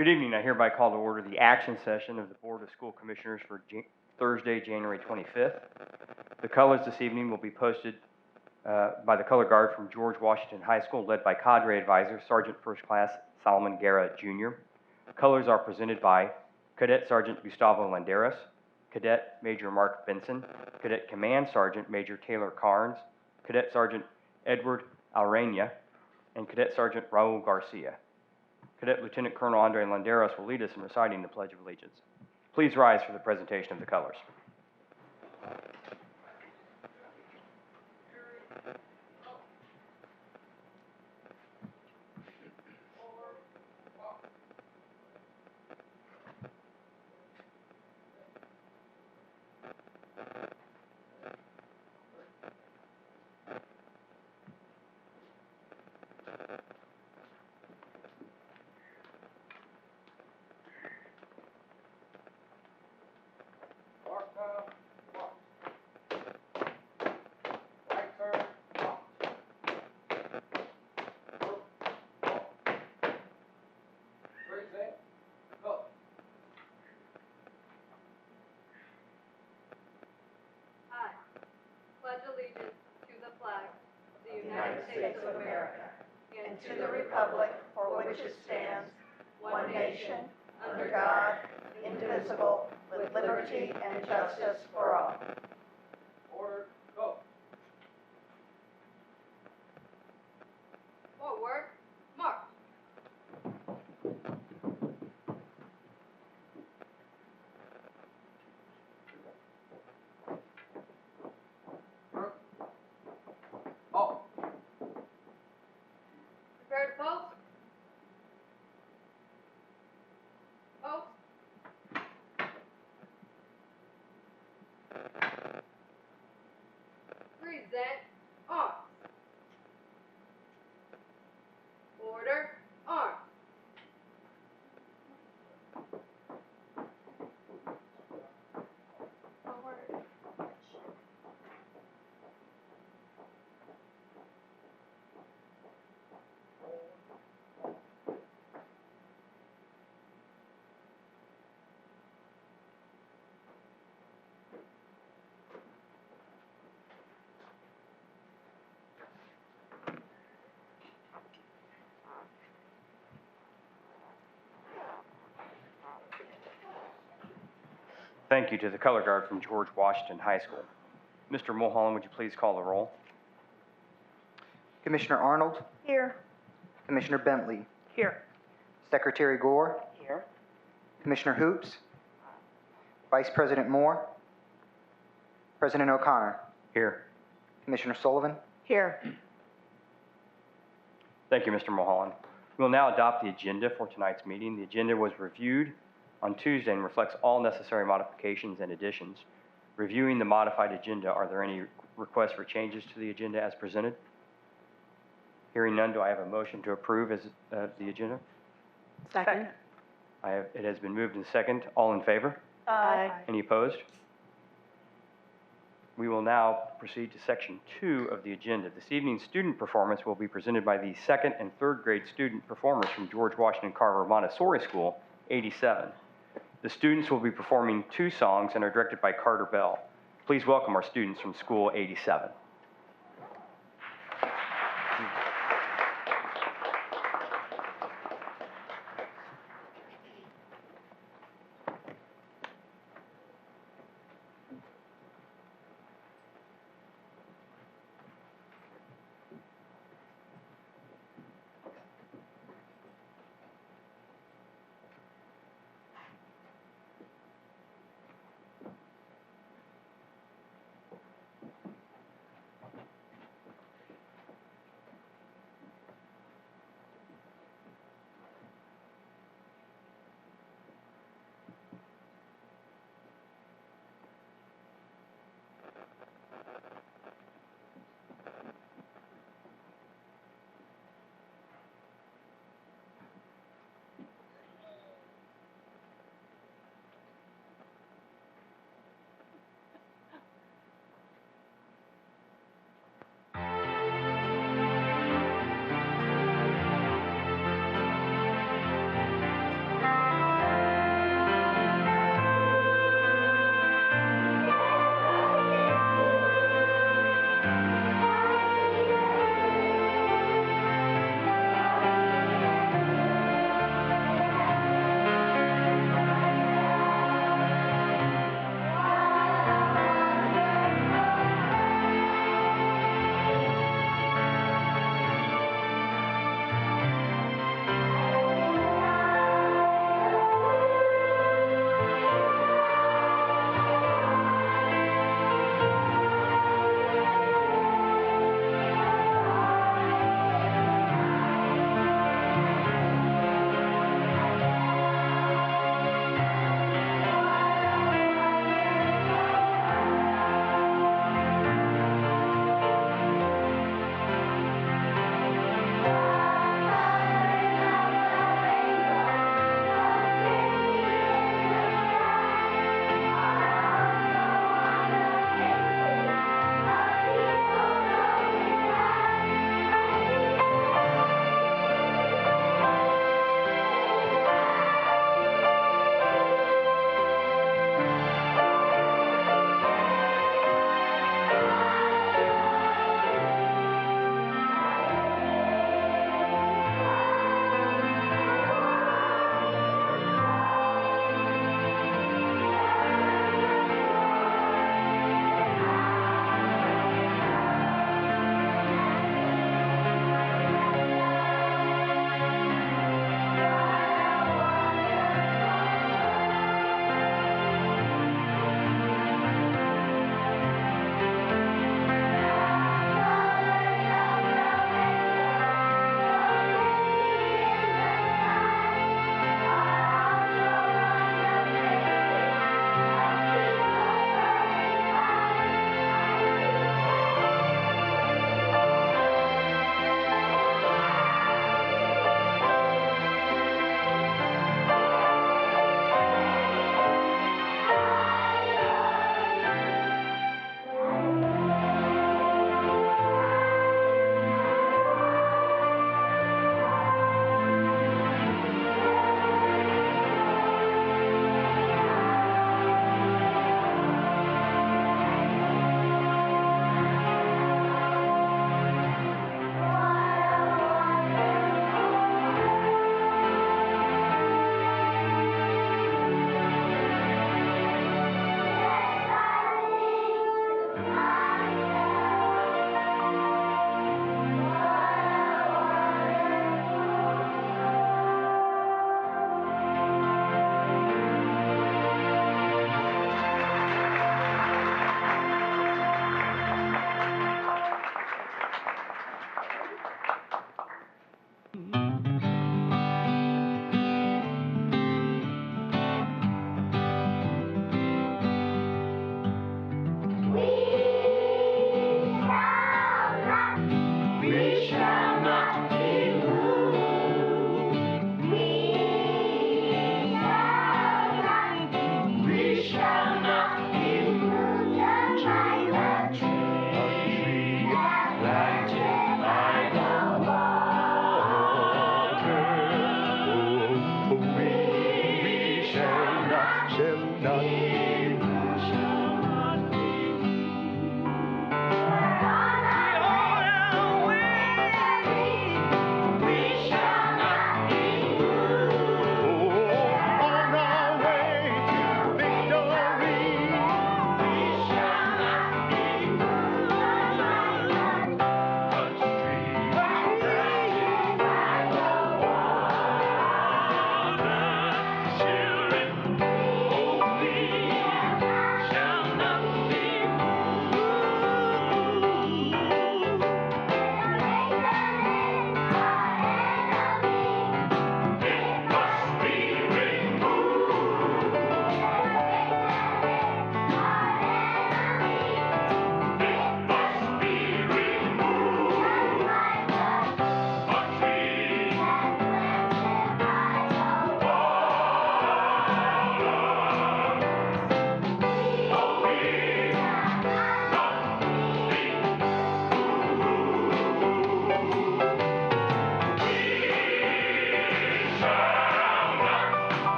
Good evening. I hereby call to order the action session of the Board of School Commissioners for Thursday, January 25th. The colors this evening will be posted by the color guard from George Washington High School, led by Cadre Advisor Sergeant First Class Solomon Guerra, Jr. Colors are presented by Cadet Sergeant Gustavo Landeras, Cadet Major Mark Benson, Cadet Command Sergeant Major Taylor Carnes, Cadet Sergeant Edward Alreña, and Cadet Sergeant Raul Garcia. Cadet Lieutenant Colonel Andre Landeras will lead us in reciting the Pledge of Allegiance. Please rise for the presentation of the colors. Pledge allegiance to the flag of the United States of America and to the republic for which it stands, one nation, under God, indivisible, with liberty and justice for all. Order, go. Forward, march. Prepare to post. Post. Present arms. Order arms. Forward. Thank you to the color guard from George Washington High School. Mr. Mulholland, would you please call the roll? Commissioner Arnold, Here. Commissioner Bentley, Here. Secretary Gore, Here. Commissioner Hoops, Vice President Moore, President O'Connor, Here. Commissioner Sullivan. Here. Thank you, Mr. Mulholland. We will now adopt the agenda for tonight's meeting. The agenda was reviewed on Tuesday and reflects all necessary modifications and additions. Reviewing the modified agenda, are there any requests for changes to the agenda as presented? Hearing none, do I have a motion to approve as the agenda? Second. It has been moved and second. All in favor? Aye. Any opposed? We will now proceed to section 2 of the agenda. This evening's student performance will be presented by the second and third grade student performers from George Washington Carver Montessori School, 87. The students will be performing 2 songs and are directed by Carter Bell. Please welcome our students from School 87.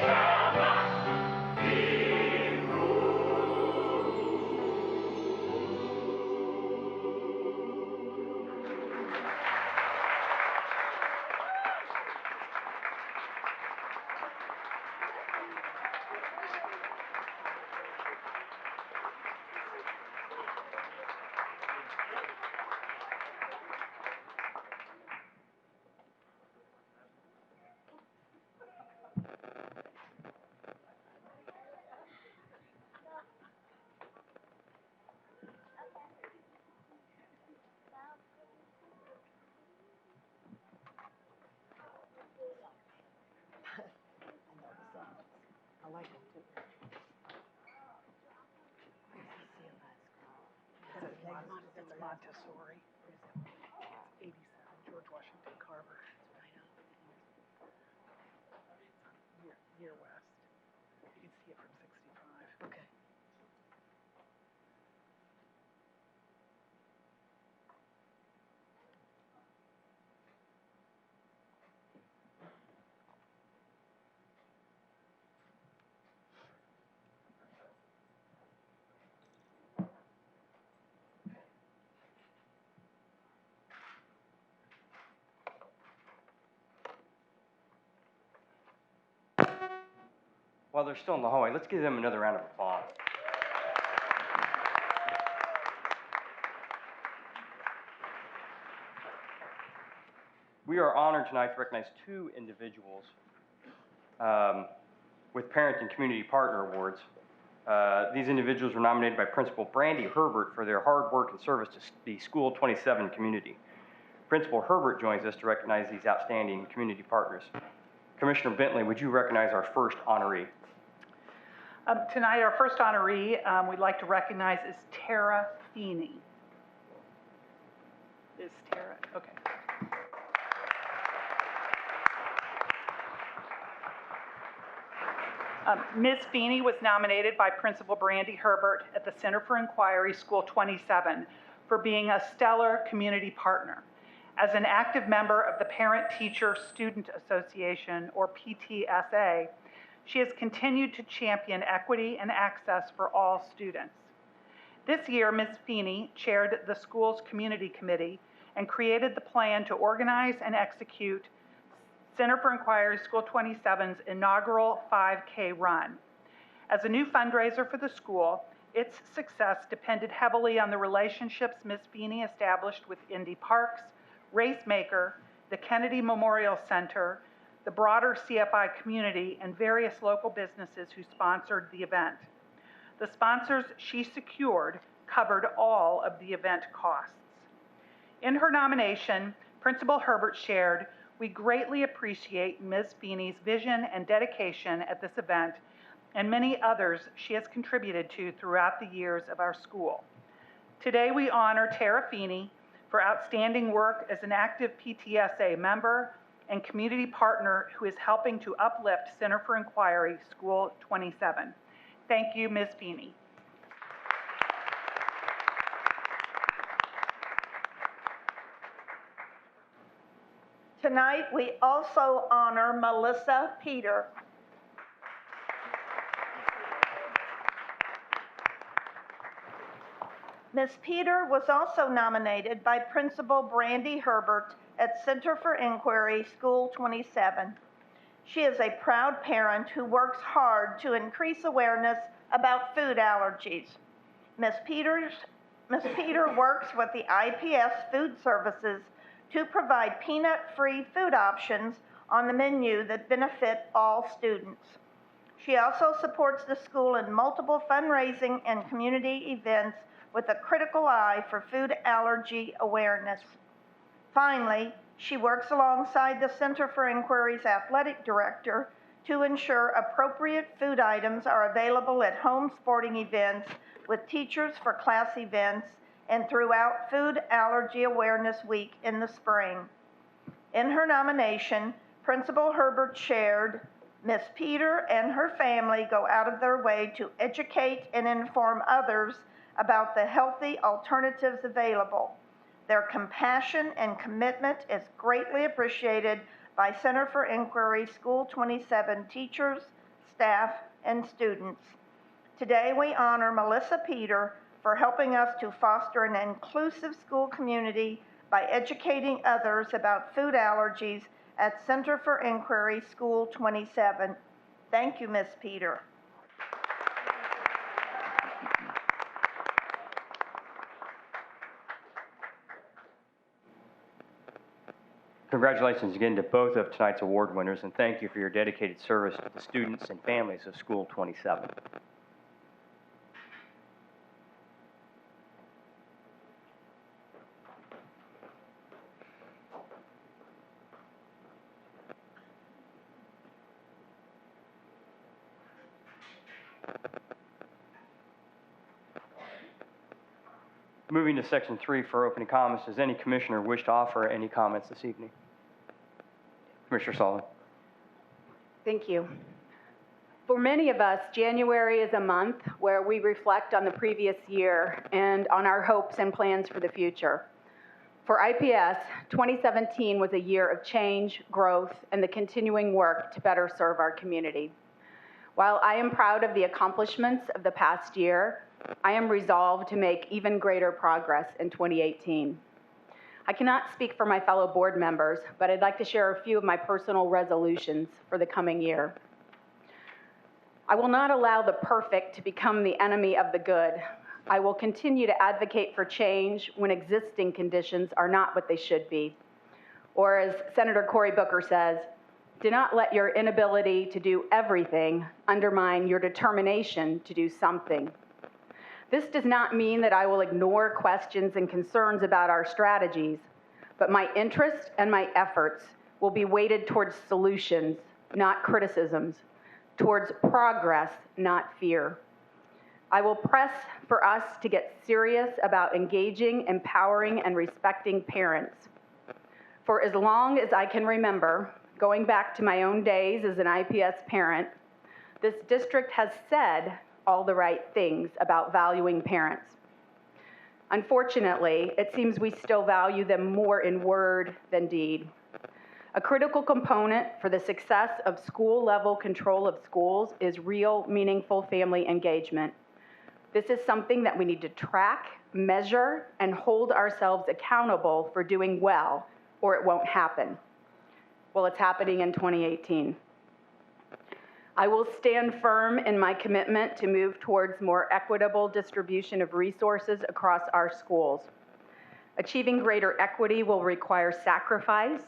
I like it too. It's Montessori. It's 87, George Washington Carver. Near west. You can see it from 65. Okay. While they're still in the hallway, let's give them another round of applause. We are honored tonight to recognize two individuals with Parent and Community Partner Awards. These individuals were nominated by Principal Brandy Herbert for their hard work and service to the School 27 community. Principal Herbert joins us to recognize these outstanding community partners. Commissioner Bentley, would you recognize our first honoree? Tonight, our first honoree we'd like to recognize is Tara Feeney. Is Tara, okay. Ms. Feeney was nominated by Principal Brandy Herbert at the Center for Inquiry School 27 for being a stellar community partner. As an active member of the Parent Teacher Student Association, or PTSA, she has continued to champion equity and access for all students. This year, Ms. Feeney chaired the school's community committee and created the plan to organize and execute Center for Inquiry School 27's inaugural 5K run. As a new fundraiser for the school, its success depended heavily on the relationships Ms. Feeney established with Indy Parks, Racemaker, the Kennedy Memorial Center, the broader CFI community, and various local businesses who sponsored the event. The sponsors she secured covered all of the event costs. In her nomination, Principal Herbert shared, "We greatly appreciate Ms. Feeney's vision and dedication at this event and many others she has contributed to throughout the years of our school. Today we honor Tara Feeney for outstanding work as an active PTSA member and community partner who is helping to uplift Center for Inquiry School 27. Thank you, Ms. Feeney." Tonight, we also honor Melissa Peter. Ms. Peter was also nominated by Principal Brandy Herbert at Center for Inquiry School 27. She is a proud parent who works hard to increase awareness about food allergies. Ms. Peter works with the IPS Food Services to provide peanut-free food options on the menu that benefit all students. She also supports the school in multiple fundraising and community events with a critical eye for food allergy awareness. Finally, she works alongside the Center for Inquiry's athletic director to ensure appropriate food items are available at home sporting events with teachers for class events and throughout Food Allergy Awareness Week in the spring. In her nomination, Principal Herbert shared, "Ms. Peter and her family go out of their way to educate and inform others about the healthy alternatives available. Their compassion and commitment is greatly appreciated by Center for Inquiry School 27 teachers, staff, and students. Today, we honor Melissa Peter for helping us to foster an inclusive school community by educating others about food allergies at Center for Inquiry School 27. Thank you, Ms. Peter. Congratulations again to both of tonight's award winners, and thank you for your dedicated service to the students and families of School 27. Moving to section 3 for opening comments, does any commissioner wish to offer any comments this evening? Commissioner Sullivan. Thank you. For many of us, January is a month where we reflect on the previous year and on our hopes and plans for the future. For IPS, 2017 was a year of change, growth, and the continuing work to better serve our community. While I am proud of the accomplishments of the past year, I am resolved to make even greater progress in 2018. I cannot speak for my fellow board members, but I'd like to share a few of my personal resolutions for the coming year. I will not allow the perfect to become the enemy of the good. I will continue to advocate for change when existing conditions are not what they should be. Or as Senator Cory Booker says, do not let your inability to do everything undermine your determination to do something. This does not mean that I will ignore questions and concerns about our strategies, but my interest and my efforts will be weighted towards solutions, not criticisms, towards progress, not fear. I will press for us to get serious about engaging, empowering, and respecting parents. For as long as I can remember, going back to my own days as an IPS parent, this district has said all the right things about valuing parents. Unfortunately, it seems we still value them more in word than deed. A critical component for the success of school-level control of schools is real, meaningful family engagement. This is something that we need to track, measure, and hold ourselves accountable for doing well, or it won't happen. Well, it's happening in 2018. I will stand firm in my commitment to move towards more equitable distribution of resources across our schools. Achieving greater equity will require sacrifice,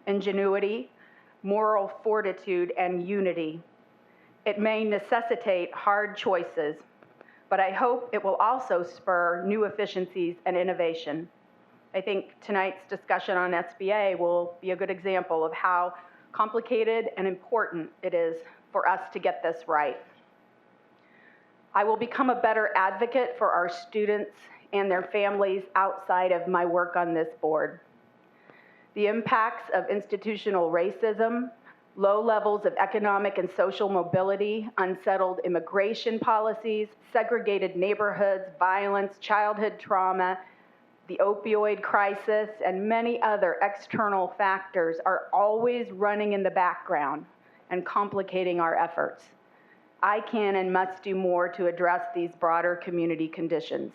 ingenuity, moral fortitude, and unity. It may necessitate hard choices, but I hope it will also spur new efficiencies and innovation. I think tonight's discussion on SBA will be a good example of how complicated and important it is for us to get this right. I will become a better advocate for our students and their families outside of my work on this board. The impacts of institutional racism, low levels of economic and social mobility, unsettled immigration policies, segregated neighborhoods, violence, childhood trauma, the opioid crisis, and many other external factors are always running in the background and complicating our efforts. I can and must do more to address these broader community conditions.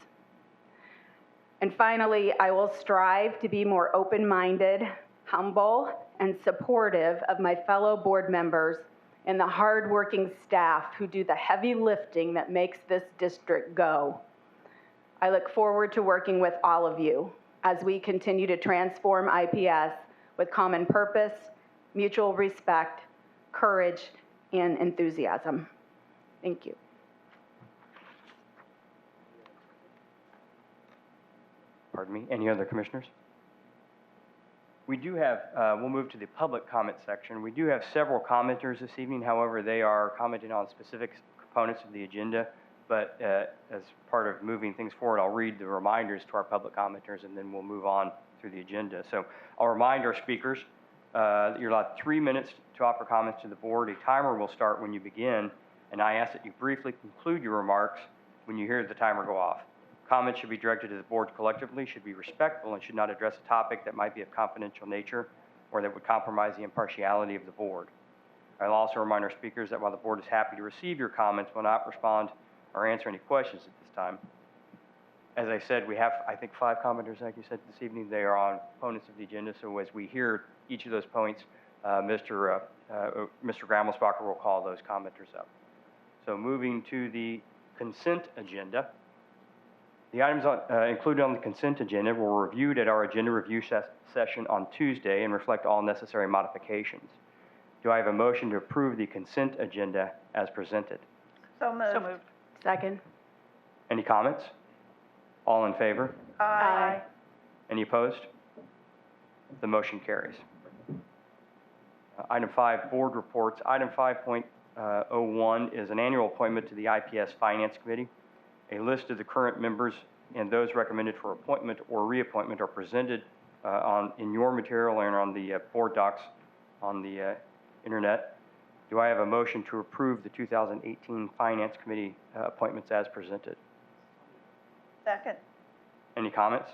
And finally, I will strive to be more open-minded, humble, and supportive of my fellow board members and the hard-working staff who do the heavy lifting that makes this district go. I look forward to working with all of you as we continue to transform IPS with common purpose, mutual respect, courage, and enthusiasm. Thank you. Pardon me, any other commissioners? We do have, we'll move to the public comment section. We do have several commenters this evening. However, they are commenting on specific components of the agenda. But as part of moving things forward, I'll read the reminders to our public commenters, and then we'll move on through the agenda. So I'll remind our speakers that you're allowed 3 minutes to offer comments to the board. A timer will start when you begin, and I ask that you briefly conclude your remarks when you hear the timer go off. Comments should be directed to the board collectively, should be respectful, and should not address a topic that might be of confidential nature or that would compromise the impartiality of the board. I'll also remind our speakers that while the board is happy to receive your comments, will not respond or answer any questions at this time. As I said, we have, I think, 5 commenters, like you said, this evening. They are on components of the agenda, so as we hear each of those points, Mr. Gramelsbacher will call those commenters up. So moving to the consent agenda. The items included on the consent agenda were reviewed at our agenda review session on Tuesday and reflect all necessary modifications. Do I have a motion to approve the consent agenda as presented? So moved. So moved. Second. Any comments? All in favor? Aye. Any opposed? The motion carries. Item 5, board reports. Item 5.01 is an annual appointment to the IPS Finance Committee. A list of the current members and those recommended for appointment or reappointment are presented in your material and on the board docs on the internet. Do I have a motion to approve the 2018 Finance Committee appointments as presented? Second. Any comments?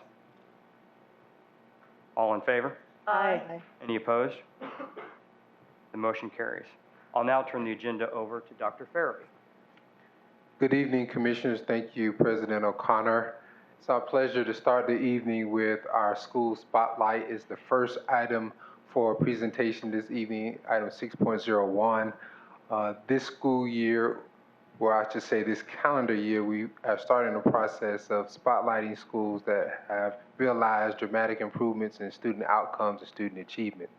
All in favor? Aye. Any opposed? The motion carries. I'll now turn the agenda over to Dr. Farabee. Good evening, Commissioners. Thank you, President O'Connor. It's our pleasure to start the evening with our school spotlight. It's the first item for presentation this evening, item 6.01. This school year, or I should say this calendar year, we are starting the process of spotlighting schools that have realized dramatic improvements in student outcomes and student achievement.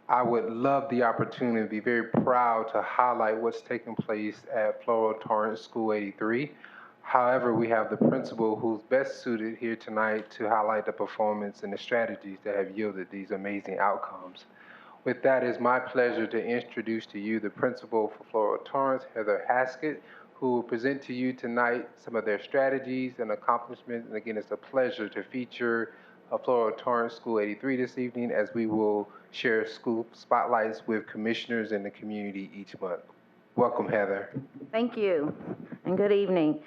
I would love the opportunity and be very proud to highlight what's taking place at Floral Torrance School 83. However, we have the principal who's best suited here tonight to highlight the performance and the strategies that have yielded these amazing outcomes. With that, it's my pleasure to introduce to you the principal for Floral Torrance, Heather Haskett, who will present to you tonight some of their strategies and accomplishments. And again, it's a pleasure to feature Floral Torrance School 83 this evening, as we will share school spotlights with commissioners in the community each month. Welcome, Heather. Thank you, and good evening.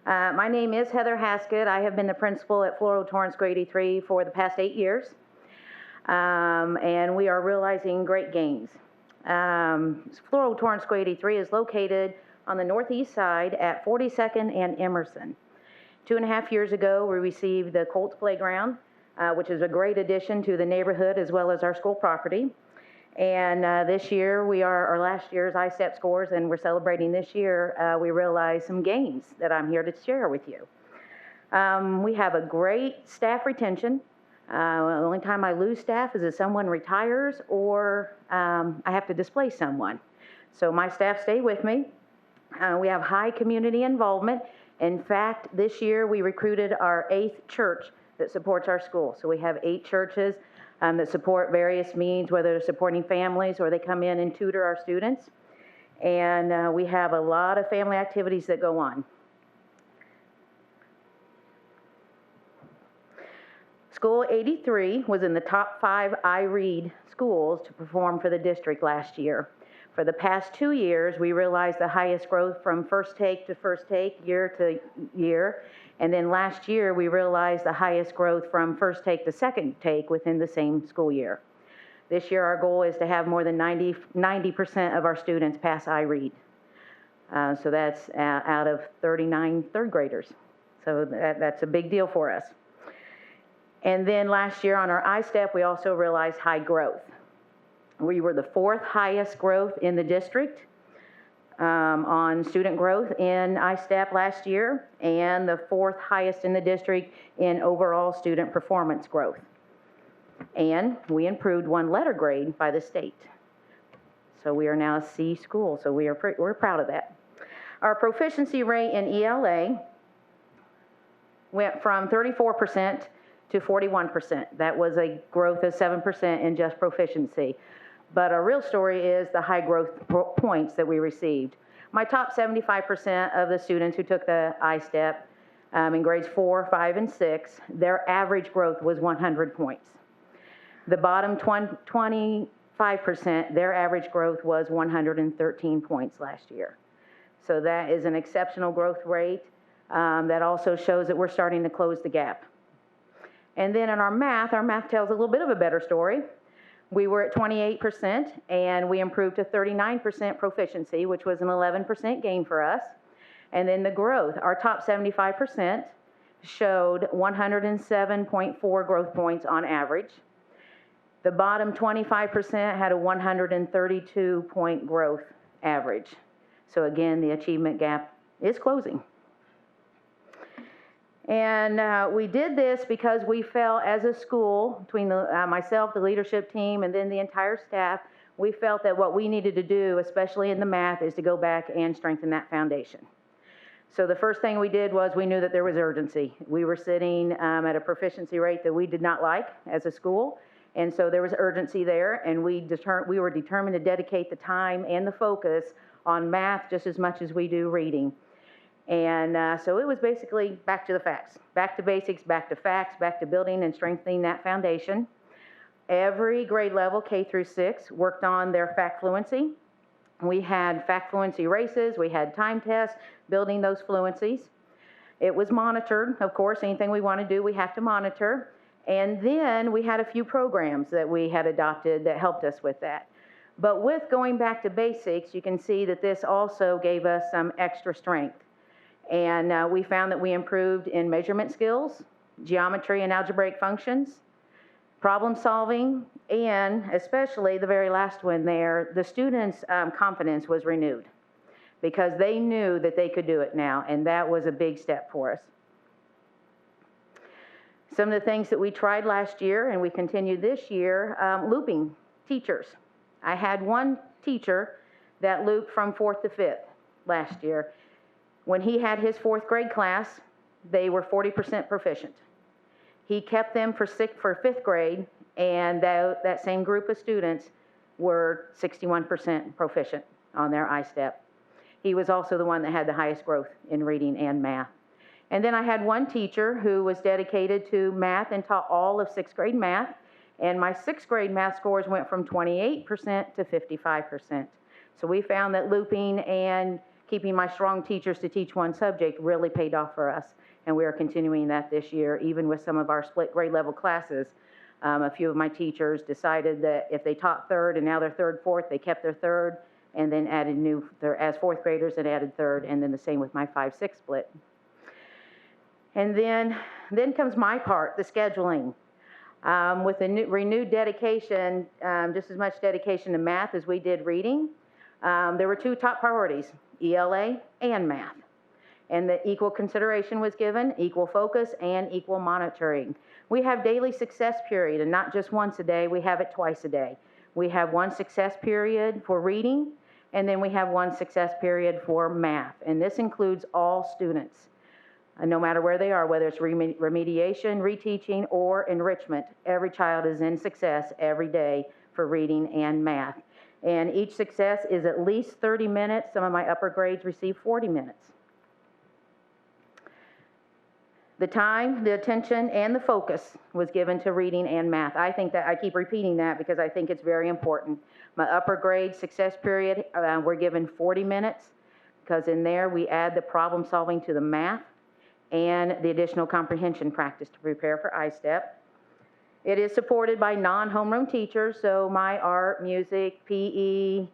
My name is Heather Haskett. I have been the principal at Floral Torrance School 83 for the past 8 years, and we are realizing great gains. Floral Torrance School 83 is located on the northeast side at 42nd and Emerson. 2.5 years ago, we received the Colts Playground, which is a great addition to the neighborhood as well as our school property. And this year, our last year's ISTEP scores, and we're celebrating this year, we realized some gains that I'm here to share with you. We have a great staff retention. The only time I lose staff is if someone retires or I have to displace someone. So my staff stay with me. We have high community involvement. In fact, this year we recruited our 8th church that supports our school. So we have 8 churches that support various means, whether they're supporting families or they come in and tutor our students. And we have a lot of family activities that go on. School 83 was in the top 5 iRead schools to perform for the district last year. For the past 2 years, we realized the highest growth from first take to first take, year to year. And then last year, we realized the highest growth from first take to second take within the same school year. This year, our goal is to have more than 90% of our students pass iRead. So that's out of 39 third graders. So that's a big deal for us. And then last year on our ISTEP, we also realized high growth. We were the 4th highest growth in the district on student growth in ISTEP last year, and the 4th highest in the district in overall student performance growth. And we improved 1 letter grade by the state. So we are now a C school, so we're proud of that. Our proficiency rate in ELA went from 34% to 41%. That was a growth of 7% in just proficiency. But our real story is the high growth points that we received. My top 75% of the students who took the ISTEP in grades 4, 5, and 6, their average growth was 100 points. The bottom 25%, their average growth was 113 points last year. So that is an exceptional growth rate. That also shows that we're starting to close the gap. And then in our math tells a little bit of a better story. We were at 28%, and we improved to 39% proficiency, which was an 11% gain for us. And then the growth, our top 75% showed 107.4 growth points on average. The bottom 25% had a 132-point growth average. So again, the achievement gap is closing. And we did this because we felt as a school, between myself, the leadership team, and then the entire staff, we felt that what we needed to do, especially in the math, is to go back and strengthen that foundation. So the first thing we did was we knew that there was urgency. We were sitting at a proficiency rate that we did not like as a school, and so there was urgency there, and we were determined to dedicate the time and the focus on math just as much as we do reading. And so it was basically back to the facts, back to basics, back to facts, back to building and strengthening that foundation. Every grade level, K through 6, worked on their fact fluency. We had fact fluency races, we had time tests, building those fluencies. It was monitored, of course, anything we want to do, we have to monitor. And then we had a few programs that we had adopted that helped us with that. But with going back to basics, you can see that this also gave us some extra strength. And we found that we improved in measurement skills, geometry and algebraic functions, problem solving, and especially the very last one there, the students' confidence was renewed because they knew that they could do it now, and that was a big step for us. Some of the things that we tried last year and we continued this year, looping teachers. I had one teacher that looped from 4th to 5th last year. When he had his 4th grade class, they were 40% proficient. He kept them for 5th grade, and that same group of students were 61% proficient on their ISTEP. He was also the one that had the highest growth in reading and math. And then I had one teacher who was dedicated to math and taught all of 6th grade math, and my 6th grade math scores went from 28% to 55%. So we found that looping and keeping my strong teachers to teach one subject really paid off for us, and we are continuing that this year, even with some of our split grade level classes. A few of my teachers decided that if they taught 3rd and now they're 3rd, 4th, they kept their 3rd and then added as 4th graders and added 3rd, and then the same with my 5-6 split. And then comes my part, the scheduling. With a renewed dedication, just as much dedication to math as we did reading, there were 2 top priorities, ELA and math. And the equal consideration was given, equal focus, and equal monitoring. We have daily success period, and not just once a day, we have it twice a day. We have one success period for reading, and then we have one success period for math. And this includes all students, no matter where they are, whether it's remediation, reteaching, or enrichment. Every child is in success every day for reading and math. And each success is at least 30 minutes. Some of my upper grades receive 40 minutes. The time, the attention, and the focus was given to reading and math. I think that I keep repeating that because I think it's very important. My upper grade success period, we're given 40 minutes because in there we add the problem solving to the math and the additional comprehension practice to prepare for ISTEP. It is supported by non-homeroom teachers, so my art, music, PE,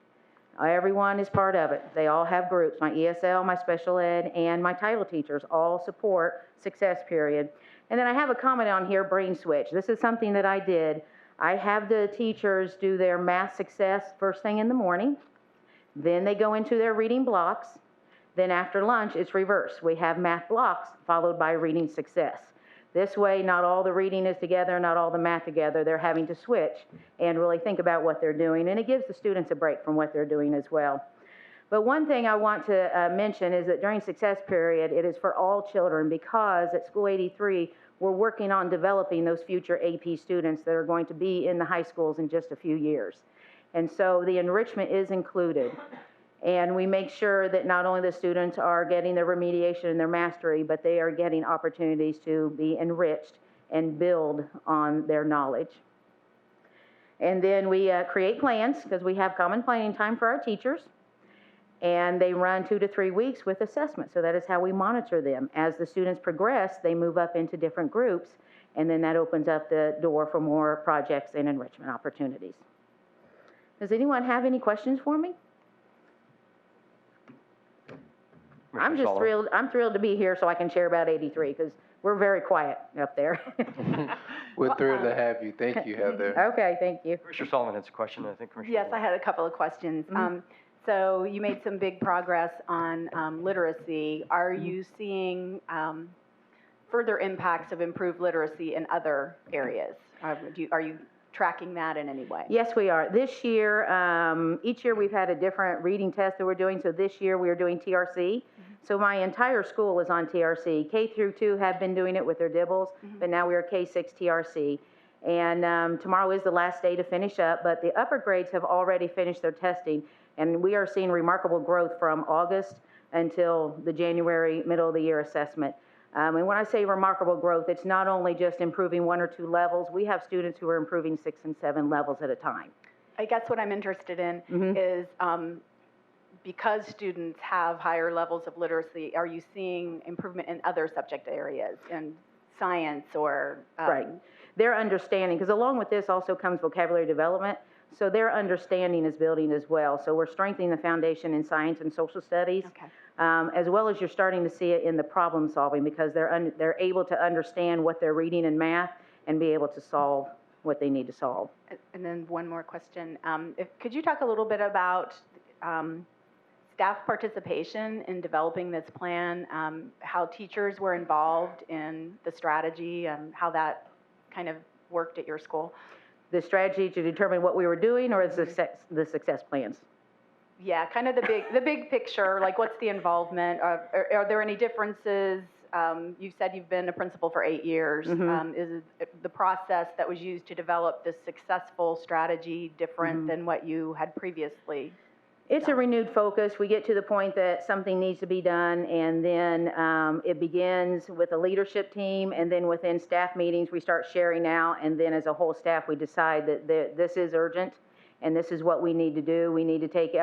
everyone is part of it. They all have groups. My ESL, my special ed, and my title teachers all support success period. And then I have a comment on here, brain switch. This is something that I did. I have the teachers do their math success first thing in the morning. Then they go into their reading blocks. Then after lunch, it's reverse. We have math blocks followed by reading success. This way, not all the reading is together, not all the math together. They're having to switch and really think about what they're doing, and it gives the students a break from what they're doing as well. But one thing I want to mention is that during success period, it is for all children because at School 83, we're working on developing those future AP students that are going to be in the high schools in just a few years. And so the enrichment is included. And we make sure that not only the students are getting their remediation and their mastery, but they are getting opportunities to be enriched and build on their knowledge. And then we create plans because we have common planning time for our teachers. And they run 2 to 3 weeks with assessment. So that is how we monitor them. As the students progress, they move up into different groups. And then that opens up the door for more projects and enrichment opportunities. Does anyone have any questions for me? Commissioner I'm thrilled to be here so I can share about 83, because we're very quiet up there. We're thrilled to have you. Thank you, Heather. Okay, thank you. Commissioner Solomon has a question, I think Commissioner Yes, Moore. I had a couple of questions. So you made some big progress on literacy. Are you seeing further impacts of improved literacy in other areas? Are you tracking that in any way? Yes, we are. This year, each year we've had a different reading test that we're doing. So this year we are doing TRC. So my entire school is on TRC. K through 2 have been doing it with their dibbles, but now we are K6 TRC. And tomorrow is the last day to finish up, but the upper grades have already finished their testing, and we are seeing remarkable growth from August until the January middle of the year assessment. And when I say remarkable growth, it's not only just improving 1 or 2 levels. We have students who are improving 6 and 7 levels at a time. I guess what I'm interested in is because students have higher levels of literacy, are you seeing improvement in other subject areas, in science or? Right. Their understanding, because along with this also comes vocabulary development, so their understanding is building as well. So we're strengthening the foundation in science and social studies, as well as you're starting to see it in the problem solving, because they're able to understand what they're reading in math and be able to solve what they need to solve. And then one more question. Could you talk a little bit about staff participation in developing this plan, how teachers were involved in the strategy, and how that kind of worked at your school? The strategy to determine what we were doing, or the success plans? Yeah, kind of the big picture, like what's the involvement? Are there any differences? You said you've been a principal for 8 years. Is the process that was used to develop this successful strategy different than what you had previously? It's a renewed focus. We get to the point that something needs to be done, and then it begins with a leadership team, and then within staff meetings, we start sharing out, and then as a whole staff, we decide that this is urgent, and this is what we need to do. We need to take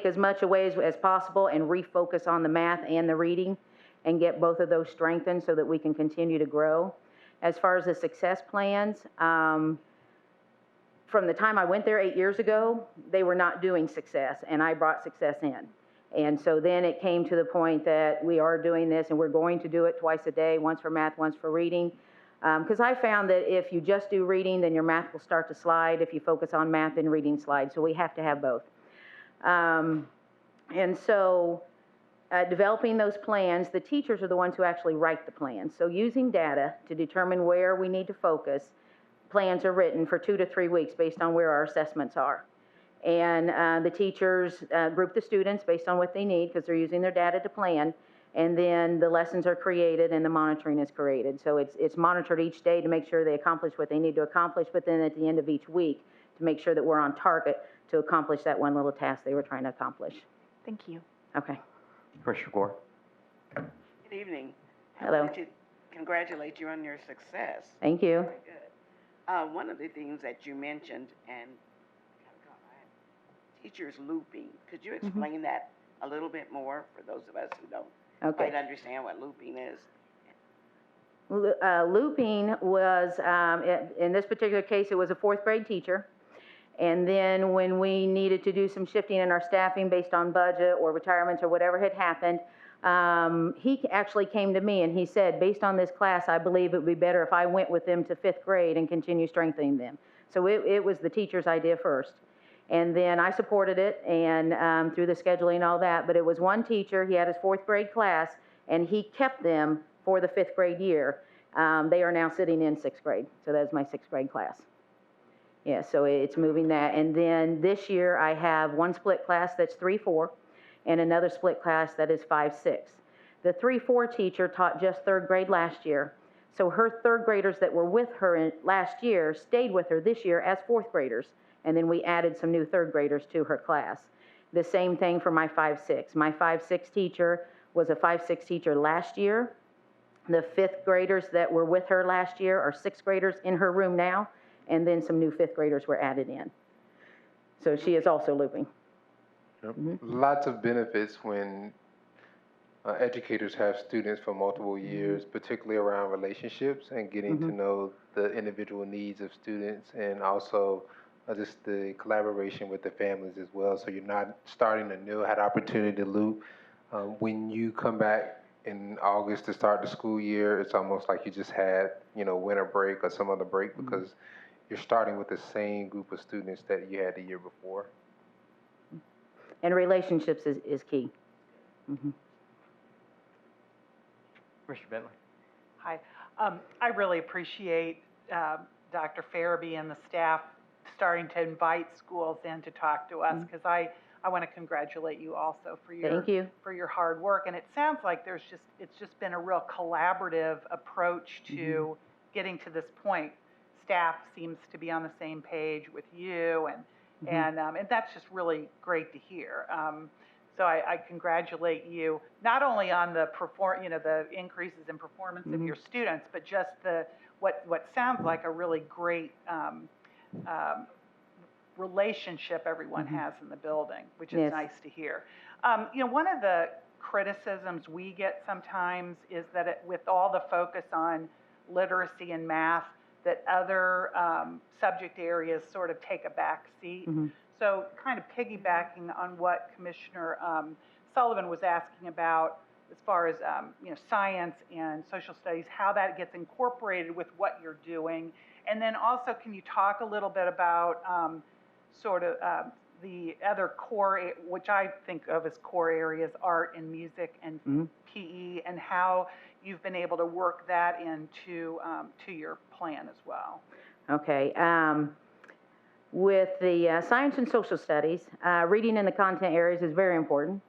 as much away as possible and refocus on the math and the reading and get both of those strengthened so that we can continue to grow. As far as the success plans, from the time I went there 8 years ago, they were not doing success, and I brought success in. And so then it came to the point that we are doing this, and we're going to do it twice a day, once for math, once for reading. Because I found that if you just do reading, then your math will start to slide. If you focus on math, then reading slides. So we have to have both. And so developing those plans, the teachers are the ones who actually write the plans. So using data to determine where we need to focus, plans are written for 2 to 3 weeks based on where our assessments are. And the teachers group the students based on what they need, because they're using their data to plan. And then the lessons are created and the monitoring is created. So it's monitored each day to make sure they accomplish what they need to accomplish, but then at the end of each week to make sure that we're on target to accomplish that one little task they were trying to accomplish. Thank you. Okay. Commissioner Gore. Good evening. Hello. I wanted to congratulate you on your success. Thank you. Very good. One of the things that you mentioned, and teachers looping. Could you explain that a little bit more for those of us who don't quite understand what looping is? Looping was, in this particular case, it was a 4th grade teacher. And then when we needed to do some shifting in our staffing based on budget or retirements or whatever had happened, he actually came to me and he said, based on this class, I believe it would be better if I went with them to 5th grade and continue strengthening them. So it was the teacher's idea first. And then I supported it and through the scheduling and all that, but it was one teacher, he had his 4th grade class, and he kept them for the 5th grade year. They are now sitting in 6th grade, so that's my 6th grade class. Yeah, so it's moving that. And then this year I have one split class that's 3-4 and another split class that is 5-6. The 3-4 teacher taught just 3rd grade last year. So her 3rd graders that were with her last year stayed with her this year as 4th graders. And then we added some new 3rd graders to her class. The same thing for my 5-6. My 5-6 teacher was a 5-6 teacher last year. The 5th graders that were with her last year are 6th graders in her room now. And then some new 5th graders were added in. So she is also looping. Lots of benefits when educators have students for multiple years, particularly around relationships and getting to know the individual needs of students, and also just the collaboration with the families as well. So you're not starting anew, had opportunity to loop. When you come back in August to start the school year, it's almost like you just had, winter break or some other break, because you're starting with the same group of students that you had the year before. And relationships is key. Commissioner Bentley? Hi. I really appreciate Dr. Farabee and the staff starting to invite schools in to talk to us, because I want to congratulate you also for your hard work. And it sounds like it's just been a real collaborative approach to getting to this point. Staff seems to be on the same page with you, and that's just really great to hear. So I congratulate you not only on the the increases in performance of your students, but just what sounds like a really great relationship everyone has in the building, which is nice to hear. One of the criticisms we get sometimes is that with all the focus on literacy and math, that other subject areas sort of take a back seat. So kind of piggybacking on what Commissioner Sullivan was asking about as far as science and social studies, how that gets incorporated with what you're doing. And then also, can you talk a little bit about the other core, which I think of as core areas, art and music and PE, and how you've been able to work that into to your plan as well? Okay. With the science and social studies, reading in the content areas is very important.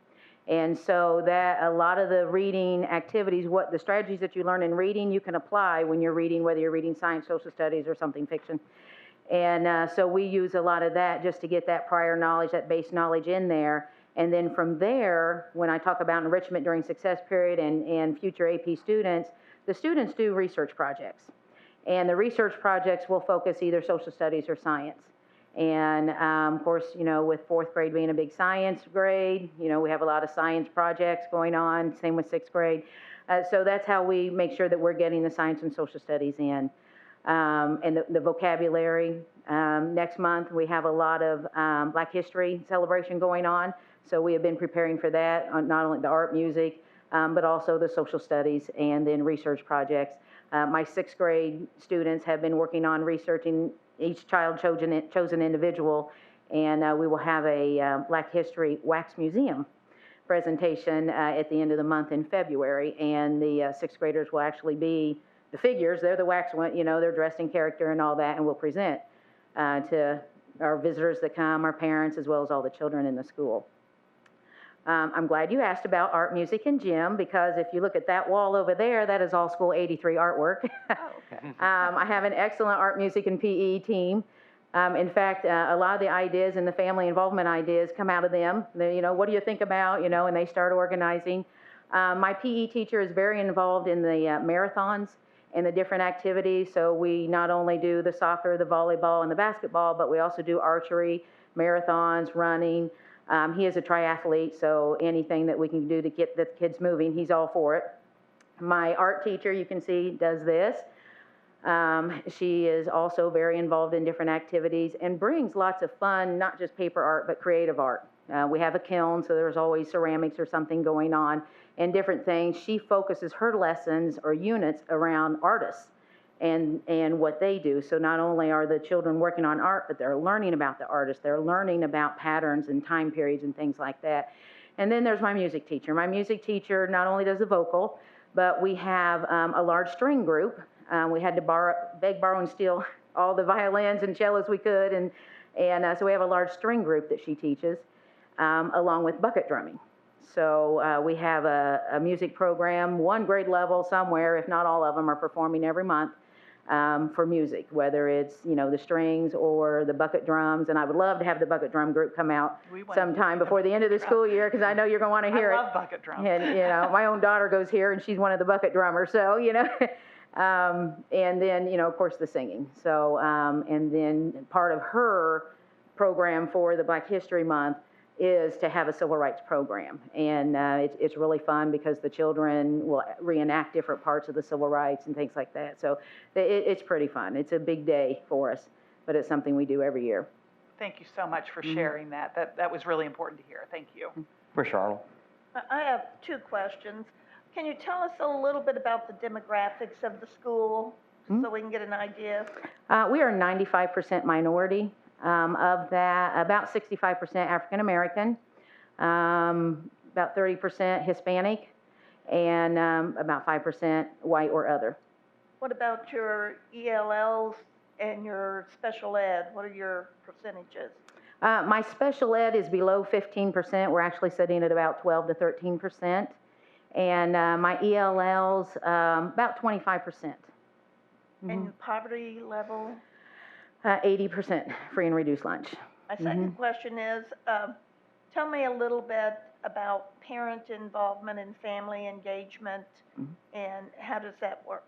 And so that a lot of the reading activities, the strategies that you learn in reading, you can apply when you're reading, whether you're reading science, social studies, or something fiction. And so we use a lot of that just to get that prior knowledge, that base knowledge in there. And then from there, when I talk about enrichment during success period and future AP students, the students do research projects. And the research projects will focus either social studies or science. And of course, with fourth grade being a big science grade, we have a lot of science projects going on, same with sixth grade. So that's how we make sure that we're getting the science and social studies in. And the vocabulary. Next month, we have a lot of Black History celebration going on. So we have been preparing for that, not only the art, music, but also the social studies and then research projects. My sixth grade students have been working on researching each child chosen individual, and we will have a Black History wax museum presentation at the end of the month in February, and the sixth graders will actually be the figures. They're the wax one, they're dressed in character and all that, and we'll present to our visitors that come, our parents, as well as all the children in the school. I'm glad you asked about art, music, and gym, because if you look at that wall over there, that is all School 83 artwork. Oh, okay. I have an excellent art, music, and PE team. In fact, a lot of the ideas and the family involvement ideas come out of them. What do you think about, and they start organizing. My PE teacher is very involved in the marathons and the different activities. So we not only do the soccer, the volleyball, and the basketball, but we also do archery, marathons, running. He is a triathlete, so anything that we can do to get the kids moving, he's all for it. My art teacher, you can see, does this. She is also very involved in different activities and brings lots of fun, not just paper art, but creative art. We have a kiln, so there's always ceramics or something going on and different things. She focuses her lessons or units around artists and what they do. So not only are the children working on art, but they're learning about the artist. They're learning about patterns and time periods and things like that. And then there's my music teacher. My music teacher not only does the vocal, but we have a large string group. We had to beg, borrow, and steal all the violins and cellos we could. And so we have a large string group that she teaches, along with bucket drumming. So we have a music program, one grade level somewhere, if not all of them, are performing every month. For music, whether it's, the strings or the bucket drums. And I would love to have the bucket drum group come out sometime before the end of the school year, because I know you're going to want to hear it. I love bucket drums. And, my own daughter goes here, and she's one of the bucket drummers. So, and then, of course, the singing. So, and then part of her program for the Black History Month, is to have a civil rights program. And it's really fun because the children will reenact different parts of the civil rights and things like that. So it's pretty fun. It's a big day for us, but it's something we do every year. Thank you so much for sharing that. That was really important to hear. Thank you. Commissioner Arnold. I have two questions. Can you tell us a little bit about the demographics of the school so we can get an idea? We are 95% minority. Of that, about 65% African American, about 30% Hispanic, and about 5% white or other. What about your ELLs and your special ed? What are your percentages? My special ed is below 15%. We're actually sitting at about 12 to 13%. And my ELLs, about 25%. And poverty level? 80% free and reduced lunch. My second question is, tell me a little bit about parent involvement and family engagement, and how does that work?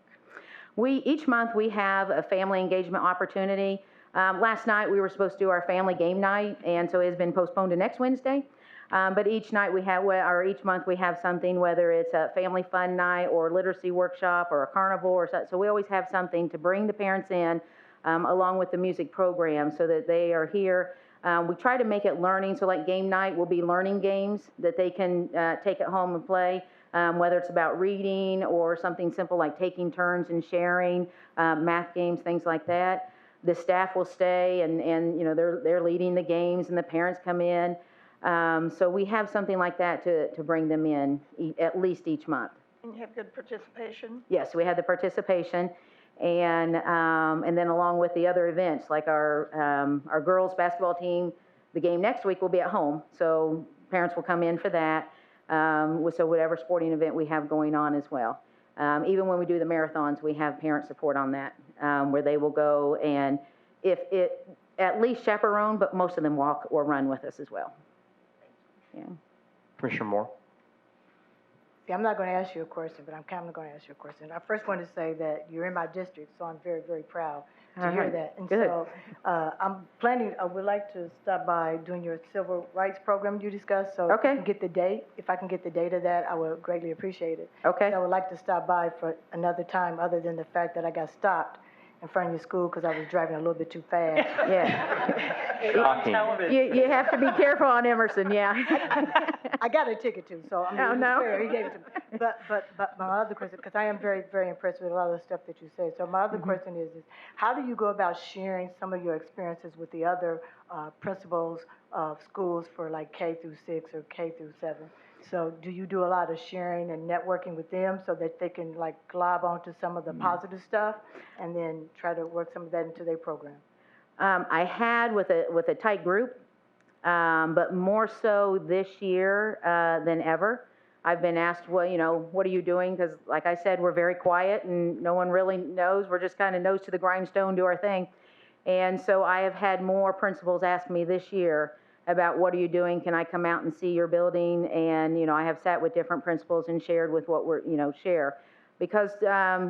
Each month we have a family engagement opportunity. Last night we were supposed to do our family game night, and so it has been postponed to next Wednesday. But each night we have, or each month we have something, whether it's a family fun night or literacy workshop or a carnival or such. So we always have something to bring the parents in, along with the music program, so that they are here. We try to make it learning, so like game night will be learning games that they can take it home and play, whether it's about reading or something simple like taking turns and sharing, math games, things like that. The staff will stay and you know, they're leading the games and the parents come in. So we have something like that to bring them in at least each month. And you have good participation? Yes, we had the participation. And then along with the other events, like our girls basketball team, the game next week will be at home. So parents will come in for that. So whatever sporting event we have going on as well. Even when we do the marathons, we have parent support on that, where they will go and at least chaperone, but most of them walk or run with us as well. Yeah. Commissioner Moore. See, I'm not going to ask you a question, but I'm kind of going to ask you a question. I first want to say that you're in my district, so I'm very, very proud to hear that. And Good. so I would like to stop by doing your civil rights program you discussed. So Okay. if I can get the date of that, I would greatly appreciate it. Okay. So I would like to stop by for another time, other than the fact that I got stopped in front of your school because I was driving a little bit too fast. Yeah. Shocking. You have to be careful on Emerson, yeah. I got a ticket too, so I mean, Oh, it was no. fair. He gave it to me. But my other question, because I am very, very impressed with a lot of the stuff that you said. So my other question is how do you go about sharing some of your experiences with the other principals of schools for like K through 6 or K through 7? So do you do a lot of sharing and networking with them so that they can like glob onto some of the positive stuff and then try to work some of that into their program? I had with a tight group, but more so this year than ever. I've been asked, well, you know, what are you doing? Because like I said, we're very quiet and no one really knows. We're just kind of nose to the grindstone, do our thing. And so I have had more principals ask me this year about what are you doing? Can I come out and see your building? And, you know, I have sat with different principals and shared with what we're, you know, share. Because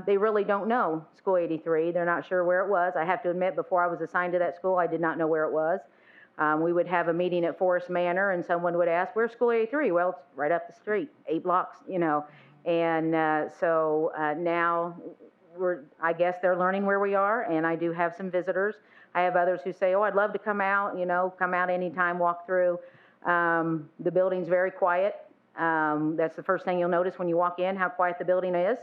they really don't know School 83. They're not sure where it was. I have to admit, before I was assigned to that school, I did not know where it was. We would have a meeting at Forest Manor, and someone would ask, where's School 83? Well, it's right up the street, 8 blocks, you know. And so now I guess they're learning where we are, and I do have some visitors. I have others who say, oh, I'd love to come out, you know, come out anytime, walk through. The building's very quiet. That's the first thing you'll notice when you walk in, how quiet the building is.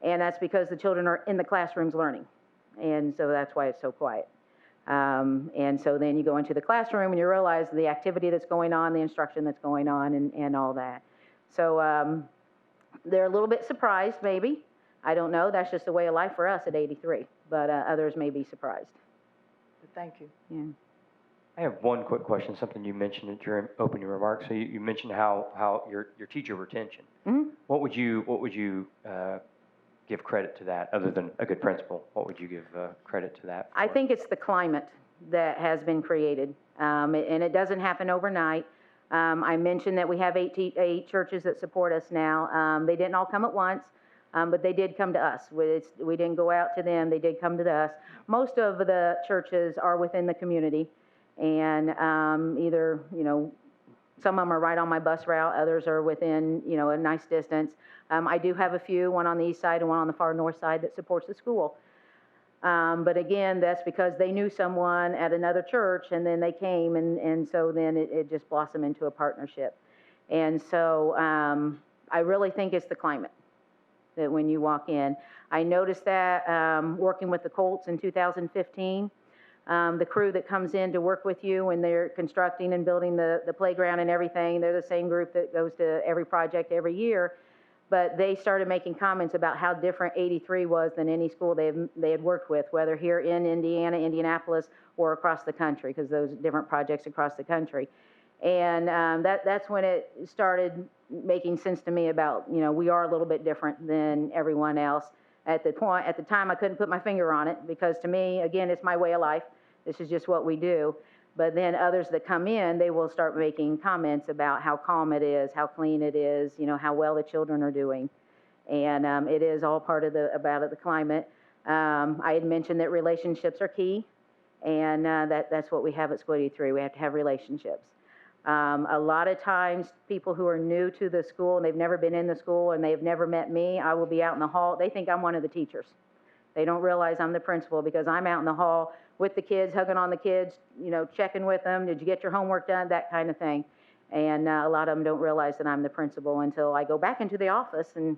And that's because the children are in the classrooms learning. And so that's why it's so quiet. And so then you go into the classroom and you realize the activity that's going on, the instruction that's going on, and all that. So they're a little bit surprised, maybe. I don't know. That's just the way of life for us at 83. But others may be surprised. Thank you. Yeah. I have one quick question, something you mentioned during opening remarks. So you mentioned how your teacher retention. Mm-hmm. What would you give credit to that, other than a good principal? What would you give credit to that for? I think it's the climate that has been created, and it doesn't happen overnight. I mentioned that we have 8 churches that support us now. They didn't all come at once, but they did come to us. We didn't go out to them. They did come to us. Most of the churches are within the community, and either, you know, Some of them are right on my bus route, others are within, you know, a nice distance. I do have a few, one on the east side and one on the far north side that supports the school. But again, that's because they knew someone at another church and then they came and so then it just blossomed into a partnership. And so I really think it's the climate that when you walk in. I noticed that working with the Colts in 2015, the crew that comes in to work with you when they're constructing and building the playground and everything, they're the same group that goes to every project every year. But they started making comments about how different 83 was than any school they had worked with, whether here in Indiana, Indianapolis, or across the country, because those different projects across the country. And that's when it started making sense to me about, you know, we are a little bit different than everyone else. At the time, I couldn't put my finger on it because to me, again, it's my way of life. This is just what we do. But then others that come in, they will start making comments about how calm it is, how clean it is, you know, how well the children are doing. And it is all part of the climate. I had mentioned that relationships are key, and that's what we have at School 83. We have to have relationships. A lot of times, people who are new to the school and they've never been in the school and they've never met me, I will be out in the hall. They think I'm one of the teachers. They don't realize I'm the principal because I'm out in the hall with the kids, hugging on the kids, you know, checking with them. Did you get your homework done? That kind of thing. And a lot of them don't realize that I'm the principal until I go back into the office and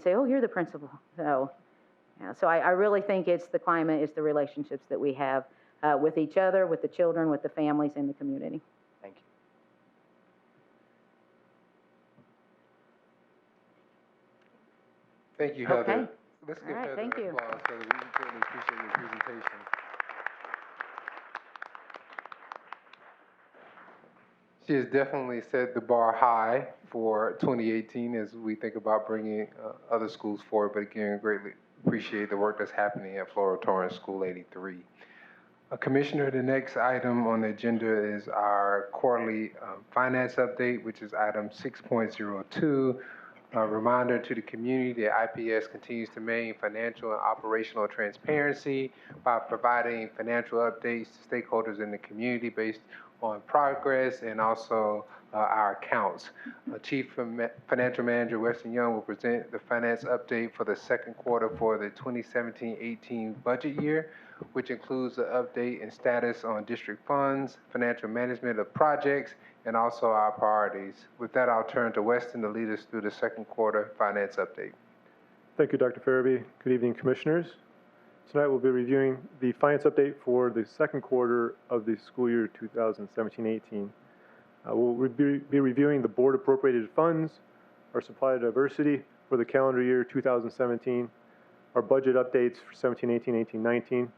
say, oh, you're the principal. So, yeah, so I really think it's the climate, it's the relationships that we have with each other, with the children, with the families in the community. Thank you. Thank you, Heather. Okay. Let's give All right, Heather thank you. applause, Heather. We greatly appreciate your presentation. She has definitely set the bar high for 2018 as we think about bringing other schools forward, but again, greatly appreciate the work that's happening at Flora Torrance School 83. Commissioner, the next item on the agenda is our quarterly finance update, which is item 6.02. A reminder to the community that IPS continues to maintain financial and operational transparency by providing financial updates to stakeholders in the community based on progress and also our accounts. Chief Financial Manager Weston Young will present the finance update for the second quarter for the 2017-18 budget year, which includes the update and status on district funds, financial management of projects, and also our priorities. With that, I'll turn to Weston to lead us through the second quarter finance update. Thank you, Dr. Farabee. Good evening, Commissioners. Tonight we'll be reviewing the finance update for the second quarter of the school year 2017-18. We'll be reviewing the board appropriated funds, our supply diversity for the calendar year 2017, our budget updates for 17-18, 18-19,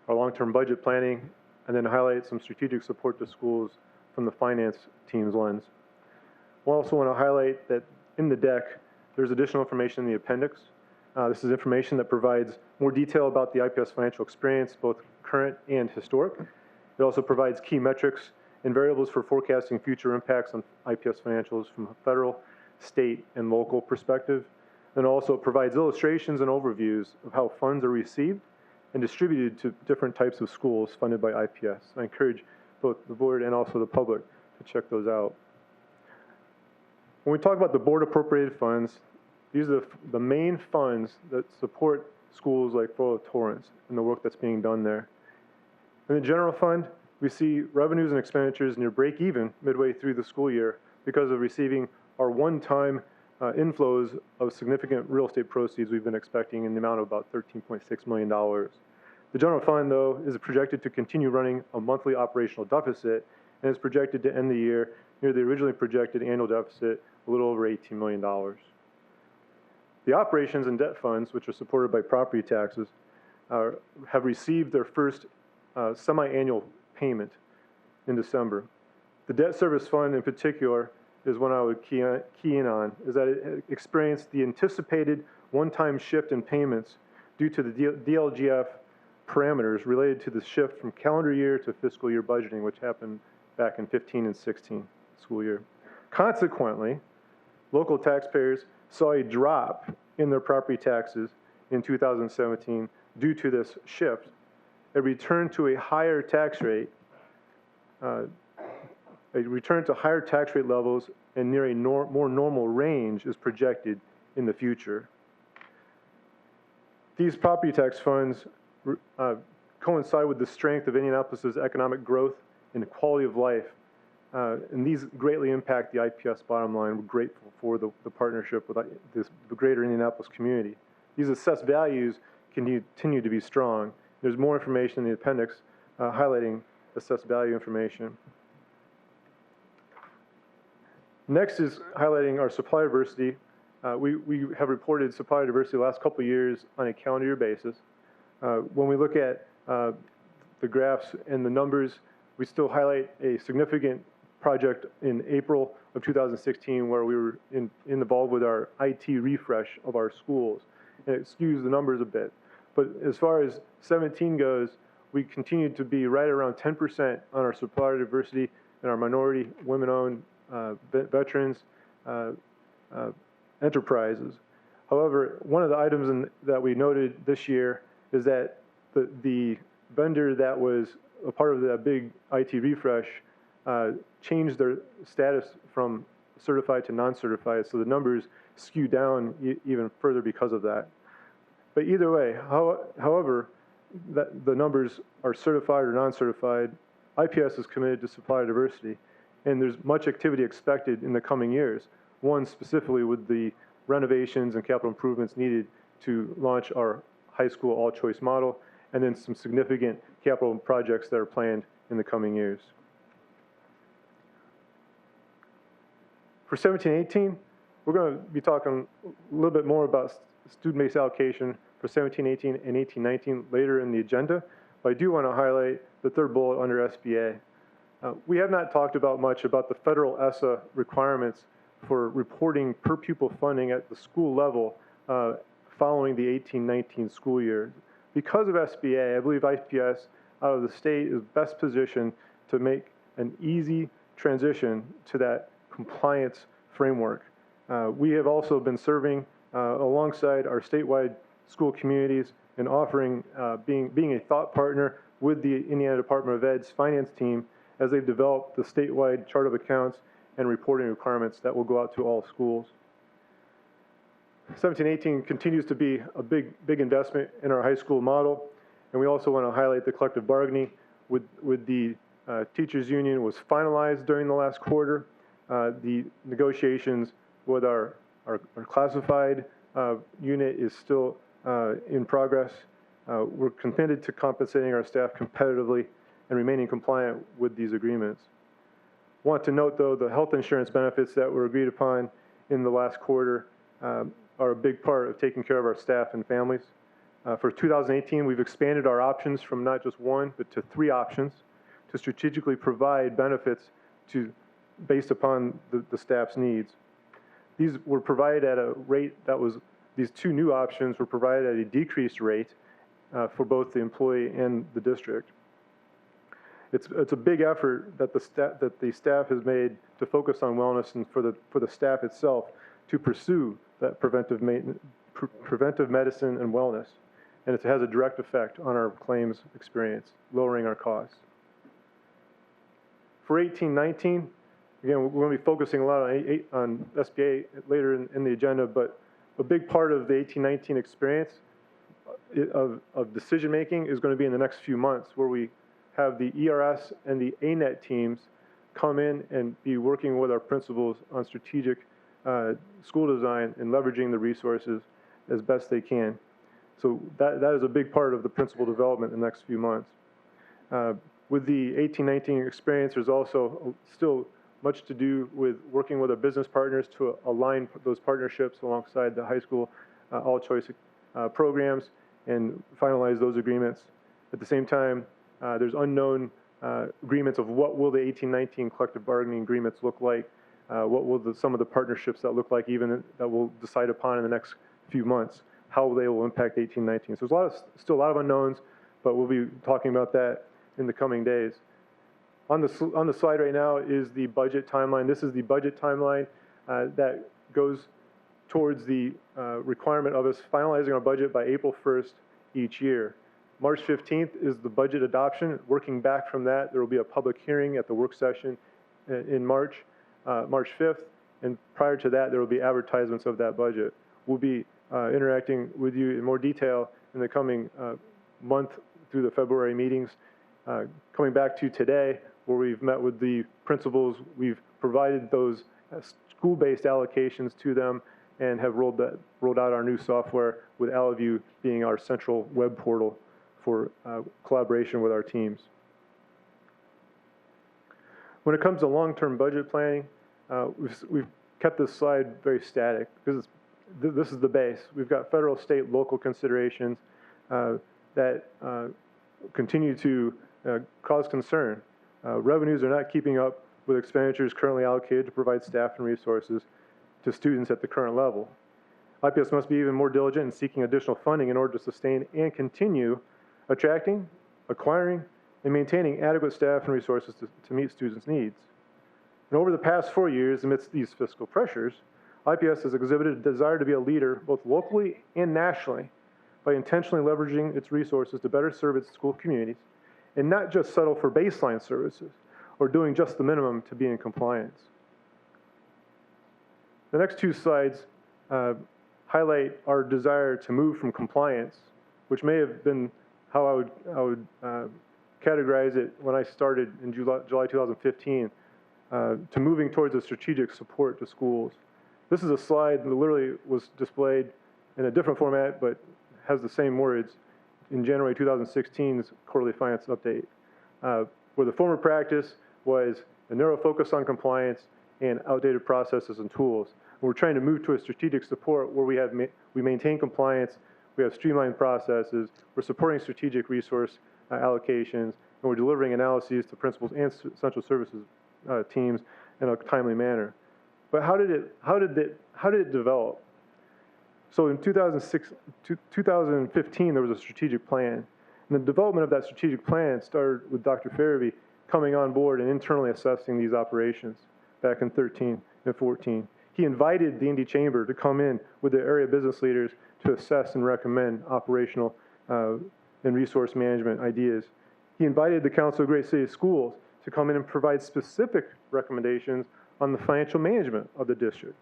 our long-term budget planning, and then highlight some strategic support to schools from the finance team's lens. We also want to highlight that in the deck, there's additional information in the appendix. This is information that provides more detail about the IPS financial experience, both current and historic. It also provides key metrics and variables for forecasting future impacts on IPS financials from a federal, state, and local perspective. And also it provides illustrations and overviews of how funds are received and distributed to different types of schools funded by IPS. I encourage both the board and also the public to check those out. When we talk about the board appropriated funds, these are the main funds that support schools like Flora Torrance and the work that's being done there. In the general fund, we see revenues and expenditures near break even midway through the school year because of receiving our one-time inflows of significant real estate proceeds we've been expecting in the amount of about $13.6 million. The general fund, though, is projected to continue running a monthly operational deficit and is projected to end the year near the originally projected annual deficit, a little over $18 million. The operations and debt funds, which are supported by property taxes, have received their first semi-annual payment in December. The debt service fund in particular is one I would key in on, is that it experienced the anticipated one-time shift in payments due to the DLGF parameters related to the shift from calendar year to fiscal year budgeting, which happened back in 15 and 16 school year. Consequently, local taxpayers saw a drop in their property taxes in 2017 due to this shift. A return to a higher tax rate A return to higher tax rate levels and near a more normal range is projected in the future. These property tax funds coincide with the strength of Indianapolis's economic growth and the quality of life, and these greatly impact the IPS bottom line. We're grateful for the partnership with the greater Indianapolis community. These assessed values continue to be strong. There's more information in the appendix highlighting assessed value information. Next is highlighting our supplier diversity. We have reported supplier diversity the last couple of years on a calendar year basis. When we look at the graphs and the numbers, we still highlight a significant project in April of 2016 where we were involved with our IT refresh of our schools. And it skews the numbers a bit. But as far as 17 goes, we continue to be right around 10% on our supplier diversity and our minority, women-owned, veterans, enterprises. However, one of the items that we noted this year is that the vendor that was a part of that big IT refresh changed their status from certified to non-certified, so the numbers skew down even further because of that. But either way, however, the numbers are certified or non-certified, IPS is committed to supplier diversity, and there's much activity expected in the coming years. One specifically with the renovations and capital improvements needed to launch our high school all-choice model, and then some significant capital projects that are planned in the coming years. For 17-18, we're going to be talking a little bit more about student-based allocation for 17-18 and 18-19 later in the agenda, but I do want to highlight the third bullet under SBA. We have not talked about much about the federal ESSA requirements for reporting per pupil funding at the school level following the 18-19 school year. Because of SBA, I believe IPS out of the state is best positioned to make an easy transition to that compliance framework. We have also been serving alongside our statewide school communities and offering, being a thought partner with the Indiana Department of Ed's finance team as they've developed the statewide chart of accounts and reporting requirements that will go out to all schools. 17-18 continues to be a big investment in our high school model, and we also want to highlight the collective bargaining with the teachers union was finalized during the last quarter. The negotiations with our classified unit is still in progress. We're committed to compensating our staff competitively and remaining compliant with these agreements. Want to note, though, the health insurance benefits that were agreed upon in the last quarter are a big part of taking care of our staff and families. For 2018, we've expanded our options from not just one, but to 3 options to strategically provide benefits based upon the staff's needs. These were provided at a rate these 2 new options were provided at a decreased rate for both the employee and the district. It's a big effort that the staff has made to focus on wellness and for the staff itself to pursue that preventive medicine and wellness, and it has a direct effect on our claims experience, lowering our costs. For 18-19, again, we're going to be focusing a lot on SBA later in the agenda, but a big part of the 18-19 experience of decision making is going to be in the next few months, where we have the ERS and the ANET teams come in and be working with our principals on strategic school design and leveraging the resources as best they can. So that is a big part of the principal development in the next few months. With the 18-19 experience, there's also still much to do with working with our business partners to align those partnerships alongside the high school all-choice programs and finalize those agreements. At the same time, there's unknown agreements of what will the 18-19 collective bargaining agreements look like, what will some of the partnerships that look like even that we'll decide upon in the next few months, how they will impact 18-19. So there's still a lot of unknowns, but we'll be talking about that in the coming days. On the slide right now is the budget timeline. This is the budget timeline that goes towards the requirement of us finalizing our budget by April 1st each year. March 15th is the budget adoption. Working back from that, there will be a public hearing at the work session in March 5th, and prior to that, there will be advertisements of that budget. We'll be interacting with you in more detail in the coming month through the February meetings. Coming back to today, where we've met with the principals, we've provided those school-based allocations to them and have rolled out our new software, with AlloView being our central web portal for collaboration with our teams. When it comes to long-term budget planning, we've kept this slide very static because this is the base. We've got federal, state, local considerations that continue to cause concern. Revenues are not keeping up with expenditures currently allocated to provide staff and resources to students at the current level. IPS must be even more diligent in seeking additional funding in order to sustain and continue attracting, acquiring, and maintaining adequate staff and resources to meet students' needs. And over the past 4 years, amidst these fiscal pressures, IPS has exhibited a desire to be a leader both locally and nationally by intentionally leveraging its resources to better serve its school communities and not just settle for baseline services or doing just the minimum to be in compliance. The next two slides highlight our desire to move from compliance, which may have been how I would categorize it when I started in July 2015, to moving towards a strategic support to schools. This is a slide that literally was displayed in a different format, but has the same words in January 2016's quarterly finance update, where the former practice was a narrow focus on compliance and outdated processes and tools. And we're trying to move to a strategic support where we maintain compliance, we have streamlined processes, we're supporting strategic resource allocations, and we're delivering analyses to principals and central services teams in a timely manner. But how did it develop? So in 2015, there was a strategic plan. And the development of that strategic plan started with Dr. Farabee coming on board and internally assessing these operations back in 13 and 14. He invited the Indy Chamber to come in with the area business leaders to assess and recommend operational and resource management ideas. He invited the Council of Great City Schools to come in and provide specific recommendations on the financial management of the district.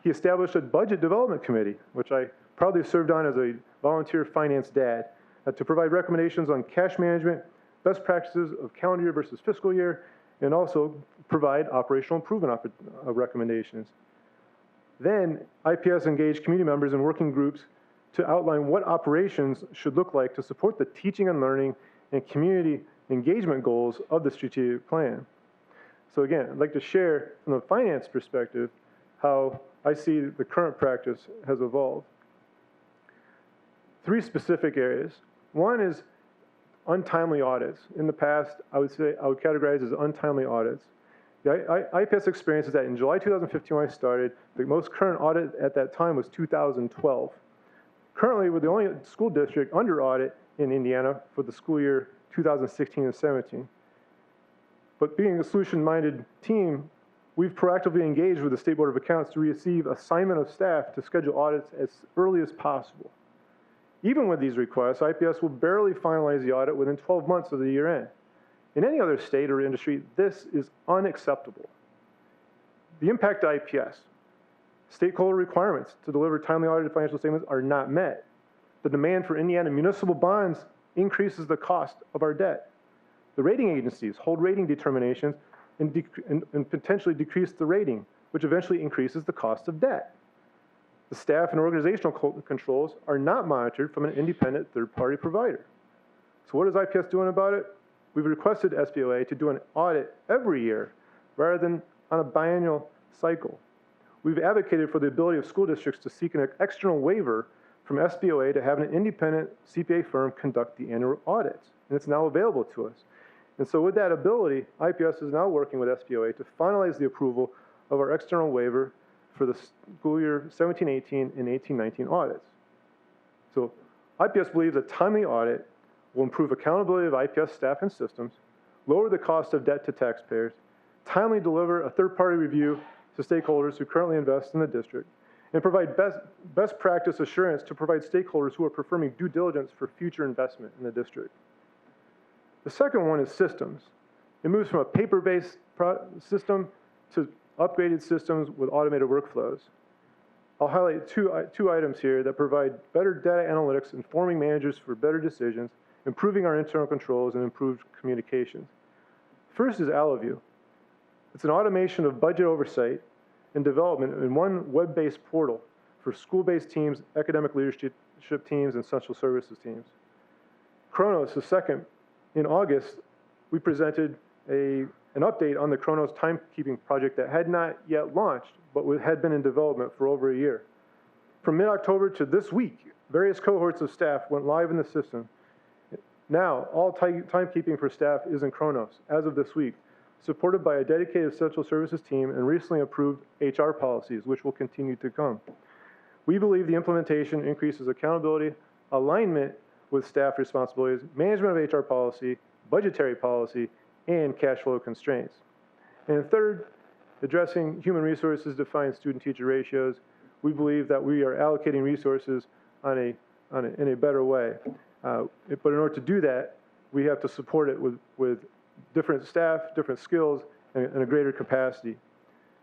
He established a budget development committee, which I proudly served on as a volunteer finance dad, to provide recommendations on cash management, best practices of calendar year versus fiscal year, and also provide operational improvement recommendations. Then IPS engaged community members and working groups to outline what operations should look like to support the teaching and learning and community engagement goals of the strategic plan. So again, I'd like to share from the finance perspective how I see the current practice has evolved. 3 specific areas. One is untimely audits. In the past, I would categorize as untimely audits. The IPS experience is that in July 2015 when I started, the most current audit at that time was 2012. Currently, we're the only school district under audit in Indiana for the school year 2016 and 17. But being a solution-minded team, we've proactively engaged with the State Board of Accounts to receive assignment of staff to schedule audits as early as possible. Even with these requests, IPS will barely finalize the audit within 12 months of the year end. In any other state or industry, this is unacceptable. The impact to IPS, stakeholder requirements to deliver timely audited financial statements are not met. The demand for Indiana municipal bonds increases the cost of our debt. The rating agencies hold rating determinations and potentially decrease the rating, which eventually increases the cost of debt. The staff and organizational controls are not monitored from an independent third-party provider. So what is IPS doing about it? We've requested SBOA to do an audit every year rather than on a biennial cycle. We've advocated for the ability of school districts to seek an external waiver from SBOA to have an independent CPA firm conduct the annual audits, and it's now available to us. And so with that ability, IPS is now working with SBOA to finalize the approval of our external waiver for the school year 17-18 and 18-19 audits. So IPS believes a timely audit will improve accountability of IPS staff and systems, lower the cost of debt to taxpayers, timely deliver a third-party review to stakeholders who currently invest in the district, and provide best practice assurance to provide stakeholders who are performing due diligence for future investment in the district. The second one is systems. It moves from a paper-based system to upgraded systems with automated workflows. I'll highlight two items here that provide better data analytics, informing managers for better decisions, improving our internal controls, and improved communications. First is AlloView. It's an automation of budget oversight and development in one web-based portal for school-based teams, academic leadership teams, and social services teams. Kronos is second. In August, we presented an update on the Kronos timekeeping project that had not yet launched, but had been in development for over a year. From mid-October to this week, various cohorts of staff went live in the system. Now, all timekeeping for staff is in Kronos as of this week, supported by a dedicated social services team and recently approved HR policies, which will continue to come. We believe the implementation increases accountability, alignment with staff responsibilities, management of HR policy, budgetary policy, and cash flow constraints. And third, addressing human resources defined student-teacher ratios. We believe that we are allocating resources in a better way. But in order to do that, we have to support it with different staff, different skills, and a greater capacity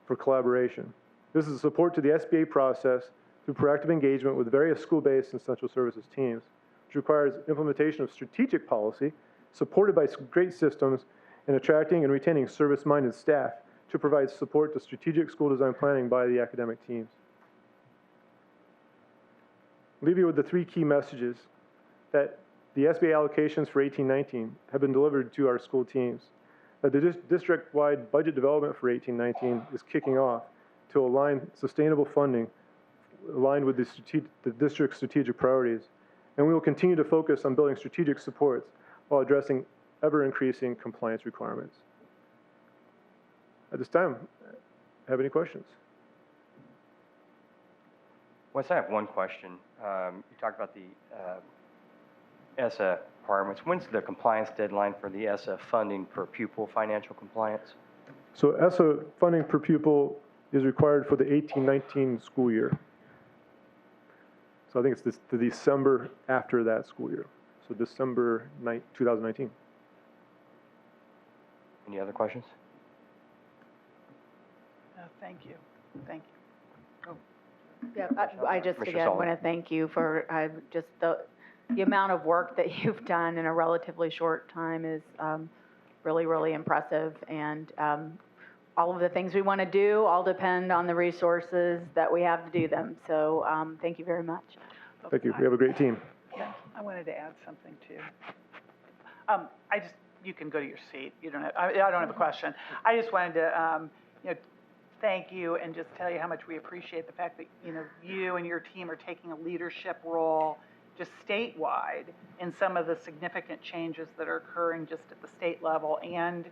for collaboration. This is support to the SBA process through proactive engagement with various school-based and central services teams, which requires implementation of strategic policy supported by great systems and attracting and retaining service-minded staff to provide support to strategic school design planning by the academic teams. I'll leave you with the three key messages: that the SBA allocations for 18-19 have been delivered to our school teams, that the district-wide budget development for 18-19 is kicking off to align sustainable funding aligned with the district's strategic priorities, and we will continue to focus on building strategic supports while addressing ever-increasing compliance requirements. At this time, have any questions? Wes, I have one question. You talked about the ESSA requirements. When's the compliance deadline for the ESSA funding per pupil financial compliance? So ESSA funding per pupil is required for the 18-19 school year. So I think it's the December after that school year. So December 2019. Any other questions? Thank you. Thank you. Yeah, I just, Mr. again, Sullivan. want to thank you for just the amount of work that you've done in a relatively short time is really, really impressive. And all of the things we want to do all depend on the resources that we have to do them. So thank you very much. Thank you. We have a great team. I wanted to add something too. You can go to your seat. You don't have, I don't have a question. I just wanted to, thank you and just tell you how much we appreciate the fact that, you and your team are taking a leadership role just statewide in some of the significant changes that are occurring just at the state level and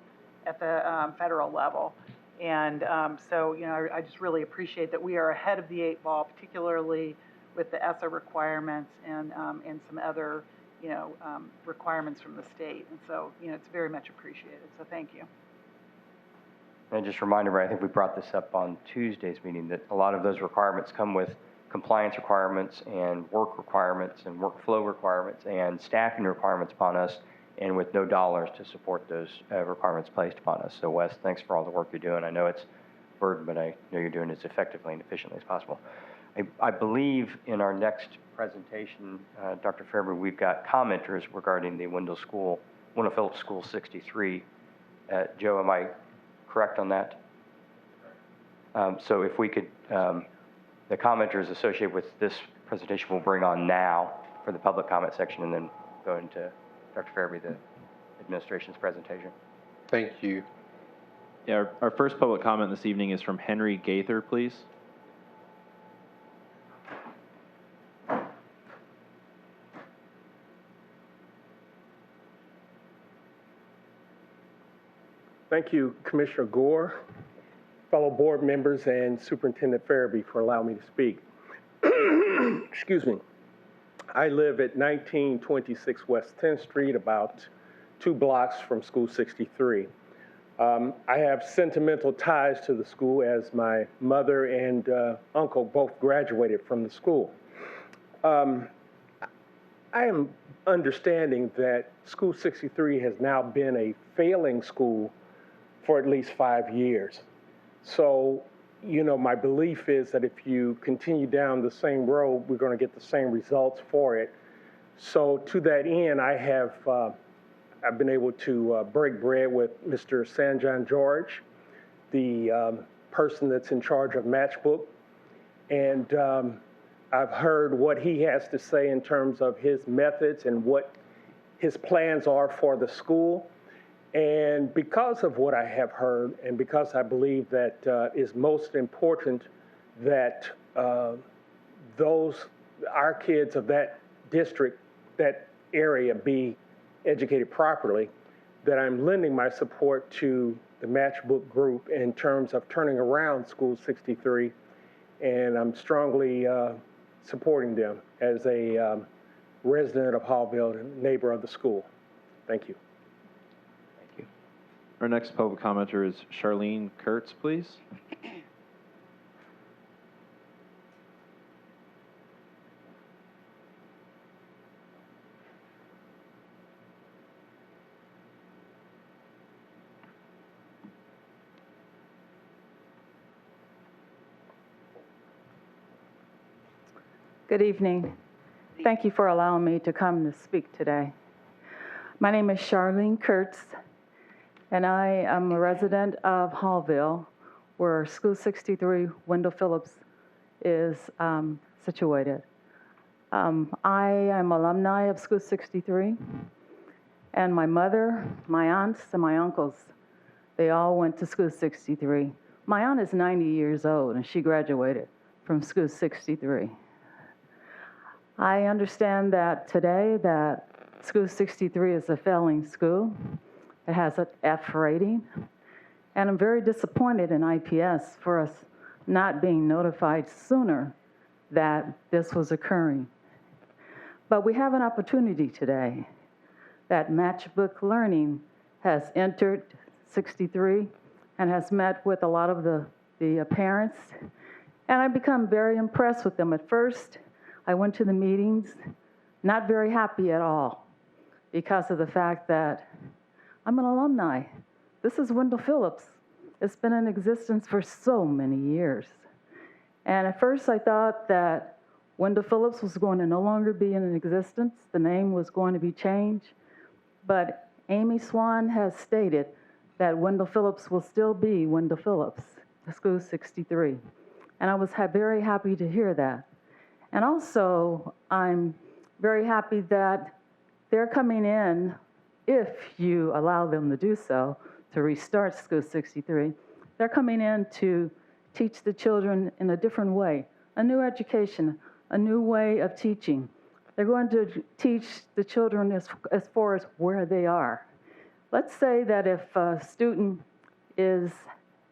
at the federal level. And so, I just really appreciate that we are ahead of the 8 ball, particularly with the ESSA requirements and some other, requirements from the state. And so, it's very much appreciated. So thank you. And just a reminder, I think we brought this up on Tuesday's meeting, that a lot of those requirements come with compliance requirements and work requirements and workflow requirements and staffing requirements upon us, and with no dollars to support those requirements placed upon us. So Wes, thanks for all the work you're doing. I know it's a burden, but I know you're doing it as effectively and efficiently as possible. I believe in our next presentation, Dr. Fairby, we've got commenters regarding the Wendell Phillips School 63. Joe, am I correct on that? So if we could, the commenters associated with this presentation we'll bring on now for the public comment section, and then go into Dr. Fairby, the administration's presentation. Thank you. Yeah, our first public comment this evening is from Henry Gaither, please. Thank you, Commissioner Gore, fellow board members, and Superintendent Farabee for allowing me to speak. Excuse me. I live at 1926 West 10th Street, about 2 blocks from School 63. I have sentimental ties to the school as my mother and uncle both graduated from the school. I am understanding that School 63 has now been a failing school for at least 5 years. So, my belief is that if you continue down the same road, we're going to get the same results for it. So to that end, I've been able to break bread with Mr. Sanjan George, the person that's in charge of Matchbook, and I've heard what he has to say in terms of his methods and what his plans are for the school. And because of what I have heard, and because I believe that is most important that our kids of that district, that area, be educated properly, that I'm lending my support to the Matchbook group in terms of turning around School 63, and I'm strongly supporting them as a resident of Hallville and neighbor of the school. Thank you. Our next public commenter is Charlene Kurtz, please. Good evening. Thank you for allowing me to come to speak today. My name is Charlene Kurtz, and I am a resident of Hallville, where School 63, Wendell Phillips, is situated. I am alumni of School 63, and my mother, my aunts, and my uncles, they all went to School 63. My aunt is 90 years old, and she graduated from School 63. I understand that today that School 63 is a failing school. It has an F rating, and I'm very disappointed in IPS for us not being notified sooner that this was occurring. But we have an opportunity today that Matchbook Learning has entered 63 and has met with a lot of the parents, and I've become very impressed with them. At first, I went to the meetings, not very happy at all because of the fact that I'm an alumni. This is Wendell Phillips. It's been in existence for so many years. And at first I thought that Wendell Phillips was going to no longer be in existence. The name was going to be changed. But Amy Swan has stated that Wendell Phillips will still be Wendell Phillips, the School 63. And I was very happy to hear that. And also, I'm very happy that they're coming in, if you allow them to do so, to restart School 63. They're coming in to teach the children in a different way, a new education, a new way of teaching. They're going to teach the children as far as where they are. Let's say that if a student is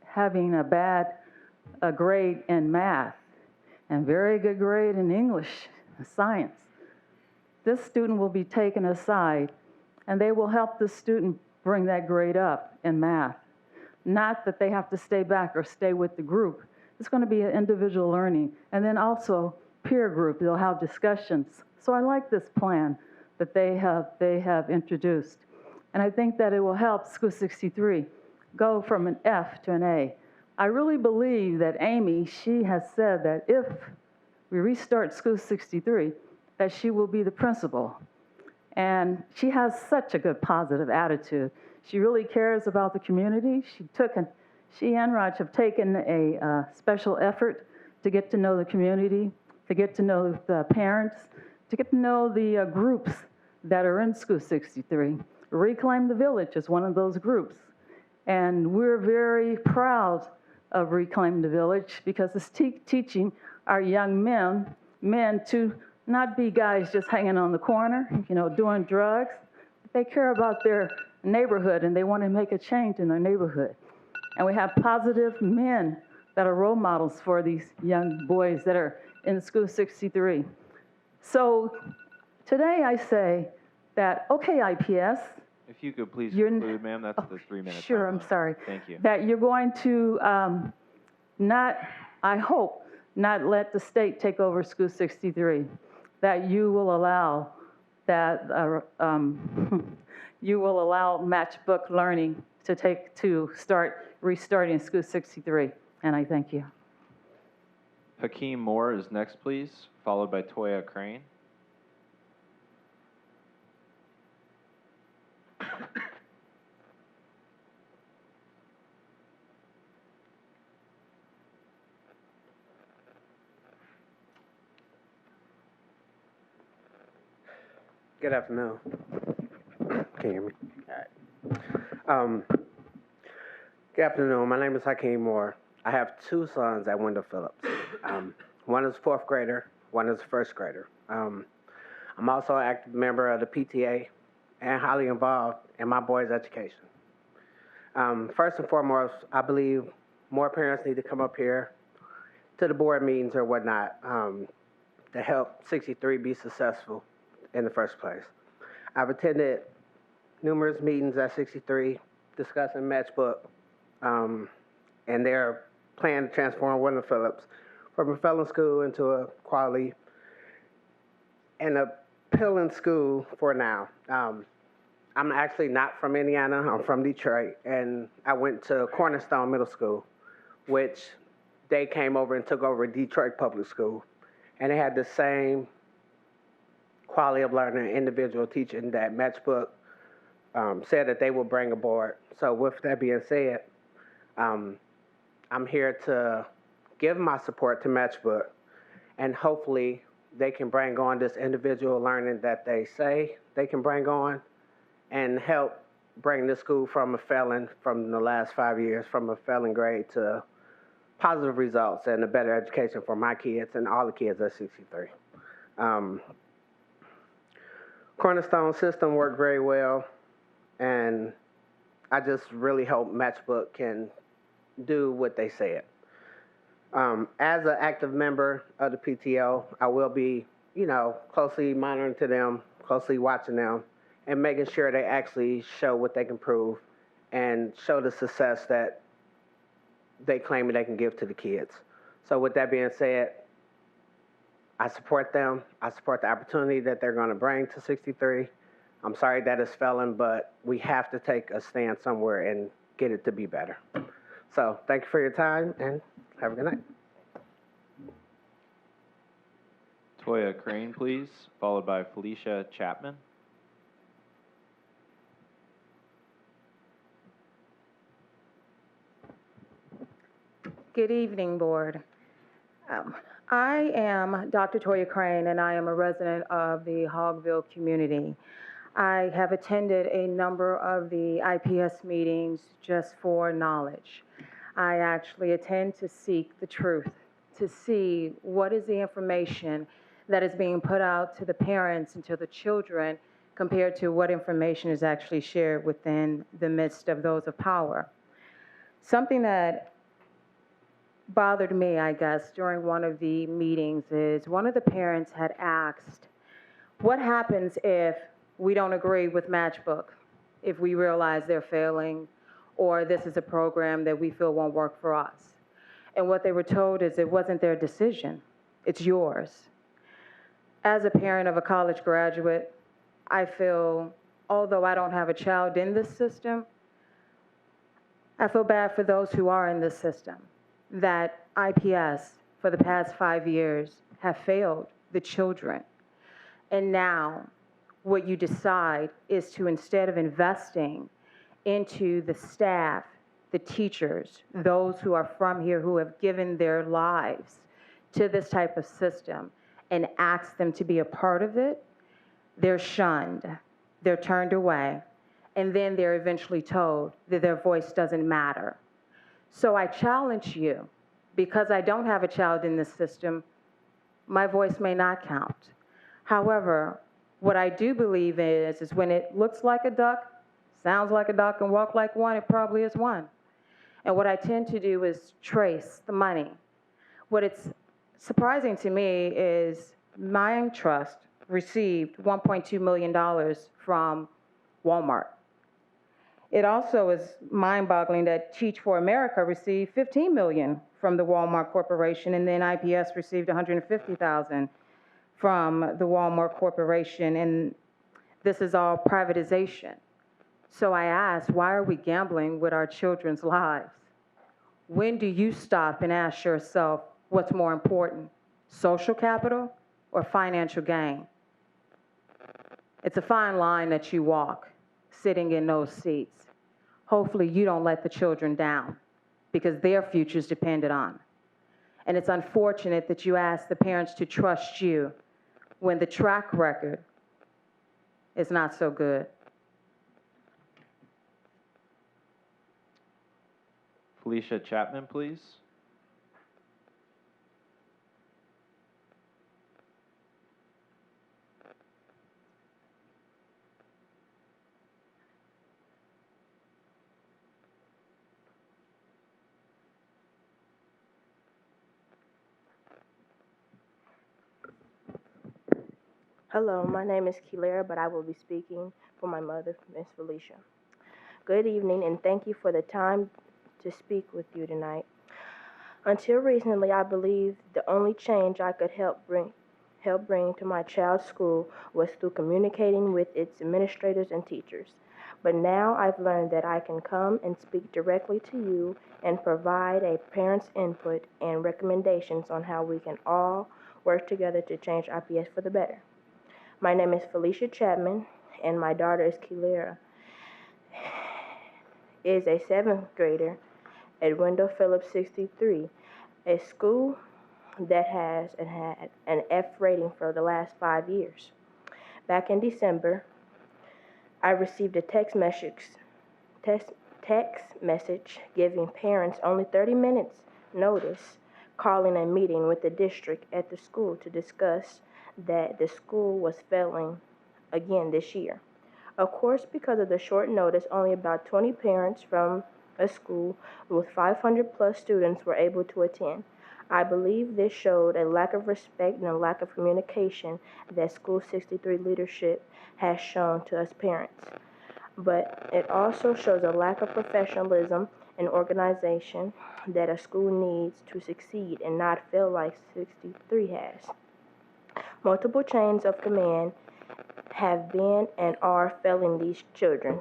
having a bad grade in math, and very good grade in English and science, this student will be taken aside and they will help the student bring that grade up in math. Not that they have to stay back or stay with the group. It's going to be an individual learning. And then also peer group, they'll have discussions. So I like this plan that they have introduced. And I think that it will help School 63 go from an F to an A. I really believe that Amy, she has said that if we restart School 63, that she will be the principal. And she has such a good positive attitude. She really cares about the community. She and Raj have taken a special effort to get to know the community, to get to know the parents, to get to know the groups that are in School 63. Reclaim the Village is one of those groups. And we're very proud of Reclaim the Village because it's teaching our young men to not be guys just hanging on the corner, doing drugs. They care about their neighborhood and they want to make a change in their neighborhood. And we have positive men that are role models for these young boys that are in School 63. So today I say that, okay, IPS. If you could please conclude, ma'am, that's the 3 minutes. Sure, I'm sorry. Thank you. That you're going to I hope, not let the state take over School 63. That you will allow that you will allow matchbook learning to start restarting School 63, and I thank you. Hakeem Moore is next, please, followed by Toya Crane. Good afternoon. Can you hear me? All right. Good afternoon. My name is Hakeem Moore. I have two sons at Wendell Phillips. One is a fourth grader, one is a first grader. I'm also an active member of the PTA and highly involved in my boys' education. First and foremost, I believe more parents need to come up here to the board meetings or whatnot to help 63 be successful in the first place. I've attended numerous meetings at 63 discussing matchbook, and their plan to transform Wendell Phillips from a failing school into a quality and appealing school for now. I'm actually not from Indiana, I'm from Detroit, and I went to Cornerstone Middle School, which they came over and took over Detroit Public School, and they had the same quality of learning and individual teaching that Matchbook said that they will bring aboard. So with that being said, I'm here to give my support to Matchbook, and hopefully they can bring on this individual learning that they say they can bring on and help bring the school from the last 5 years, from a failing grade to positive results and a better education for my kids and all the kids at 63. Cornerstone system worked very well, and I just really hope Matchbook can do what they said. As an active member of the PTO, I will be, closely monitoring to them, closely watching them, and making sure they actually show what they can prove and show the success that they claim they can give to the kids. So with that being said, I support them. I support the opportunity that they're going to bring to 63. I'm sorry that it's failing, but we have to take a stand somewhere and get it to be better. So thank you for your time, and have a good night. Toya Crane, please, followed by Felicia Chapman. Good evening, Board. I am Dr. Toya Crane, and I am a resident of the Hogville community. I have attended a number of the IPS meetings just for knowledge. I actually attend to seek the truth, to see what is the information that is being put out to the parents and to the children compared to what information is actually shared within the midst of those of power. Something that bothered me, I guess, during one of the meetings is one of the parents had asked, what happens if we don't agree with Matchbook, if we realize they're failing, or this is a program that we feel won't work for us? And what they were told is it wasn't their decision, it's yours. As a parent of a college graduate, I feel, although I don't have a child in this system, I feel bad for those who are in this system, that IPS for the past 5 years have failed the children. And now what you decide is to, instead of investing into the staff, the teachers, those who are from here who have given their lives to this type of system, and ask them to be a part of it, they're shunned, they're turned away, and then they're eventually told that their voice doesn't matter. So I challenge you, because I don't have a child in this system, my voice may not count. However, what I do believe is when it looks like a duck, sounds like a duck, and walk like one, it probably is one. And what I tend to do is trace the money. What it's surprising to me is Mind Trust received $1.2 million from Walmart. It also is mind-boggling that Teach for America received $15 million from the Walmart Corporation, and then IPS received $150,000 from the Walmart Corporation. And this is all privatization. So I ask, why are we gambling with our children's lives? When do you stop and ask yourself what's more important, social capital or financial gain? It's a fine line that you walk, sitting in those seats. Hopefully you don't let the children down because their future's dependent on. And it's unfortunate that you ask the parents to trust you when the track record is not so good. Felicia Chapman, please. Hello, my name is Kilera, but I will be speaking for my mother, Miss Felicia. Good evening, and thank you for the time to speak with you tonight. Until recently, I believed the only change I could help bring to my child's school was through communicating with its administrators and teachers. But now I've learned that I can come and speak directly to you and provide a parent's input and recommendations on how we can all work together to change IPS for the better. My name is Felicia Chapman, and my daughter is Kilera, is a 7th grader at Wendell Phillips 63, a school that has had an F rating for the last 5 years. Back in December, I received a text message giving parents only 30 minutes notice, calling a meeting with the district at the school to discuss that the school was failing again this year. Of course, because of the short notice, only about 20 parents from a school with 500 plus students were able to attend. I believe this showed a lack of respect and a lack of communication that School 63 leadership has shown to us parents. But it also shows a lack of professionalism and organization that a school needs to succeed and not fail like 63 has. Multiple chains of command have been and are failing these children.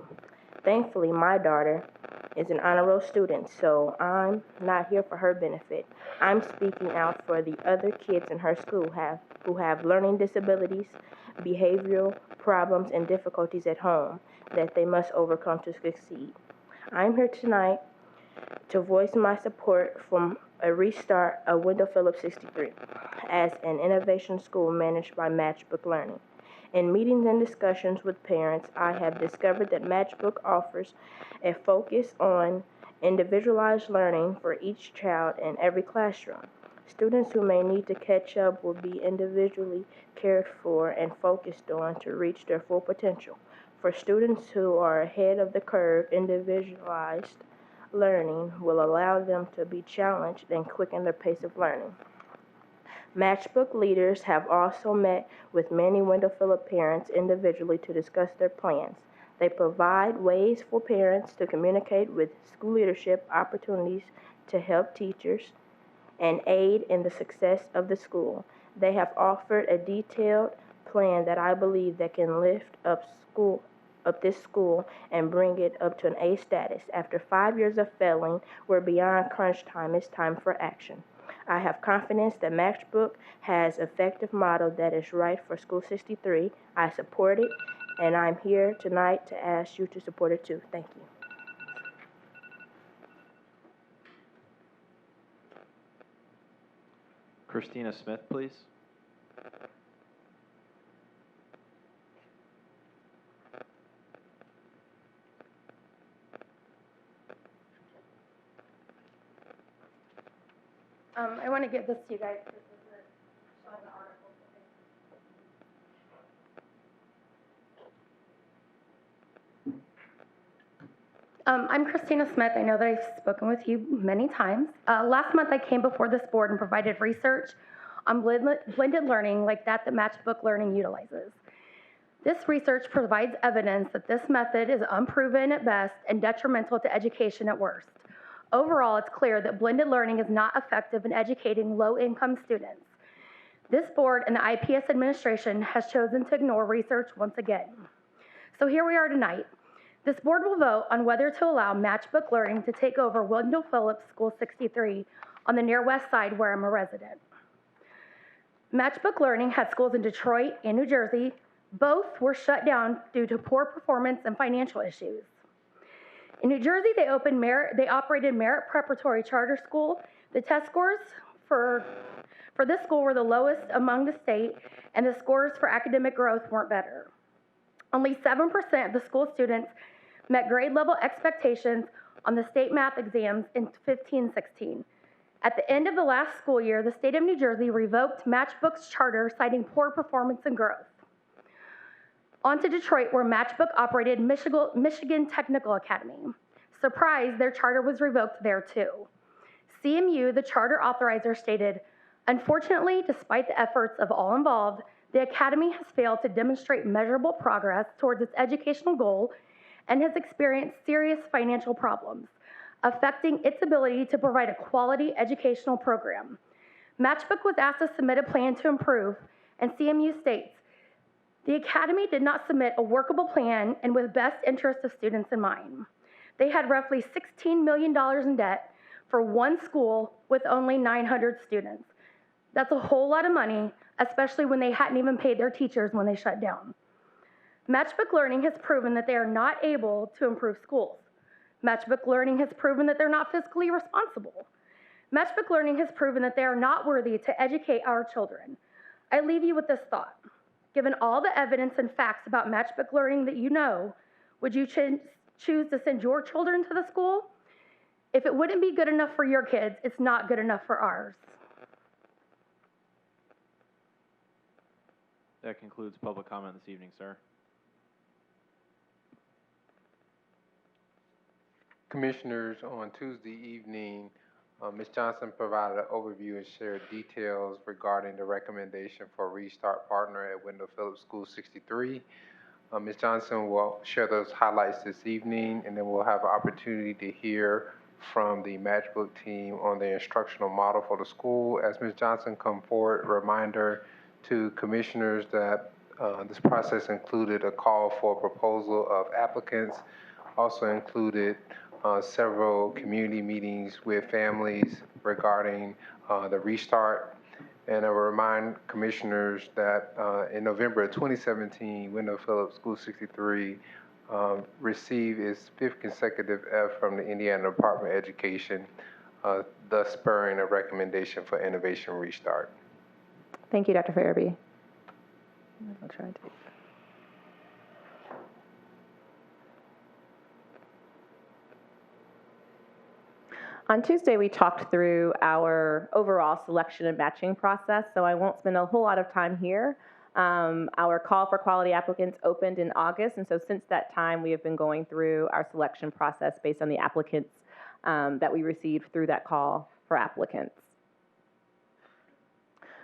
Thankfully, my daughter is an honor roll student, so I'm not here for her benefit. I'm speaking out for the other kids in her school who have learning disabilities, behavioral problems, and difficulties at home that they must overcome to succeed. I'm here tonight to voice my support for a restart of Wendell Phillips 63 as an innovation school managed by Matchbook Learning. In meetings and discussions with parents, I have discovered that Matchbook offers a focus on individualized learning for each child in every classroom. Students who may need to catch up will be individually cared for and focused on to reach their full potential. For students who are ahead of the curve, individualized learning will allow them to be challenged and quicken their pace of learning. Matchbook leaders have also met with many Wendell Phillips parents individually to discuss their plans. They provide ways for parents to communicate with school leadership, opportunities to help teachers, and aid in the success of the school. They have offered a detailed plan that I believe that can lift up this school and bring it up to an A status. After 5 years of failing, we're beyond crunch time. It's time for action. I have confidence that Matchbook has an effective model that is right for School 63. I support it, and I'm here tonight to ask you to support it too. Thank you. Christina Smith, please. I want to give this to you guys. This is showing the article. I'm Christina Smith. I know that I've spoken with you many times. Last month I came before this board and provided research on blended learning like that Matchbook Learning utilizes. This research provides evidence that this method is unproven at best and detrimental to education at worst. Overall, it's clear that blended learning is not effective in educating low-income students. This board and the IPS administration has chosen to ignore research once again. So here we are tonight. This board will vote on whether to allow Matchbook Learning to take over Wendell Phillips School 63 on the near west side where I'm a resident. Matchbook Learning had schools in Detroit and New Jersey. Both were shut down due to poor performance and financial issues. In New Jersey, they operated Merit Preparatory Charter School. The test scores for this school were the lowest among the state, and the scores for academic growth weren't better. Only 7% of the school students met grade level expectations on the state math exams in 15-16. At the end of the last school year, the state of New Jersey revoked Matchbook's charter, citing poor performance and growth. On to Detroit, where Matchbook operated Michigan Technical Academy. Surprise, their charter was revoked there too. CMU, the charter authorizer, stated, "Unfortunately, despite the efforts of all involved, the academy has failed to demonstrate measurable progress towards its educational goal and has experienced serious financial problems, affecting its ability to provide a quality educational program." Matchbook was asked to submit a plan to improve, and CMU states, "The academy did not submit a workable plan and with best interest of students in mind. They had roughly $16 million in debt for one school with only 900 students. That's a whole lot of money, especially when they hadn't even paid their teachers when they shut down. Matchbook Learning has proven that they are not able to improve schools. Matchbook Learning has proven that they're not fiscally responsible. Matchbook Learning has proven that they are not worthy to educate our children. I leave you with this thought. Given all the evidence and facts about Matchbook Learning that you know, would you choose to send your children to the school? If it wouldn't be good enough for your kids, it's not good enough for ours." That concludes public comment this evening, sir. Commissioners, on Tuesday evening, Ms. Johnson provided an overview and shared details regarding the recommendation for Restart Partner at Wendell Phillips School 63. Ms. Johnson will share those highlights this evening, and then we'll have an opportunity to hear from the Matchbook team on the instructional model for the school. As Ms. Johnson comes forward, a reminder to commissioners that this process included a call for a proposal of applicants, also included several community meetings with families regarding the restart. And I will remind commissioners that in November of 2017, Wendell Phillips School 63 received its 5th consecutive F from the Indiana Department of Education, thus spurring a recommendation for Innovation Restart. Thank you, Dr. Farabee. I'll try to. On Tuesday, we talked through our overall selection and matching process, so I won't spend a whole lot of time here. Our call for quality applicants opened in August, and so since that time, we have been going through our selection process based on the applicants that we received through that call for applicants.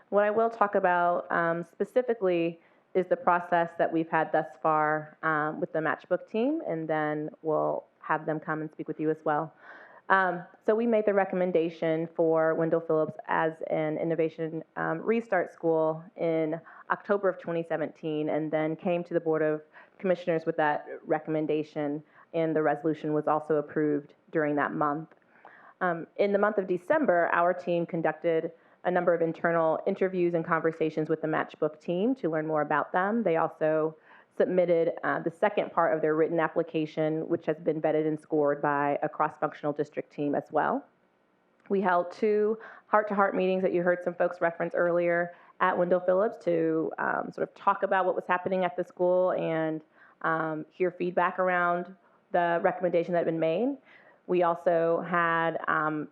What I will talk about specifically is the process that we've had thus far with the Matchbook team, and then we'll have them come and speak with you as well. So we made the recommendation for Wendell Phillips as an innovation restart school in October of 2017, and then came to the Board of Commissioners with that recommendation, and the resolution was also approved during that month. In the month of December, our team conducted a number of internal interviews and conversations with the Matchbook team to learn more about them. They also submitted the second part of their written application, which has been vetted and scored by a cross-functional district team as well. We held 2 heart-to-heart meetings that you heard some folks reference earlier at Wendell Phillips to sort of talk about what was happening at the school and hear feedback around the recommendation that had been made. We also had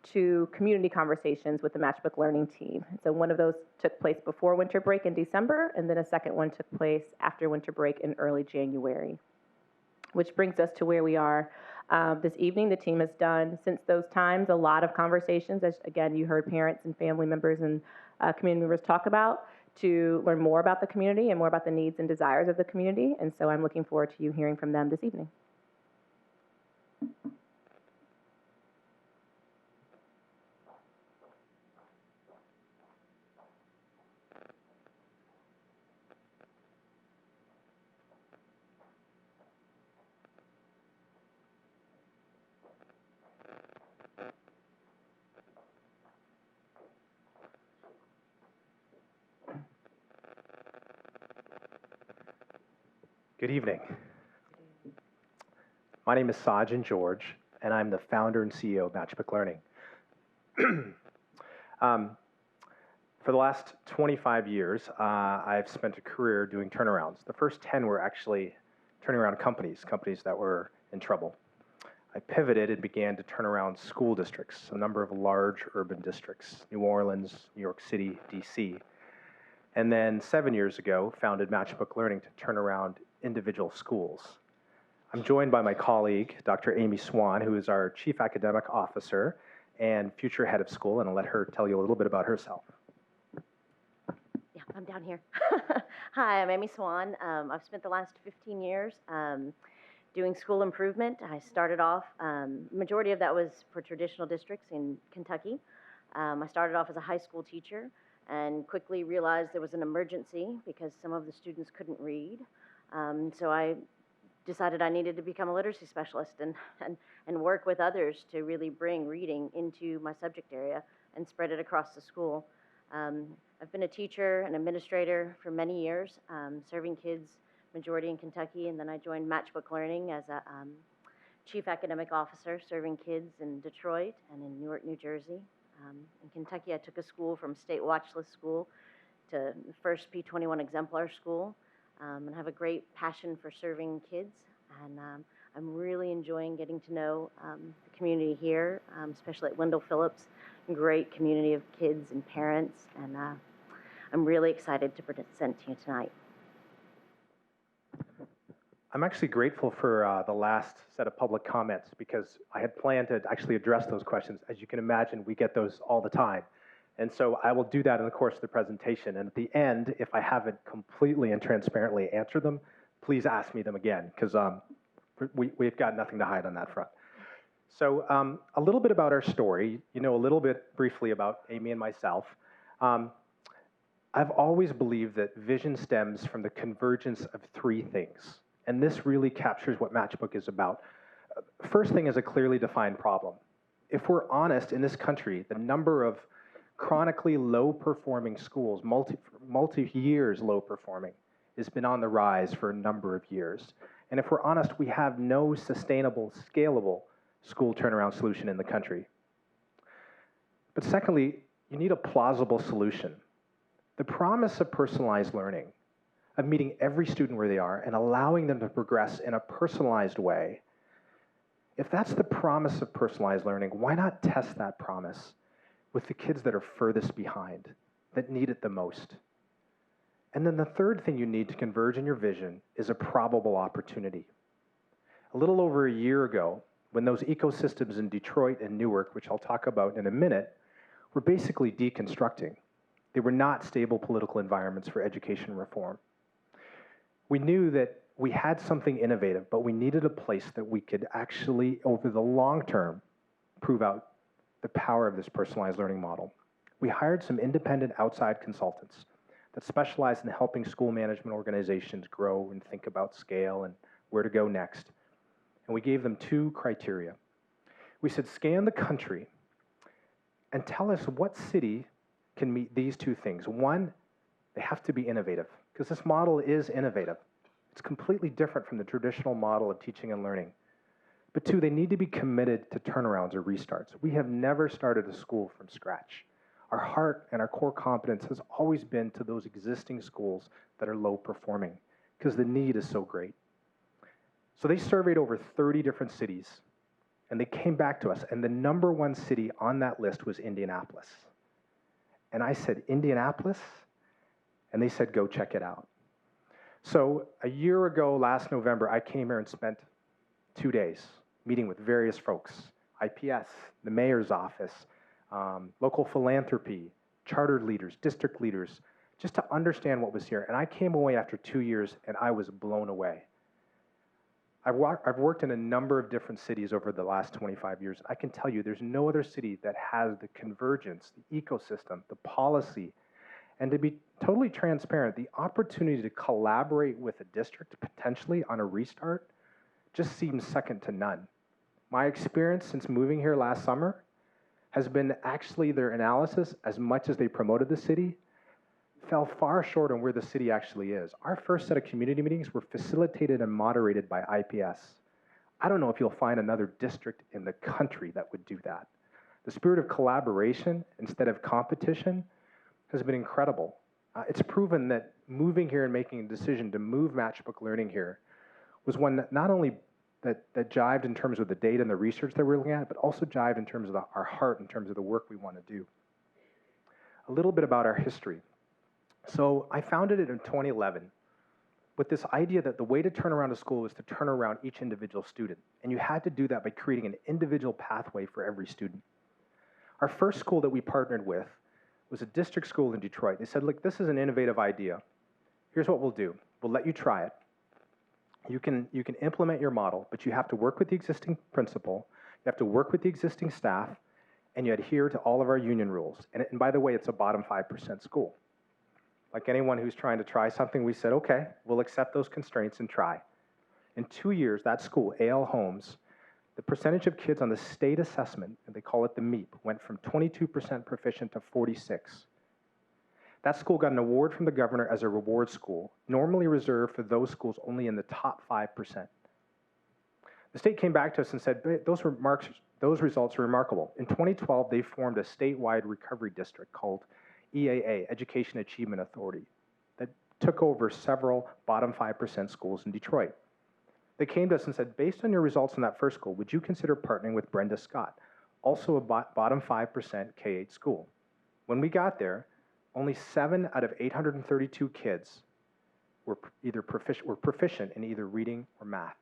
2 community conversations with the Matchbook Learning team. So one of those took place before winter break in December, and then a second one took place after winter break in early January. Which brings us to where we are this evening. The team has done, since those times, a lot of conversations, as again, you heard parents and family members and community members talk about, to learn more about the community and more about the needs and desires of the community. And so I'm looking forward to you hearing from them this evening. Good evening. My name is Sajin George, and I'm the founder and CEO of Matchbook Learning. For the last 25 years, I've spent a career doing turnarounds. The first 10 were actually turning around companies that were in trouble. I pivoted and began to turn around school districts, a number of large urban districts, New Orleans, New York City, DC. And then 7 years ago, founded Matchbook Learning to turn around individual schools. I'm joined by my colleague, Dr. Amy Swan, who is our Chief Academic Officer and future head of school, and I'll let her tell you a little bit about herself. Yeah, I'm down here. Hi, I'm Amy Swan. I've spent the last 15 years doing school improvement. I started off, majority of that was for traditional districts in Kentucky. I started off as a high school teacher and quickly realized there was an emergency because some of the students couldn't read. So I decided I needed to become a literacy specialist and work with others to really bring reading into my subject area and spread it across the school. I've been a teacher and administrator for many years, serving kids, majority in Kentucky, and then I joined Matchbook Learning as a chief academic officer, serving kids in Detroit and in Newark, New Jersey. In Kentucky, I took a school from state watch list school to the first P21 exemplar school, and have a great passion for serving kids, and I'm really enjoying getting to know the community here, especially at Wendell Phillips, great community of kids and parents, and I'm really excited to present to you tonight. I'm actually grateful for the last set of public comments because I had planned to actually address those questions. As you can imagine, we get those all the time. And so I will do that in the course of the presentation. And at the end, if I haven't completely and transparently answered them, please ask me them again because we've got nothing to hide on that front. So a little bit about our story, you know, a little bit briefly about Amy and myself. I've always believed that vision stems from the convergence of three things. And this really captures what Matchbook is about. First thing is a clearly defined problem. If we're honest, in this country, the number of chronically low-performing schools, multi-years low-performing, has been on the rise for a number of years. And if we're honest, we have no sustainable, scalable school turnaround solution in the country. But secondly, you need a plausible solution. The promise of personalized learning, of meeting every student where they are and allowing them to progress in a personalized way, if that's the promise of personalized learning, why not test that promise with the kids that are furthest behind, that need it the most? And then the third thing you need to converge in your vision is a probable opportunity. A little over a year ago, when those ecosystems in Detroit and Newark, which I'll talk about in a minute, were basically deconstructing. They were not stable political environments for education reform. We knew that we had something innovative, but we needed a place that we could actually, over the long term, prove out the power of this personalized learning model. We hired some independent outside consultants that specialize in helping school management organizations grow and think about scale and where to go next. And we gave them two criteria. We said, scan the country and tell us what city can meet these two things. One, they have to be innovative, because this model is innovative. It's completely different from the traditional model of teaching and learning. But two, they need to be committed to turnarounds or restarts. We have never started a school from scratch. Our heart and our core competence has always been to those existing schools that are low performing, because the need is so great. So they surveyed over 30 different cities, and they came back to us, and the number one city on that list was Indianapolis. And I said, Indianapolis? And they said, go check it out. So a year ago, last November, I came here and spent 2 days meeting with various folks, IPS, the mayor's office, local philanthropy, chartered leaders, district leaders, just to understand what was here. And I came away after 2 years, and I was blown away. I've worked in a number of different cities over the last 25 years. I can tell you there's no other city that has the convergence, the ecosystem, the policy, and to be totally transparent, the opportunity to collaborate with a district potentially on a restart just seems second to none. My experience since moving here last summer has been actually their analysis, as much as they promoted the city, fell far short on where the city actually is. Our first set of community meetings were facilitated and moderated by IPS. I don't know if you'll find another district in the country that would do that. The spirit of collaboration instead of competition has been incredible. It's proven that moving here and making a decision to move matchbook learning here was one that not only that jived in terms of the data and the research that we're looking at, but also jived in terms of our heart, in terms of the work we want to do. A little bit about our history. So I founded it in 2011 with this idea that the way to turn around a school was to turn around each individual student. And you had to do that by creating an individual pathway for every student. Our first school that we partnered with was a district school in Detroit. They said, look, this is an innovative idea. Here's what we'll do. We'll let you try it. You can implement your model, but you have to work with the existing principal, you have to work with the existing staff, and you adhere to all of our union rules. And by the way, it's a bottom 5% school. Like anyone who's trying to try something, we said, okay, we'll accept those constraints and try. In 2 years, that school, A.L. Holmes, the percentage of kids on the state assessment, and they call it the MEEP, went from 22% proficient to 46. That school got an award from the governor as a reward school, normally reserved for those schools only in the top 5%. The state came back to us and said, those results are remarkable. In 2012, they formed a statewide recovery district called EAA, Education Achievement Authority, that took over several bottom 5% schools in Detroit. They came to us and said, based on your results in that first school, would you consider partnering with Brenda Scott, also a bottom 5% K-8 school? When we got there, only 7 out of 832 kids were proficient in either reading or math.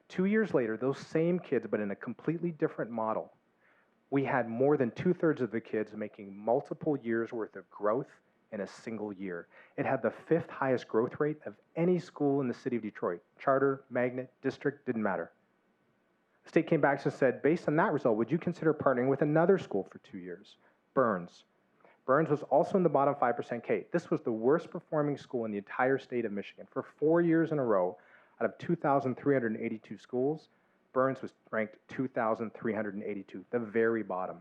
2 years later, those same kids, but in a completely different model, we had more than 2/3 of the kids making multiple years worth of growth in a single year. It had the 5th highest growth rate of any school in the city of Detroit. Charter, magnet, district, didn't matter. The state came back and said, based on that result, would you consider partnering with another school for 2 years? Burns. Burns was also in the bottom 5% K. This was the worst performing school in the entire state of Michigan. For 4 years in a row, out of 2,382 schools, Burns was ranked 2,382, the very bottom.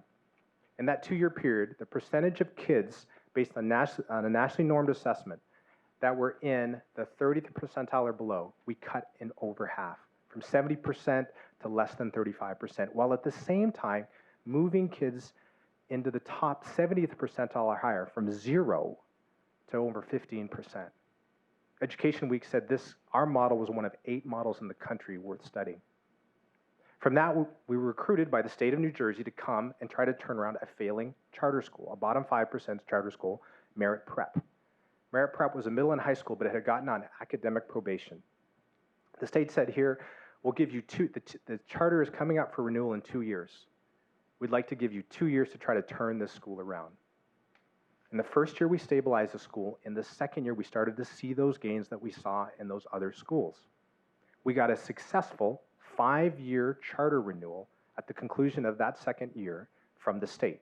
In that 2-year period, the percentage of kids based on a nationally normed assessment that were in the 30th percentile or below, we cut in over half, from 70% to less than 35%, while at the same time moving kids into the top 70th percentile or higher, from 0 to over 15%. Education Week said our model was one of 8 models in the country worth studying. From that, we were recruited by the state of New Jersey to come and try to turn around a failing charter school, a bottom 5% charter school, Merit Prep. Merit Prep was a middle and high school, but it had gotten on academic probation. The state said, here, we'll give you the charter is coming up for renewal in 2 years. We'd like to give you 2 years to try to turn this school around. In the first year, we stabilized the school. In the second year, we started to see those gains that we saw in those other schools. We got a successful 5-year charter renewal at the conclusion of that second year from the state.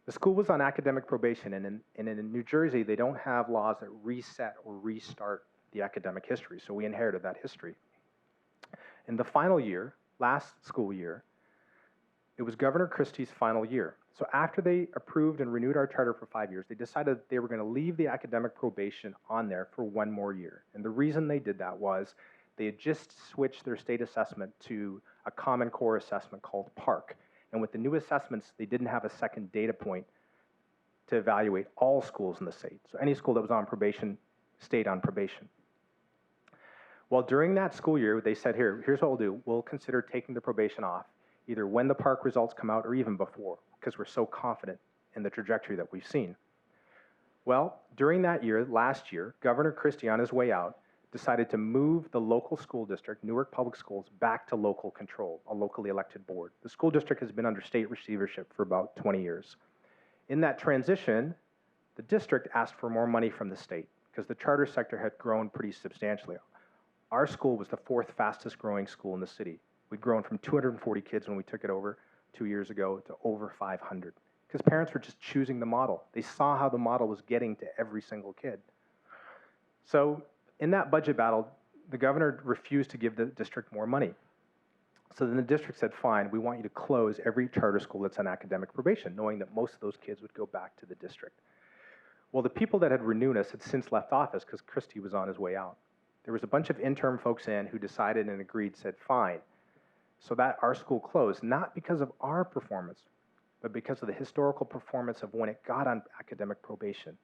The school was on academic probation, and in New Jersey, they don't have laws that reset or restart the academic history, so we inherited that history. In the final year, last school year, it was Governor Christie's final year. So after they approved and renewed our charter for 5 years, they decided that they were going to leave the academic probation on there for 1 more year. And the reason they did that was they had just switched their state assessment to a Common Core assessment called PARC. And with the new assessments, they didn't have a second data point to evaluate all schools in the state. So any school that was on probation stayed on probation. Well, during that school year, they said, here's what we'll do. We'll consider taking the probation off, either when the PARC results come out or even before, because we're so confident in the trajectory that we've seen. Well, during that year, last year, Governor Christie, on his way out, decided to move the local school district, Newark Public Schools, back to local control, a locally elected board. The school district has been under state receivership for about 20 years. In that transition, the district asked for more money from the state because the charter sector had grown pretty substantially. Our school was the 4th fastest growing school in the city. We'd grown from 240 kids when we took it over 2 years ago to over 500 because parents were just choosing the model. They saw how the model was getting to every single kid. So in that budget battle, the governor refused to give the district more money. So then the district said, fine, we want you to close every charter school that's on academic probation, knowing that most of those kids would go back to the district. Well, the people that had renewed us had since left office because Christie was on his way out. There was a bunch of interim folks in who decided and agreed, said, fine. So that our school closed, not because of our performance, but because of the historical performance of when it got on academic probation.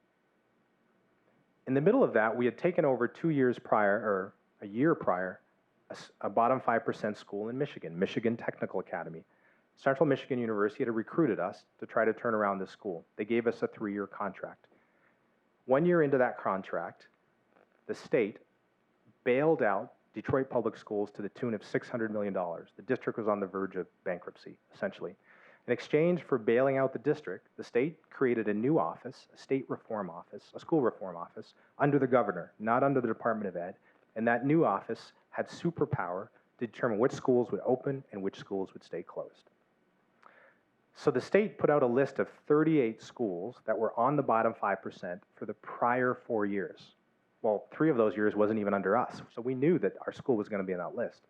In the middle of that, we had taken over 2 years prior, or a year prior, a bottom 5% school in Michigan, Michigan Technical Academy. Central Michigan University had recruited us to try to turn around the school. They gave us a 3-year contract. 1 year into that contract, the state bailed out Detroit Public Schools to the tune of $600 million. The district was on the verge of bankruptcy, essentially. In exchange for bailing out the district, the state created a new office, a state reform office, a school reform office, under the governor, not under the Department of Ed. And that new office had superpower to determine which schools would open and which schools would stay closed. So the state put out a list of 38 schools that were on the bottom 5% for the prior 4 years. Well, 3 of those years wasn't even under us, so we knew that our school was going to be on that list.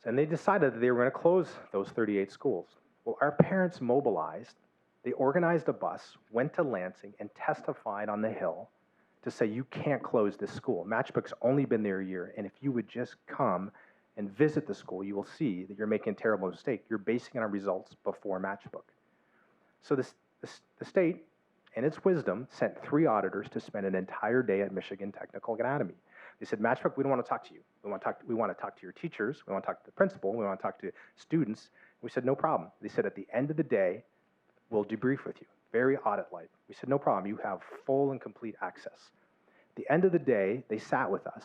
And they decided that they were going to close those 38 schools. Well, our parents mobilized, they organized a bus, went to Lansing, and testified on the Hill to say, you can't close this school. Matchbook's only been there a year, and if you would just come and visit the school, you will see that you're making a terrible mistake. You're basing it on results before Matchbook. So the state, in its wisdom, sent 3 auditors to spend an entire day at Michigan Technical Academy. They said, Matchbook, we don't want to talk to you. We want to talk to your teachers. We want to talk to the principal. We want to talk to students. We said, no problem. They said, at the end of the day, we'll debrief with you. Very audit-like. We said, no problem. You have full and complete access. At the end of the day, they sat with us,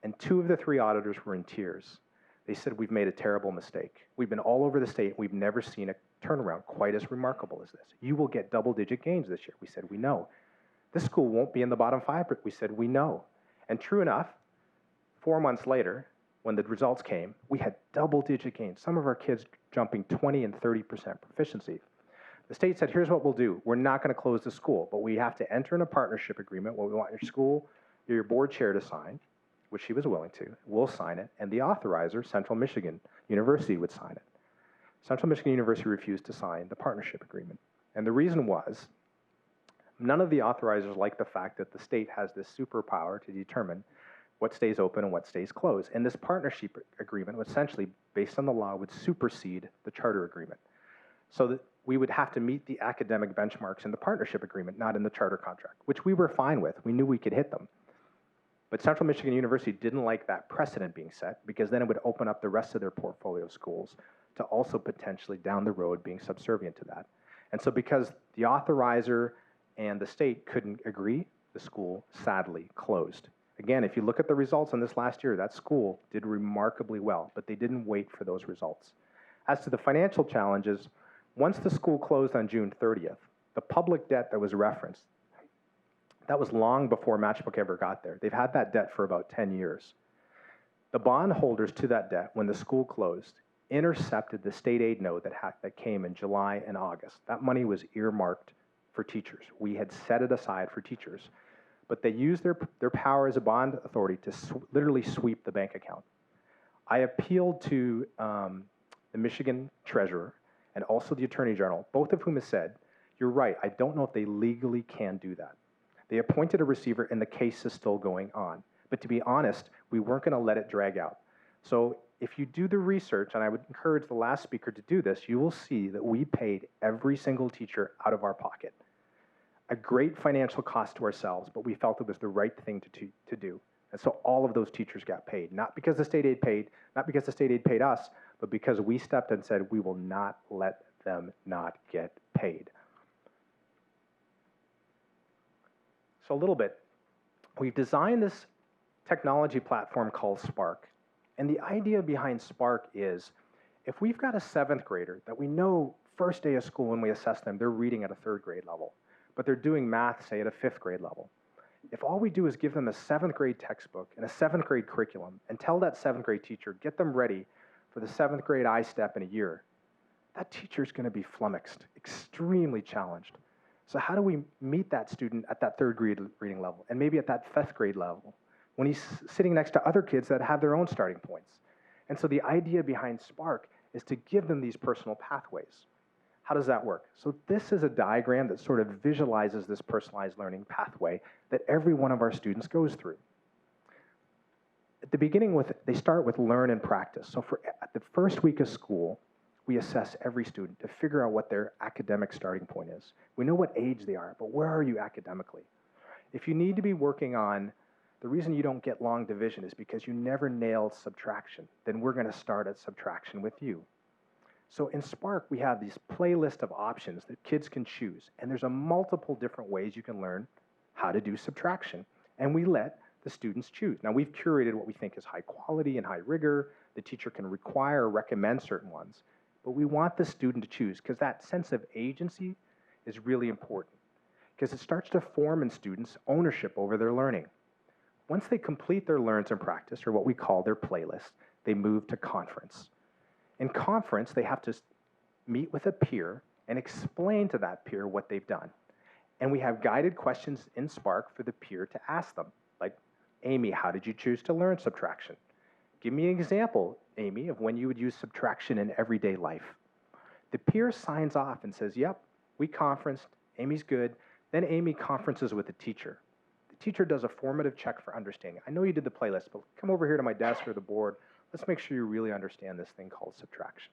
and 2 of the 3 auditors were in tears. They said, we've made a terrible mistake. We've been all over the state. We've never seen a turnaround quite as remarkable as this. You will get double-digit gains this year. We said, we know. This school won't be in the bottom 5. We said, we know. And true enough, 4 months later, when the results came, we had double-digit gains. Some of our kids jumping 20 and 30% proficiency. The state said, here's what we'll do. We're not going to close the school, but we have to enter in a partnership agreement where we want your school, your board chair to sign, which she was willing to. We'll sign it, and the authorizer, Central Michigan University, would sign it. Central Michigan University refused to sign the partnership agreement. And the reason was, none of the authorizers liked the fact that the state has this superpower to determine what stays open and what stays closed. And this partnership agreement, essentially, based on the law, would supersede the charter agreement. So that we would have to meet the academic benchmarks in the partnership agreement, not in the charter contract, which we were fine with. We knew we could hit them. But Central Michigan University didn't like that precedent being set, because then it would open up the rest of their portfolio of schools to also potentially down the road being subservient to that. And so because the authorizer and the state couldn't agree, the school sadly closed. Again, if you look at the results on this last year, that school did remarkably well, but they didn't wait for those results. As to the financial challenges, once the school closed on June 30th, the public debt that was referenced, that was long before Matchbook ever got there. They've had that debt for about 10 years. The bondholders to that debt, when the school closed, intercepted the state aid note that came in July and August. That money was earmarked for teachers. We had set it aside for teachers. But they used their power as a bond authority to literally sweep the bank account. I appealed to the Michigan treasurer and also the attorney general, both of whom have said, you're right, I don't know if they legally can do that. They appointed a receiver and the case is still going on. But to be honest, we weren't going to let it drag out. So if you do the research, and I would encourage the last speaker to do this, you will see that we paid every single teacher out of our pocket. A great financial cost to ourselves, but we felt it was the right thing to do. And so all of those teachers got paid, not because the state aid paid, not because the state aid paid us, but because we stepped and said, we will not let them not get paid. So a little bit, we've designed this technology platform called Spark. And the idea behind Spark is, if we've got a 7th grader that we know first day of school when we assess them, they're reading at a 3rd grade level, but they're doing math, say, at a 5th grade level. If all we do is give them a 7th grade textbook and a 7th grade curriculum and tell that 7th grade teacher, get them ready for the 7th grade I-STEP in a year, that teacher's going to be flummoxed, extremely challenged. So how do we meet that student at that 3rd grade reading level and maybe at that 5th grade level when he's sitting next to other kids that have their own starting points? And so the idea behind Spark is to give them these personal pathways. How does that work? So this is a diagram that sort of visualizes this personalized learning pathway that every one of our students goes through. At the beginning, they start with learn and practice. So at the first week of school, we assess every student to figure out what their academic starting point is. We know what age they are, but where are you academically? If you need to be working on, the reason you don't get long division is because you never nailed subtraction. Then we're going to start at subtraction with you. So in Spark, we have these playlist of options that kids can choose. And there's a multiple different ways you can learn how to do subtraction. And we let the students choose. Now, we've curated what we think is high quality and high rigor. The teacher can require or recommend certain ones. But we want the student to choose because that sense of agency is really important because it starts to form in students ownership over their learning. Once they complete their learns and practice, or what we call their playlist, they move to conference. In conference, they have to meet with a peer and explain to that peer what they've done. And we have guided questions in Spark for the peer to ask them, like, Amy, how did you choose to learn subtraction? Give me an example, Amy, of when you would use subtraction in everyday life. The peer signs off and says, yep, we conferenced, Amy's good. Then Amy conferences with the teacher. The teacher does a formative check for understanding. I know you did the playlist, but come over here to my desk or the board. Let's make sure you really understand this thing called subtraction.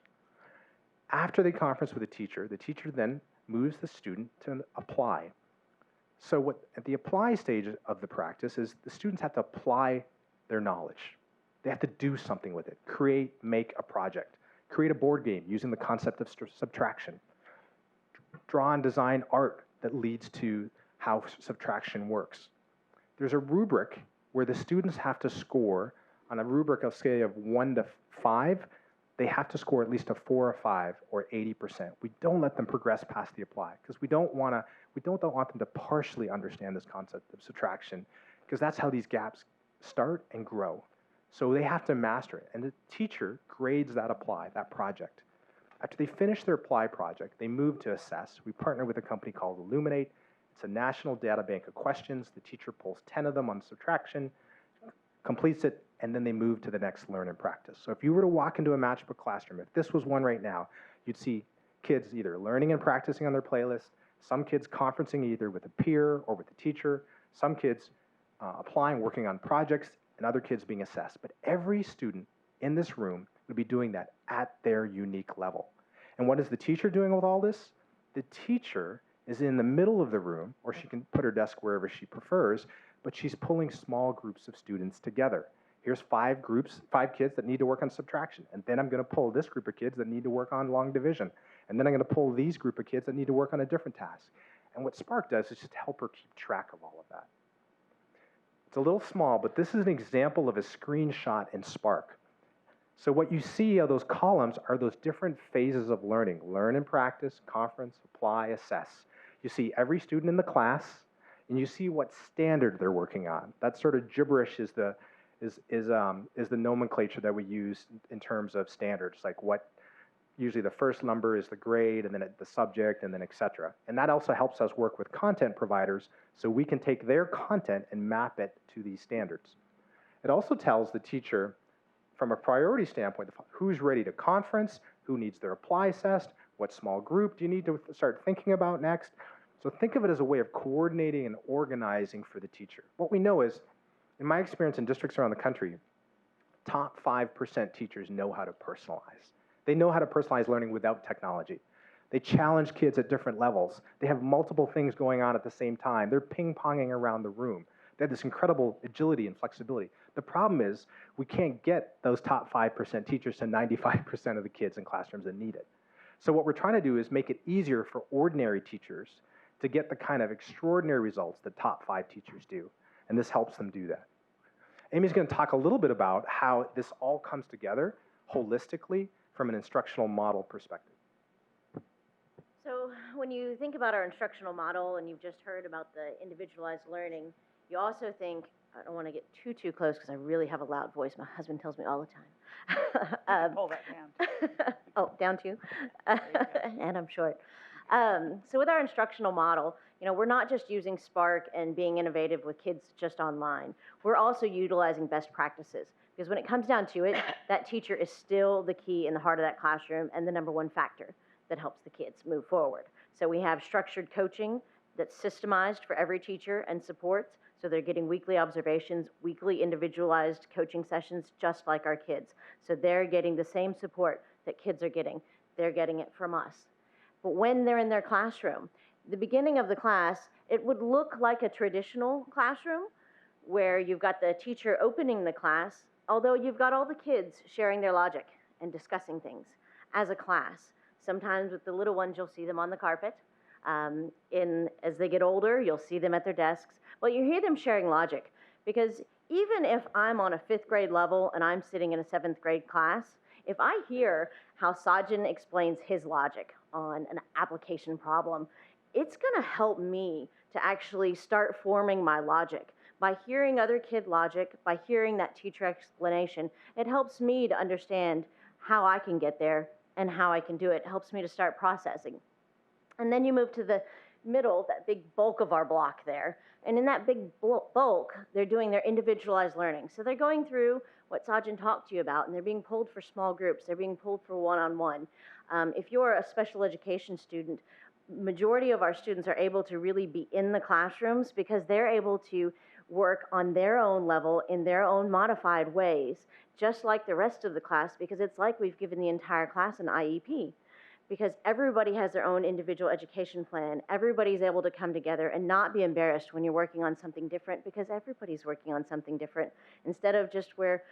After they conference with the teacher then moves the student to apply. So at the apply stage of the practice is the students have to apply their knowledge. They have to do something with it, create, make a project, create a board game using the concept of subtraction, draw and design art that leads to how subtraction works. There's a rubric where the students have to score on a rubric of scale of 1 to 5, they have to score at least a 4 or 5 or 80%. We don't let them progress past the apply because we don't want them to partially understand this concept of subtraction because that's how these gaps start and grow. So they have to master it. And the teacher grades that apply, that project. After they finish their apply project, they move to assess. We partner with a company called Illuminate. It's a national data bank of questions. The teacher pulls 10 of them on subtraction, completes it, and then they move to the next learn and practice. So if you were to walk into a matchbook classroom, if this was one right now, you'd see kids either learning and practicing on their playlist, some kids conferencing either with a peer or with the teacher, some kids applying, working on projects, and other kids being assessed. But every student in this room would be doing that at their unique level. And what is the teacher doing with all this? The teacher is in the middle of the room, or she can put her desk wherever she prefers, but she's pulling small groups of students together. Here's 5 kids that need to work on subtraction. And then I'm going to pull this group of kids that need to work on long division. And then I'm going to pull these group of kids that need to work on a different task. And what Spark does is just help her keep track of all of that. It's a little small, but this is an example of a screenshot in Spark. So what you see of those columns are those different phases of learning. Learn and practice, conference, apply, assess. You see every student in the class, and you see what standard they're working on. That sort of gibberish is the nomenclature that we use in terms of standards, like what usually the first number is the grade, and then the subject, and then et cetera. And that also helps us work with content providers so we can take their content and map it to these standards. It also tells the teacher, from a priority standpoint, who's ready to conference, who needs their apply assessed, what small group do you need to start thinking about next. So think of it as a way of coordinating and organizing for the teacher. What we know is, in my experience in districts around the country, top 5% teachers know how to personalize. They know how to personalize learning without technology. They challenge kids at different levels. They have multiple things going on at the same time. They're ping-ponging around the room. They have this incredible agility and flexibility. The problem is we can't get those top 5% teachers to 95% of the kids in classrooms that need it. So what we're trying to do is make it easier for ordinary teachers to get the kind of extraordinary results that top 5 teachers do. And this helps them do that. Amy's going to talk a little bit about how this all comes together holistically from an instructional model perspective. So when you think about our instructional model, and you've just heard about the individualized learning, you also think, I don't want to get too close because I really have a loud voice. My husband tells me all the time. Pull that down. Oh, down too? And I'm short. So with our instructional model, we're not just using Spark and being innovative with kids just online. We're also utilizing best practices. Because when it comes down to it, that teacher is still the key in the heart of that classroom and the #1 factor. that helps the kids move forward. So we have structured coaching that's systemized for every teacher and supports. So they're getting weekly observations, weekly individualized coaching sessions, just like our kids. So they're getting the same support that kids are getting. They're getting it from us. But when they're in their classroom, the beginning of the class, it would look like a traditional classroom where you've got the teacher opening the class, although you've got all the kids sharing their logic and discussing things as a class. Sometimes with the little ones, you'll see them on the carpet. As they get older, you'll see them at their desks. But you hear them sharing logic, because even if I'm on a 5th grade level and I'm sitting in a 7th grade class, if I hear how Sajin explains his logic on an application problem, it's going to help me to actually start forming my logic. By hearing other kid logic, by hearing that teacher explanation, it helps me to understand how I can get there and how I can do it. It helps me to start processing. And then you move to the middle, that big bulk of our block there. And in that big bulk, they're doing their individualized learning. So they're going through what Sajin talked to you about, and they're being pulled for small groups. They're being pulled for one-on-one. If you're a special education student, majority of our students are able to really be in the classrooms because they're able to work on their own level in their own modified ways, just like the rest of the class, because it's like we've given the entire class an IEP. Because everybody has their own individual education plan. Everybody's able to come together and not be embarrassed when you're working on something different, because everybody's working on something different. Instead of just where,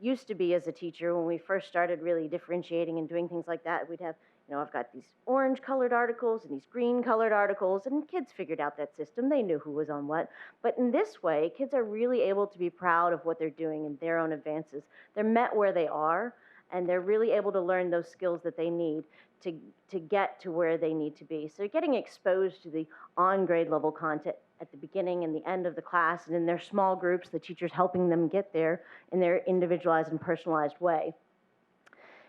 used to be as a teacher, when we first started really differentiating and doing things like that, we'd have, I've got these orange colored articles and these green colored articles, and kids figured out that system. They knew who was on what. But in this way, kids are really able to be proud of what they're doing and their own advances. They're met where they are, and they're really able to learn those skills that they need to get to where they need to be. So they're getting exposed to the on-grade level content at the beginning and the end of the class, and in their small groups, the teacher's helping them get there in their individualized and personalized way.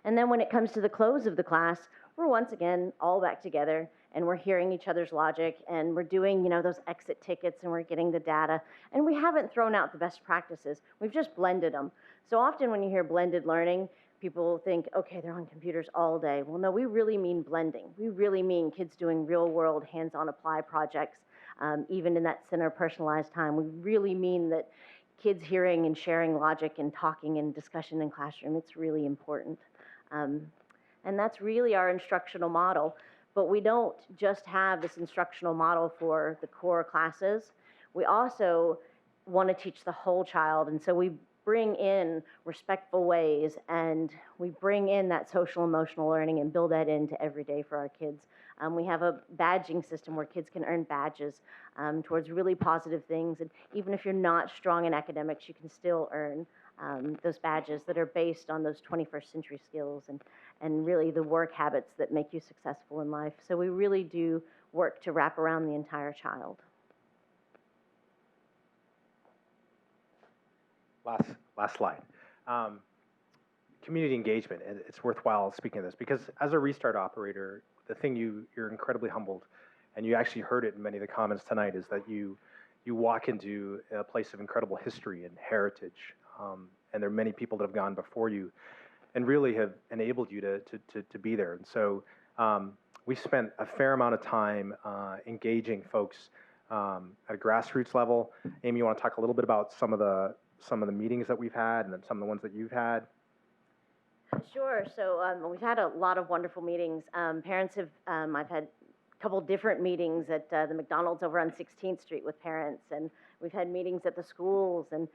And then when it comes to the close of the class, we're once again all back together, and we're hearing each other's logic, and we're doing, those exit tickets, and we're getting the data. And we haven't thrown out the best practices. We've just blended them. So often when you hear blended learning, people think, okay, they're on computers all day. Well, no, we really mean blending. We really mean kids doing real-world, hands-on apply projects, even in that center personalized time. We really mean that kids hearing and sharing logic and talking and discussion in classroom, it's really important. And that's really our instructional model. But we don't just have this instructional model for the core classes. We also want to teach the whole child, and so we bring in respectful ways, and we bring in that social emotional learning and build that into every day for our kids. We have a badging system where kids can earn badges towards really positive things, and even if you're not strong in academics, you can still earn those badges that are based on those 21st century skills and really the work habits that make you successful in life. So we really do work to wrap around the entire child. Last slide. Community engagement, and it's worthwhile speaking of this, because as a restart operator, the thing you're incredibly humbled, and you actually heard it in many of the comments tonight, is that you walk into a place of incredible history and heritage, and there are many people that have gone before you and really have enabled you to be there. And so we've spent a fair amount of time engaging folks at a grassroots level. Amy, you want to talk a little bit about some of the meetings that we've had and then some of the ones that you've had? Sure. So we've had a lot of wonderful meetings. Parents have, I've had a couple different meetings at the McDonald's over on 16th Street with parents, and we've had meetings at the schools, and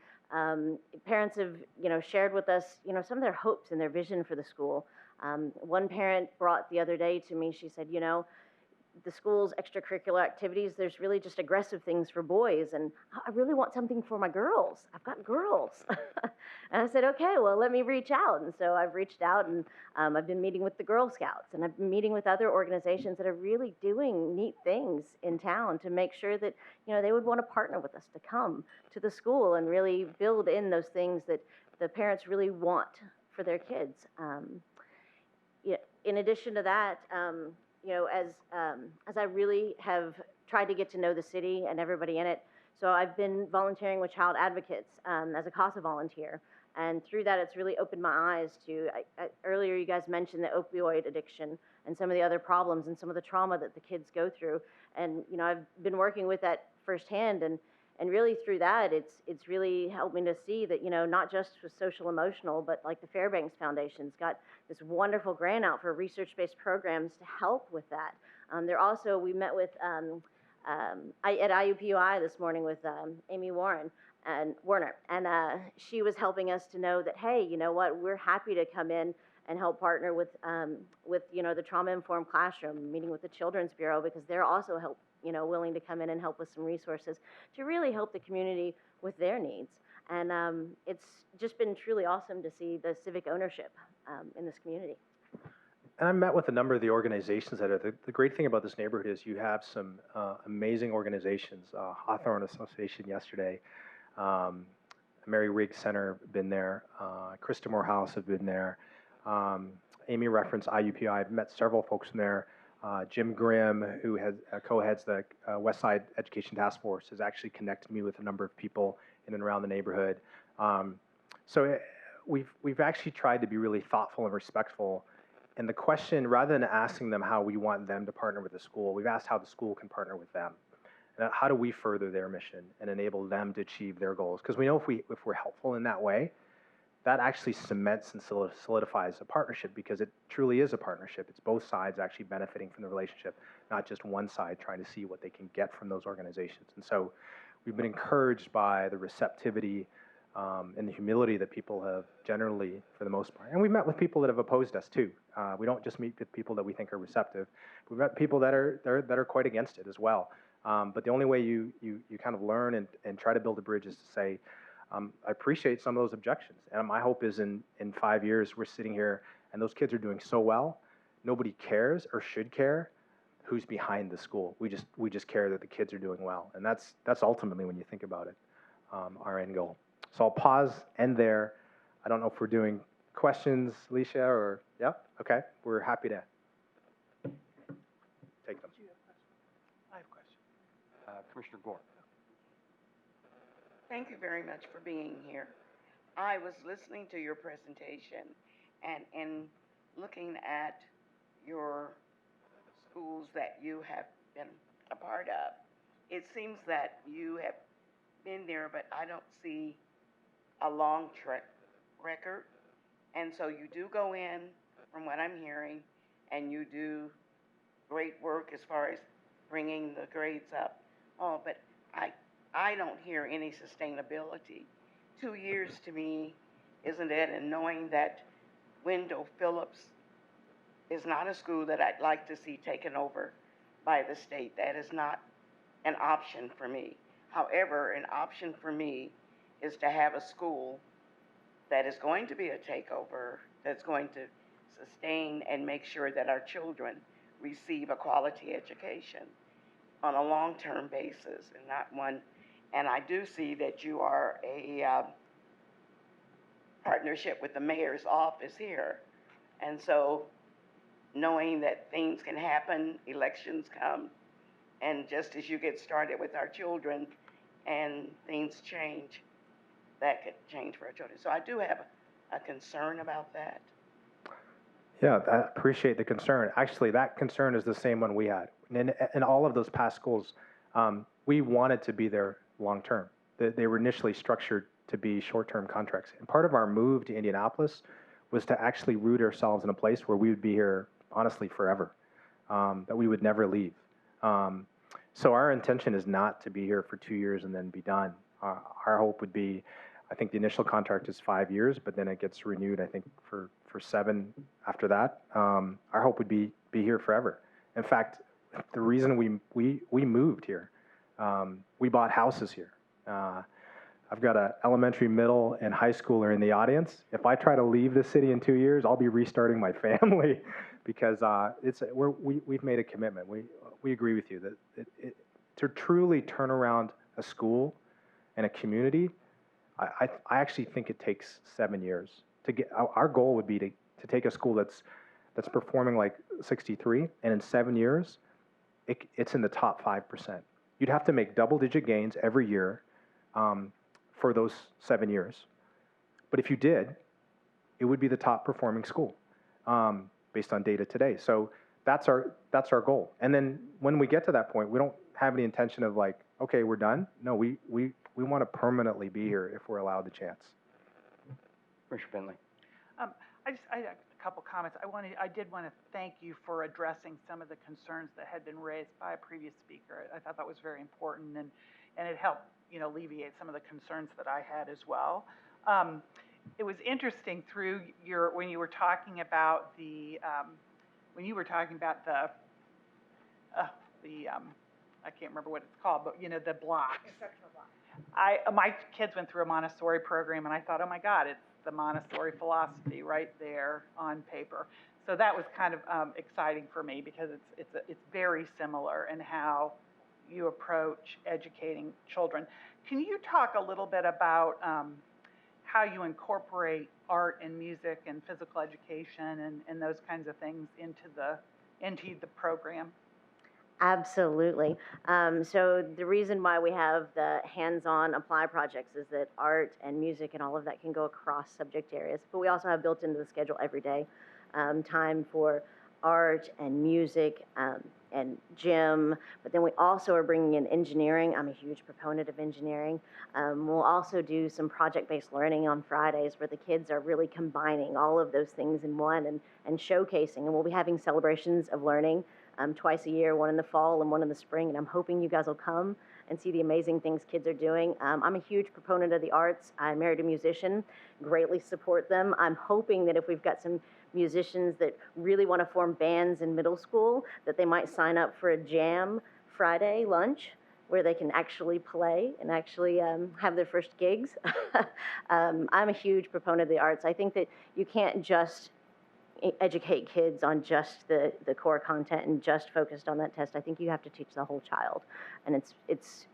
parents have, shared with us, some of their hopes and their vision for the school. One parent brought the other day to me, she said, the school's extracurricular activities, there's really just aggressive things for boys, and I really want something for my girls. I've got girls. And I said, okay, well, let me reach out. And so I've reached out, and I've been meeting with the Girl Scouts, and I've been meeting with other organizations that are really doing neat things in town to make sure that, they would want to partner with us to come to the school and really build in those things that the parents really want for their kids. In addition to that, as I really have tried to get to know the city and everybody in it, So I've been volunteering with Child Advocates as a CASA volunteer. And through that, it's really opened my eyes to, earlier you guys mentioned the opioid addiction and some of the other problems and some of the trauma that the kids go through. And, you know, I've been working with that firsthand, and really through that, it's really helped me to see that, you know, not just with social emotional, but like the Fairbanks Foundation's got this wonderful grant out for research-based programs to help with that. We met with, at IUPUI this morning with Amy Warner, and she was helping us to know that, hey, you know what, we're happy to come in and help partner with you know, the trauma-informed classroom, meeting with the Children's Bureau, because they're also willing to come in and help with some resources to really help the community with their needs. And it's just been truly awesome to see the civic ownership in this community. And I met with a number of the organizations that are, the great thing about this neighborhood is you have some amazing organizations. Hawthorne Association yesterday, Mary Riggs Center been there, Krista Morehouse have been there. Amy referenced IUPI. I've met several folks from there. Jim Grimm, who has co-heads the West Side Education Task Force, has actually connected me with a number of people in and around the neighborhood. We've actually tried to be really thoughtful and respectful. And the question, rather than asking them how we want them to partner with the school, we've asked how the school can partner with them. And how do we further their mission and enable them to achieve their goals? Because we know if we're helpful in that way, that actually cements and solidifies a partnership, because it truly is a partnership. It's both sides actually benefiting from the relationship, not just one side trying to see what they can get from those organizations. And so we've been encouraged by the receptivity and the humility that people have generally, for the most part. And we've met with people that have opposed us too. We don't just meet with people that we think are receptive. We've met people that are quite against it as well. But the only way you kind of learn and try to build a bridge is to say, I appreciate some of those objections. And my hope is in 5 years, we're sitting here and those kids are doing so well, nobody cares or should care who's behind the school. We just care that the kids are doing well. And that's ultimately, when you think about it, our end goal. So I'll pause, end there. I don't know if we're doing questions, Alicia, or, yeah? Okay, we're happy to take them. I have a question. Commissioner Gore. Thank you very much for being here. I was listening to your presentation, and in looking at your schools that you have been a part of, it seems that you have been there, but I don't see a long track record. And so you do go in, from what I'm hearing, and you do great work as far as bringing the grades up. Oh, but I don't hear any sustainability. 2 years to me isn't it? And knowing that Wendell Phillips is not a school that I'd like to see taken over by the state. That is not an option for me. However, an option for me is to have a school that is going to be a takeover, that's going to sustain and make sure that our children receive a quality education on a long-term basis, and not one. And I do see that you are a partnership with the mayor's office here. And so knowing that things can happen, elections come, and just as you get started with our children and things change, that could change for our children. So I do have a concern about that. Yeah, I appreciate the concern. Actually, that concern is the same one we had. In all of those past schools, we wanted to be there long-term. They were initially structured to be short-term contracts. And part of our move to Indianapolis was to actually root ourselves in a place where we would be here, honestly, forever, that we would never leave. So our intention is not to be here for 2 years and then be done. Our hope would be, I think the initial contract is 5 years, but then it gets renewed, I think, for 7 after that. Our hope would be here forever. In fact, the reason we moved here, we bought houses here. I've got an elementary, middle, and high schooler in the audience. If I try to leave the city in 2 years, I'll be restarting my family because we've made a commitment. We agree with you that to truly turn around a school and a community, I actually think it takes 7 years to get. Our goal would be to take a school that's performing like 63, and in 7 years, it's in the top 5%. You'd have to make double-digit gains every year for those 7 years. But if you did, it would be the top performing school based on data today. So that's our goal. And then when we get to that point, we don't have any intention of like, okay, we're done. No, we want to permanently be here if we're allowed the chance. Commissioner Bentley. I had a couple comments. I did want to thank you for addressing some of the concerns that had been raised by a previous speaker. I thought that was very important, and it helped, alleviate some of the concerns that I had as well. It was interesting through when you were talking about the I can't remember what it's called, but the blocks. Instructional blocks. My kids went through a Montessori program, and I thought, oh my God, it's the Montessori philosophy right there on paper. So that was kind of exciting for me because it's very similar in how you approach educating children. Can you talk a little bit about how you incorporate art and music and physical education and those kinds of things into the program? Absolutely. So the reason why we have the hands-on apply projects is that art and music and all of that can go across subject areas. But we also have built into the schedule every day time for art and music and gym. But then we also are bringing in engineering. I'm a huge proponent of engineering. We'll also do some project-based learning on Fridays where the kids are really combining all of those things in one and showcasing. And we'll be having celebrations of learning twice a year, one in the fall and one in the spring, and I'm hoping you guys will come and see the amazing things kids are doing. I'm a huge proponent of the arts. I married a musician, greatly support them. I'm hoping that if we've got some musicians that really want to form bands in middle school, that they might sign up for a jam Friday lunch where they can actually play and actually have their first gigs. I'm a huge proponent of the arts. I think that you can't just educate kids on just the core content and just focused on that test. I think you have to teach the whole child, and it's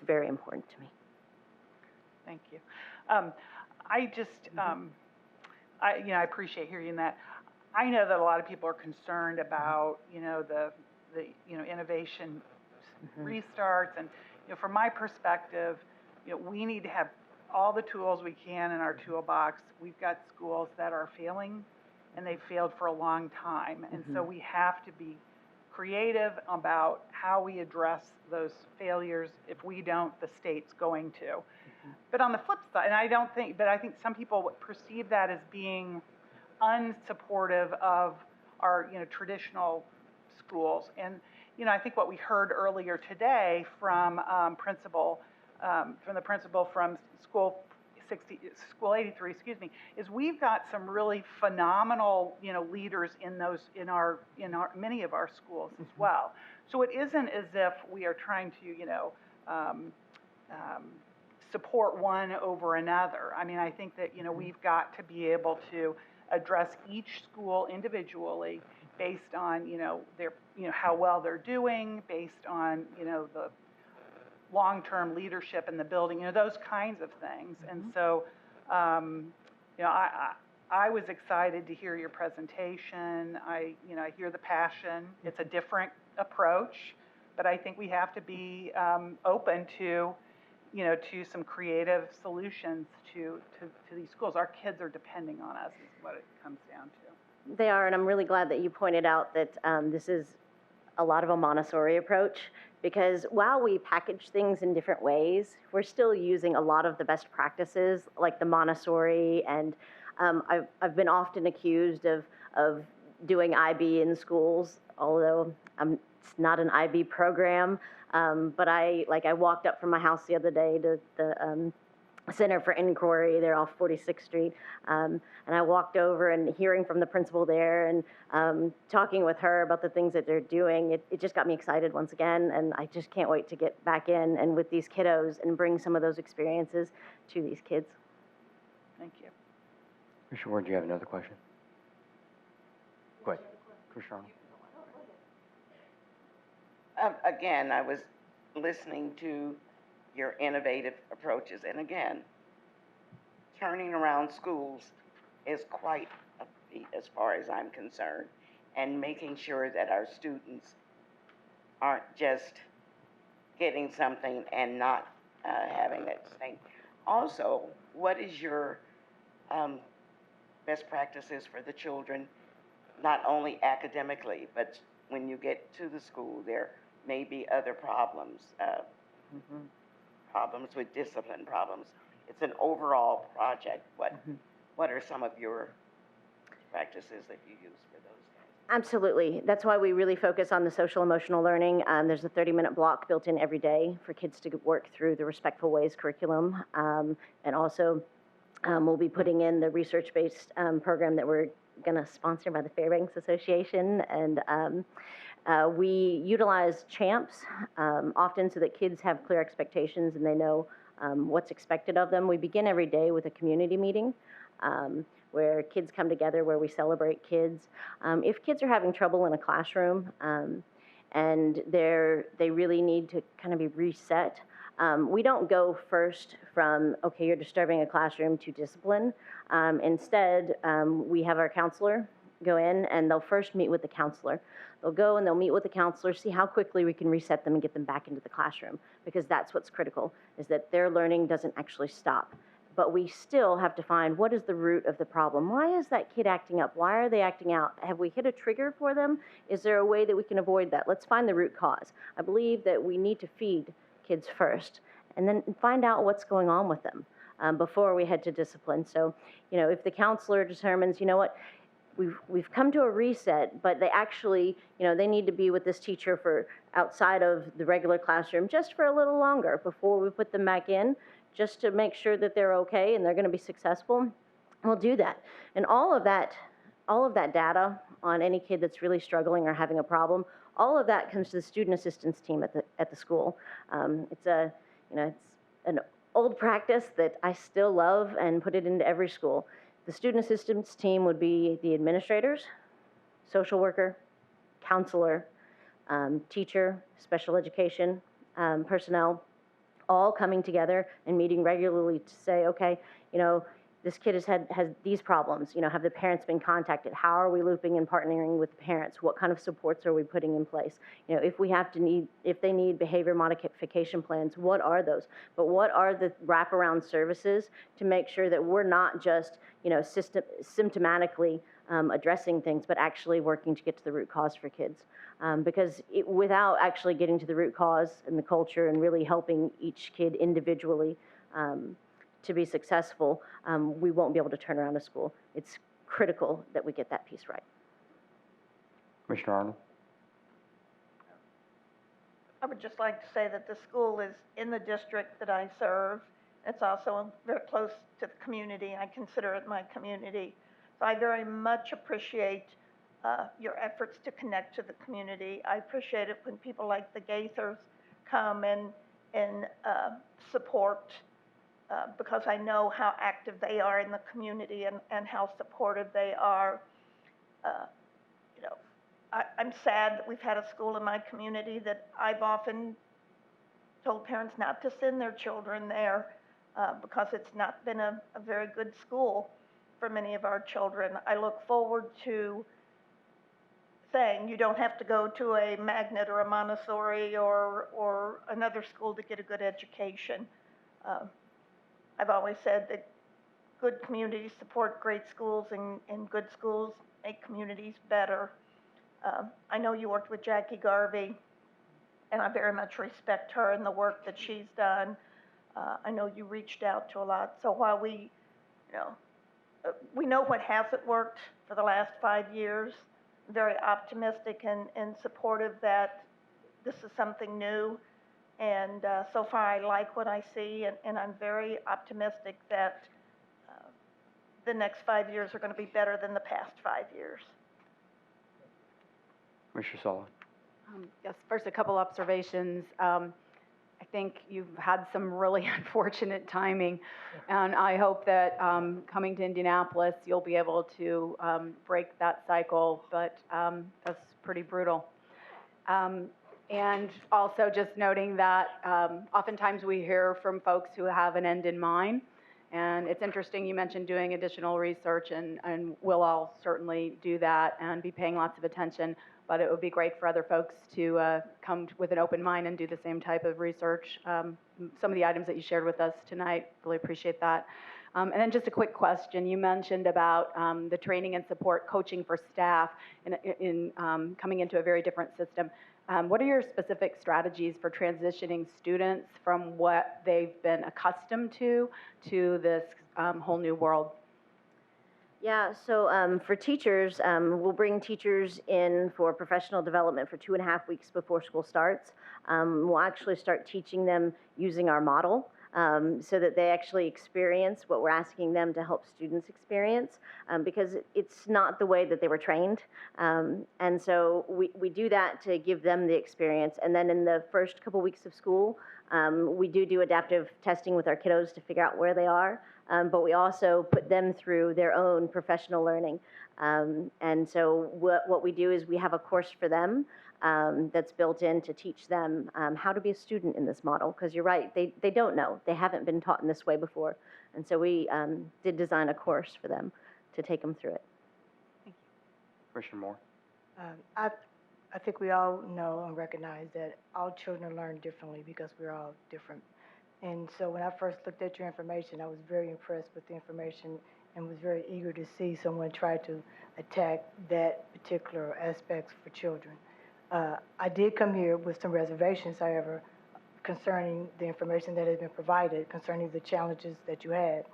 very important to me. Thank you. I appreciate hearing that. I know that a lot of people are concerned about the innovation restarts, and from my perspective, we need to have all the tools we can in our toolbox. We've got schools that are failing, and they've failed for a long time. And so we have to be creative about how we address those failures. If we don't, the state's going to. But on the flip side, I think some people perceive that as being unsupportive of our, traditional schools. And, I think what we heard earlier today from the principal from School 83, is we've got some really phenomenal, leaders in many of our schools as well. So it isn't as if we are trying to, support one over another. I mean, I think that, we've got to be able to address each school individually based on, their, how well they're doing, based on, the long-term leadership in the building, those kinds of things. And so, I was excited to hear your presentation. I hear the passion. It's a different approach, but I think we have to be open to, to some creative solutions to these schools. Our kids are depending on us is what it comes down to. They are, and I'm really glad that you pointed out that this is a lot of a Montessori approach, because while we package things in different ways, we're still using a lot of the best practices like the Montessori, and I've been often accused of doing IB in schools, although it's not an IB program, but I walked up from my house the other day to the Center for Inquiry there off 46th Street, and I walked over and hearing from the principal there and talking with her about the things that they're doing, it just got me excited once again, and I just can't wait to get back in and with these kiddos and bring some of those experiences to these kids. Thank you. Commissioner Ward, do you have another question? Go ahead. Commissioner Arnold. Again, I was listening to your innovative approaches. And again, turning around schools is quite a feat as far as I'm concerned, and making sure that our students aren't just getting something and not having that thing. Also, what is your best practices for the children, not only academically, but when you get to the school, there may be other problems, problems with discipline problems. It's an overall project. What are some of your practices that you use for those things? Absolutely. That's why we really focus on the social emotional learning. There's a 30-minute block built in every day for kids to work through the Respectful Ways curriculum. And also, we'll be putting in the research-based program that we're going to sponsor by the Fairbanks Association. And we utilize CHAMPS often so that kids have clear expectations and they know what's expected of them. We begin every day with a community meeting. Where kids come together, where we celebrate kids. If kids are having trouble in a classroom and they really need to kind of be reset, we don't go first from, okay, you're disturbing a classroom, to discipline. Instead, we have our counselor go in and they'll first meet with the counselor. They'll go and they'll meet with the counselor, see how quickly we can reset them and get them back into the classroom, because that's what's critical, is that their learning doesn't actually stop. But we still have to find what is the root of the problem. Why is that kid acting up? Why are they acting out? Have we hit a trigger for them? Is there a way that we can avoid that? Let's find the root cause. I believe that we need to feed kids first and then find out what's going on with them before we head to discipline. So, if the counselor determines, what, we've come to a reset, but they actually, they need to be with this teacher for outside of the regular classroom just for a little longer before we put them back in, just to make sure that they're okay and they're going to be successful, we'll do that. And all of that data on any kid that's really struggling or having a problem, all of that comes to the student assistance team at the school. It's an old practice that I still love and put it into every school. The student assistance team would be the administrators, social worker, counselor, teacher, special education personnel, all coming together and meeting regularly to say, okay, this kid has these problems. Have the parents been contacted? How are we looping and partnering with the parents? What kind of supports are we putting in place? If they need behavior modification plans, what are those? But what are the wraparound services to make sure that we're not just, symptomatically addressing things, but actually working to get to the root cause for kids? Because without actually getting to the root cause and the culture and really helping each kid individually to be successful, we won't be able to turn around a school. It's critical that we get that piece right. Commissioner Arnold? I would just like to say that the school is in the district that I serve. It's also very close to the community. I consider it my community. So I very much appreciate your efforts to connect to the community. I appreciate it when people like the Gaithers come and support because I know how active they are in the community and how supportive they are. I'm sad that we've had a school in my community that I've often told parents not to send their children there because it's not been a very good school for many of our children. I look forward to saying you don't have to go to a magnet or a Montessori or another school to get a good education. I've always said that good communities support great schools and good schools make communities better. I know you worked with Jackie Garvey, and I very much respect her and the work that she's done. I know you reached out to a lot. So while we know what hasn't worked for the last 5 years, very optimistic and supportive that this is something new. And so far I like what I see, and I'm very optimistic that the next 5 years are going to be better than the past 5 years. Commissioner Sullivan? Yes, first a couple observations. I think you've had some really unfortunate timing, and I hope that coming to Indianapolis, you'll be able to break that cycle, but that's pretty brutal. And also just noting that oftentimes we hear from folks who have an end in mind, And it's interesting, you mentioned doing additional research, and we'll all certainly do that and be paying lots of attention. But it would be great for other folks to come with an open mind and do the same type of research. Some of the items that you shared with us tonight, really appreciate that. And then just a quick question. You mentioned about the training and support coaching for staff in coming into a very different system. What are your specific strategies for transitioning students from what they've been accustomed to this whole new world? Yeah, so for teachers, we'll bring teachers in for professional development for 2.5 weeks before school starts. We'll actually start teaching them using our model so that they actually experience what we're asking them to help students experience, because it's not the way that they were trained. And so we do that to give them the experience. And then in the first couple weeks of school, we do adaptive testing with our kiddos to figure out where they are. But we also put them through their own professional learning. And so what we do is we have a course for them that's built in to teach them how to be a student in this model. Because you're right, they don't know. They haven't been taught in this way before. And so we did design a course for them to take them through it. Commissioner Moore? I think we all know and recognize that all children learn differently because we're all different. And so when I first looked at your information, I was very impressed with the information and was very eager to see someone try to attack that particular aspects for children. I did come here with some reservations, however, concerning the information that has been provided, concerning the challenges that you had.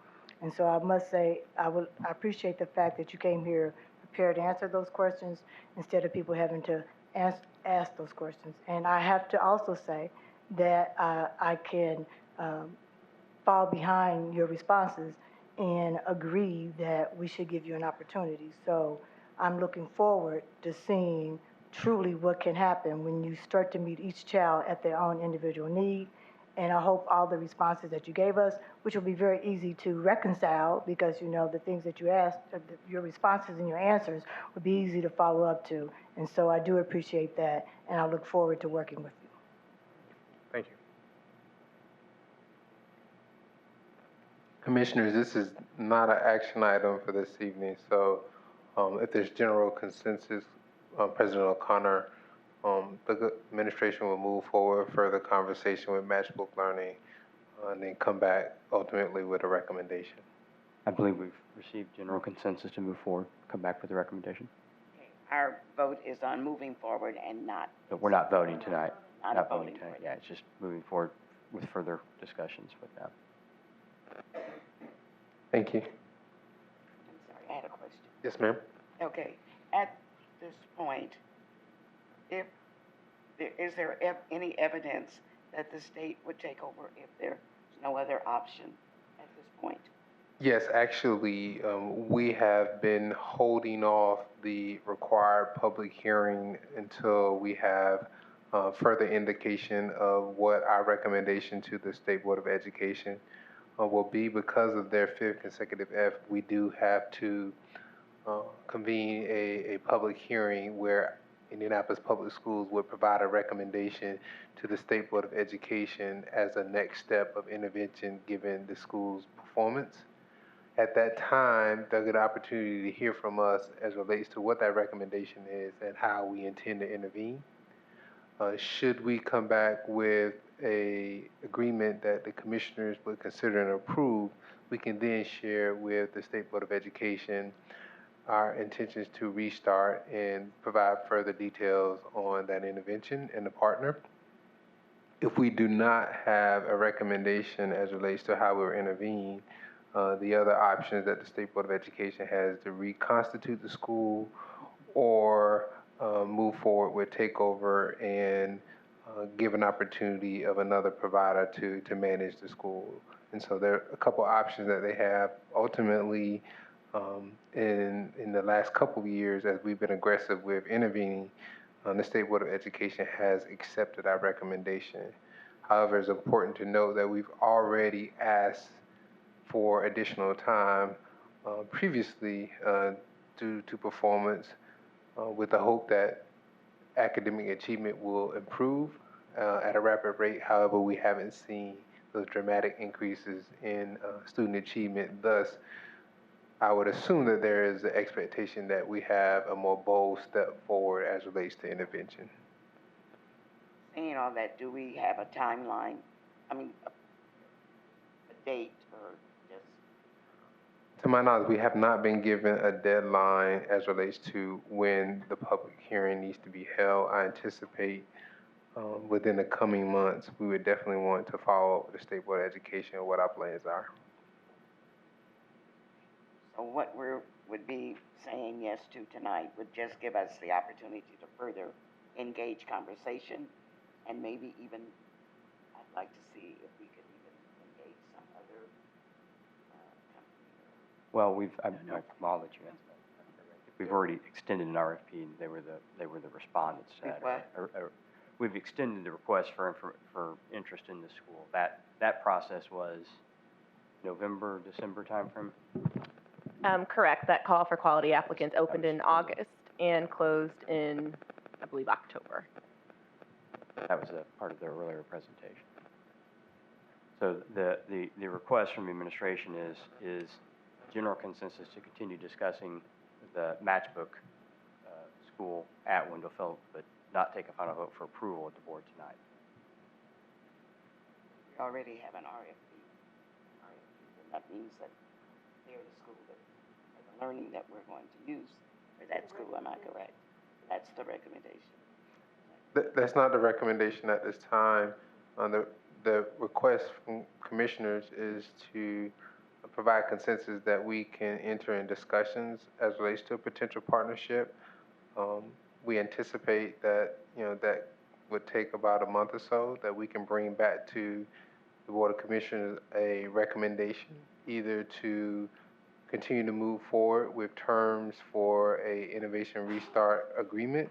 And so I must say, I appreciate the fact that you came here prepared to answer those questions instead of people having to ask those questions. And I have to also say that I can fall behind your responses and agree that we should give you an opportunity. So I'm looking forward to seeing truly what can happen when you start to meet each child at their own individual need. And I hope all the responses that you gave us, which will be very easy to reconcile because, you know, the things that you asked, your responses and your answers would be easy to follow up to. And so I do appreciate that, and I look forward to working with you. Thank you. Commissioners, this is not an action item for this evening, so if there's general consensus, President O'Connor, the administration will move forward further conversation with matchbook learning and then come back ultimately with a recommendation. I believe we've received general consensus to move forward, come back with a recommendation. Okay. Our vote is on moving forward and not. But we're not voting tonight. Not voting tonight. for it. Yeah, it's just moving forward with further discussions with that. Thank you. I'm sorry, I had a question. Yes, ma'am. Okay, at this point, is there any evidence that the state would take over if there's no other option at this point? Yes, actually, we have been holding off the required public hearing until we have further indication of what our recommendation to the State Board of Education will be. Because of their 5th consecutive F, we do have to convene a public hearing where Indianapolis Public Schools would provide a recommendation to the State Board of Education as a next step of intervention given the school's performance. At that time, they'll get an opportunity to hear from us as relates to what that recommendation is and how we intend to intervene. Should we come back with an agreement that the commissioners would consider and approve, we can then share with the State Board of Education our intentions to restart and provide further details on that intervention and the partner. If we do not have a recommendation as relates to how we'll intervene, the other options that the State Board of Education has to reconstitute the school or move forward with takeover and give an opportunity of another provider to manage the school. And so there are a couple options that they have. Ultimately, in the last couple of years, as we've been aggressive with intervening, the State Board of Education has accepted our recommendation. However, it's important to note that we've already asked for additional time previously due to performance with the hope that academic achievement will improve at a rapid rate. However, we haven't seen those dramatic increases in student achievement. Thus, I would assume that there is the expectation that we have a more bold step forward as relates to intervention. Saying all that, do we have a timeline? I mean, a date or just? To my knowledge, we have not been given a deadline as relates to when the public hearing needs to be held. I anticipate within the coming months, we would definitely want to follow up with the State Board of Education on what our plans are. So what we would be saying yes to tonight would just give us the opportunity to further engage conversation, and maybe even, I'd like to see if we could even engage some other company. Well, I'll let you answer that. We've already extended an RFP, and they were the respondents to that. We've extended the request for interest in the school. That process was November, December timeframe? Correct. That call for quality applicants opened in August and closed in, I believe, October. That was a part of their earlier presentation. So the request from the administration is general consensus to continue discussing the matchbook school at Wendell Phillips, but not take a final vote for approval at the board tonight. We already have an RFP, and that means that they're the school that the learning that we're going to use for that school. Am I correct? That's the recommendation. That's not the recommendation at this time. The request from commissioners is to provide consensus that we can enter in discussions as relates to a potential partnership. We anticipate that, that would take about a month or so, that we can bring back to the Board of Commissioners a recommendation, either to continue to move forward with terms for a innovation restart agreement,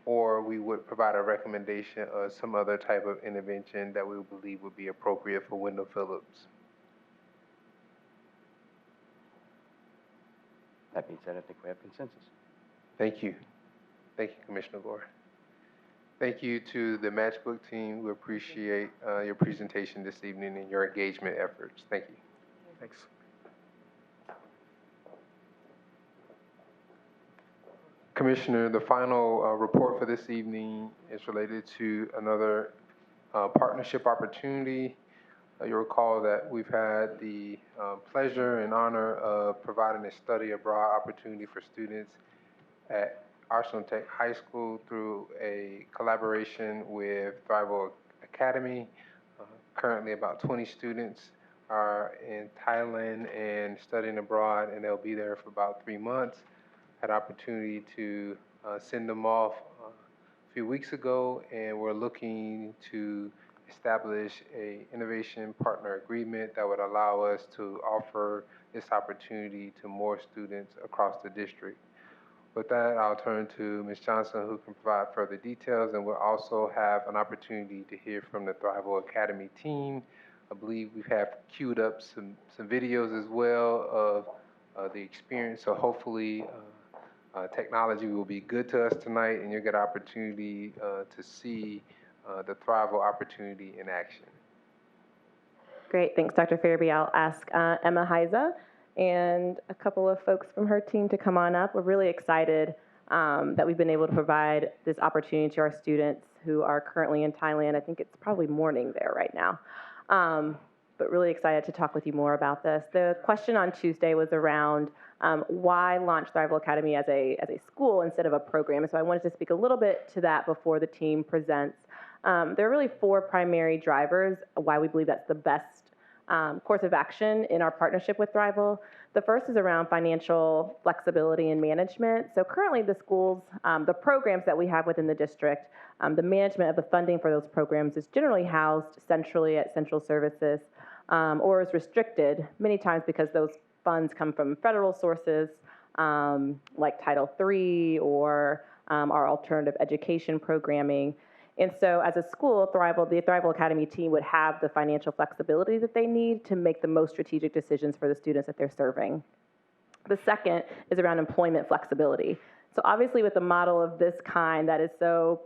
or we would provide a recommendation of some other type of intervention that we believe would be appropriate for Wendell Phillips. That being said, I think we have consensus. Thank you. Thank you, Commissioner Gore. Thank you to the matchbook team. We appreciate your presentation this evening and your engagement efforts. Thank you. Thanks. Commissioner, the final report for this evening is related to another partnership opportunity. You'll recall that we've had the pleasure and honor of providing a study abroad opportunity for students at Arsenal Tech High School through a collaboration with Thrival Academy. Currently about 20 students are in Thailand and studying abroad, and they'll be there for about 3 months. Had opportunity to send them off a few weeks ago, and we're looking to establish a innovation partner agreement that would allow us to offer this opportunity to more students across the district. With that, I'll turn to Ms. Johnson, who can provide further details, and we'll also have an opportunity to hear from the Thrival Academy team. I believe we have queued up some videos as well of the experience, so hopefully technology will be good to us tonight, and you'll get an opportunity to see the Thrival opportunity in action. Great, thanks, Dr. Farabee. I'll ask Emma Heiza and a couple of folks from her team to come on up. We're really excited that we've been able to provide this opportunity to our students who are currently in Thailand. I think it's probably morning there right now. But really excited to talk with you more about this. The question on Tuesday was around why launch Thrival Academy as a school instead of a program. And so I wanted to speak a little bit to that before the team presents. There are really 4 primary drivers why we believe that's the best course of action in our partnership with Thrival. The first is around financial flexibility and management. So currently the schools, the programs that we have within the district, the management of the funding for those programs is generally housed centrally at central services or is restricted many times because those funds come from federal sources like Title III or our alternative education programming. And so as a school, the Thrival Academy team would have the financial flexibility that they need to make the most strategic decisions for the students that they're serving. The second is around employment flexibility. So obviously with a model of this kind that is so,